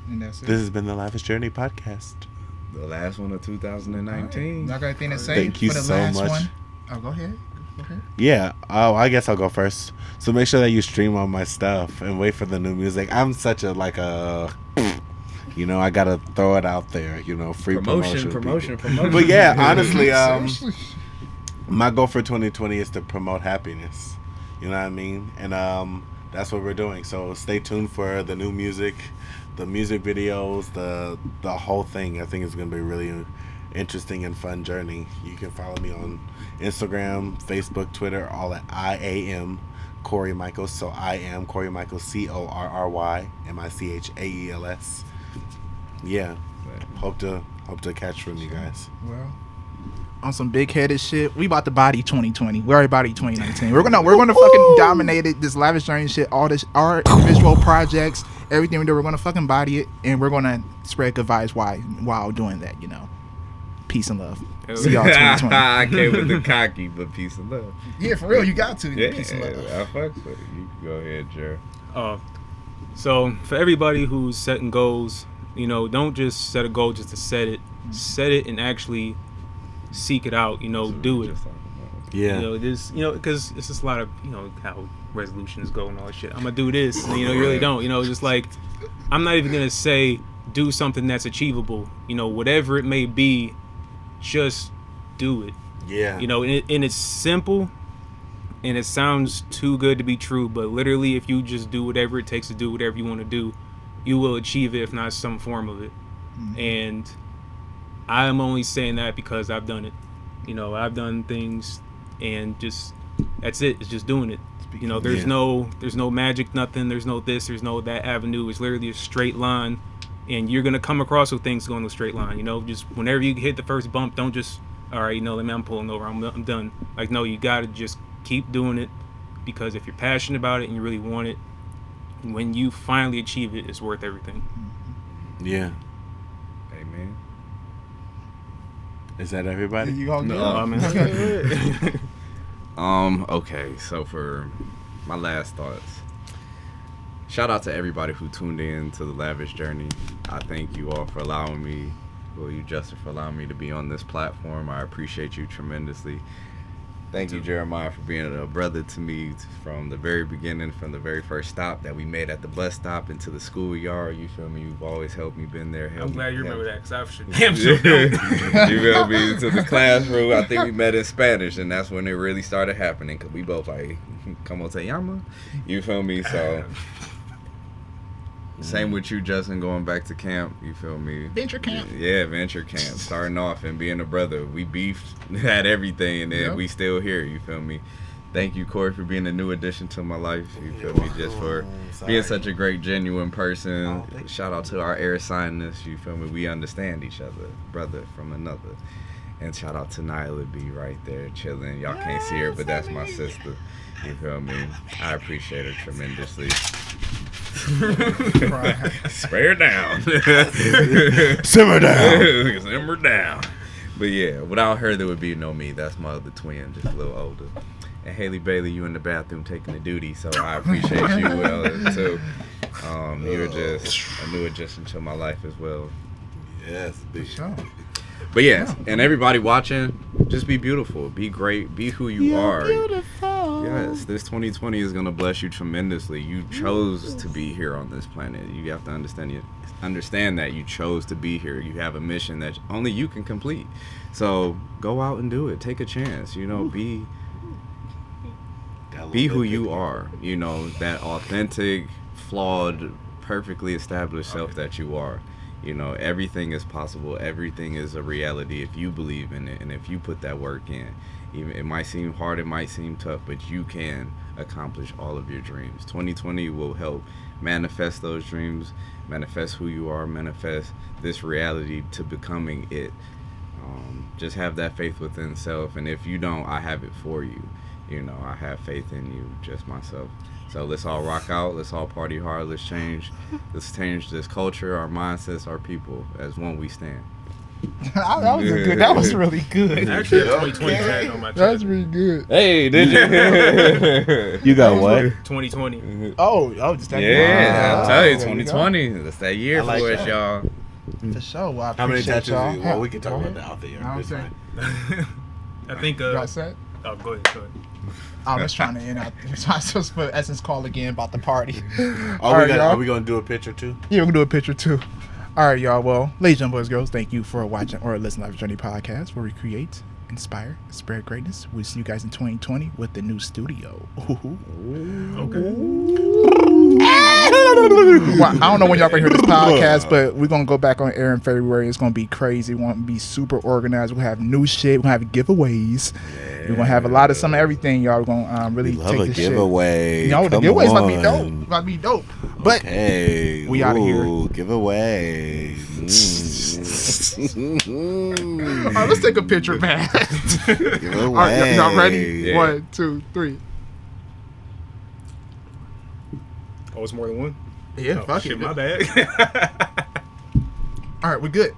And that's it. this has been the Lavish Journey podcast. The last one of 2019. Y'all got anything to say Thank you for the so last much. one? Oh, go ahead. Go ahead. Yeah. Oh, I guess I'll go first. So make sure that you stream all my stuff and wait for the new music. I'm such a you know, I gotta throw it out there. You know, free promotion. people. But yeah, honestly, Seriously. my goal for 2020 is to promote happiness. You know what I mean? And that's what we're doing. So stay tuned for the new music, the music videos, the whole thing. I think it's gonna be a really interesting and fun journey. You can follow me on Instagram, Facebook, Twitter, all at IAM Corey Michaels. So I am Corey Michaels, CORRYMICHAELS. Yeah. Hope to catch from you guys. Well, on some big headed shit, we about to body 2020. We already body 2019. We're gonna fucking dominate it. This Lavish Journey shit, all this art, visual projects, everything we do. We're gonna fucking body it, and we're gonna spread good vibes while doing that. You know, peace and love. See y'all 2020. I came with the cocky, but peace and love. Yeah, for real, you got to. Yeah, Peace and love. I fucks with it. You can go ahead, Jared. So for everybody who's setting goals, you know, don't just set a goal just to set it. Set it and actually seek it out. You know, do it. Yeah. You know, this, you know, because it's just a lot of, you know, how resolutions go and all that shit. I'm gonna do this, and, you know, you really don't. You know, just like, I'm not even gonna say do something that's achievable. You know, whatever it may be, just do it. Yeah. You know, and it's simple, and it sounds too good to be true. But literally, if you just do whatever it takes to do whatever you want to do, you will achieve it, if not some form of it. And I'm only saying that because I've done it. You know, I've done things, and just that's it. It's just doing it. You know, there's no magic, nothing. There's no this. There's no that avenue. It's literally a straight line, and you're gonna come across with things going a straight line. You know, just whenever you hit the first bump, don't just, all right, you know, I'm pulling over. I'm done. Like, no, you gotta just keep doing it, because if you're passionate about it and you really want it, when you finally achieve it, it's worth everything. Yeah. Amen. Is that everybody? You all good? No, I mean, Okay, so for my last thoughts, shout out to everybody who tuned in to the Lavish Journey. I thank you all for allowing me, well, you, Justin, for allowing me to be on this platform. I appreciate you tremendously. Thank you, Jeremiah, for being a brother to me from the very beginning, from the very first stop that we made at the bus stop into the schoolyard. You feel me? You've always helped me, been there. I'm glad you remember that, because I should You feel me? To the classroom. I think we met in Spanish, and that's when it really started happening, because we both like, como te llama? You feel me? So, same with you, Justin, going back to camp. You feel me? Venture camp. Yeah, venture camp. Starting off and being a brother. We beefed, had everything, and then we still here. You feel me? Thank you, Corey, for being a new addition to my life. You feel me? Just for being such a great, genuine person. Shout out to our air scientists. You feel me? We understand each other, brother from another. And shout out to Nyla B right there, chilling. Y'all can't see her, but that's my sister. You feel me? I appreciate her tremendously. Spare down. Simmer down. Simmer down. But yeah, without her, there would be no me. That's my other twin, just a little older. And Haley Bailey, you in the bathroom taking the duty, so I appreciate you too. You're just a new addition to my life as well. Yes, big Sure. But yes, and everybody watching, just be beautiful, be great, be who you are. Beautiful. Yes, this 2020 is gonna bless you tremendously. You chose to be here on this planet. You have to understand that you chose to be here. You have a mission that only you can complete. So go out and do it. Take a chance. You know, be who you are. You know, that authentic, flawed, perfectly established self that you are. You know, everything is possible. Everything is a reality if you believe in it and if you put that work in. Even it might seem hard, it might seem tough, but you can accomplish all of your dreams. 2020 will help manifest those dreams, manifest who you are, manifest this reality to becoming it. Just have that faith within self, and if you don't, I have it for you. You know, I have faith in you, just myself. So let's all rock out. Let's all party hard. Let's change this culture, our mindsets, our people. As one, we stand. that was good. That was really good. I actually have 2020 tag on my chest. That's really good. Hey, did you? You got what? 2020. Oh, just that. Yeah, Wow. I'll tell you, There you go. 2020. That's that year I like for us, that. y'all. For sure. Well, I How many appreciate tattoos? y'all. Well, we can talk about that out there. I'm It's saying. fine. I think. You got set? Oh, go ahead. I was trying to end out. So I supposed to put Essence call again about the party. Are we gonna do a picture too? Yeah, we're gonna do a picture too. All right, y'all. Well, ladies and boys, girls, thank you for watching or listening to Lavish Journey podcast, where we create, inspire, spread greatness. We'll see you guys in 2020 with the new studio. Well, I don't know when y'all gonna hear this podcast, but we're gonna go back on air in February. It's gonna be crazy. We're gonna be super organized. We're gonna have new shit. We're gonna have giveaways. We're gonna have a lot of some everything, y'all. We're gonna really Love take a this shit. giveaway. You know, the Come giveaway's about to be dope. on. About to be dope. But Hey, we outta here. Giveaway. all right, let's take a picture, man. Giveaway. All right, y'all ready? Yeah. 1, 2, 3. Oh, it's more than one? Yeah, Oh, fuck shit, it. my bad. All right, we're good.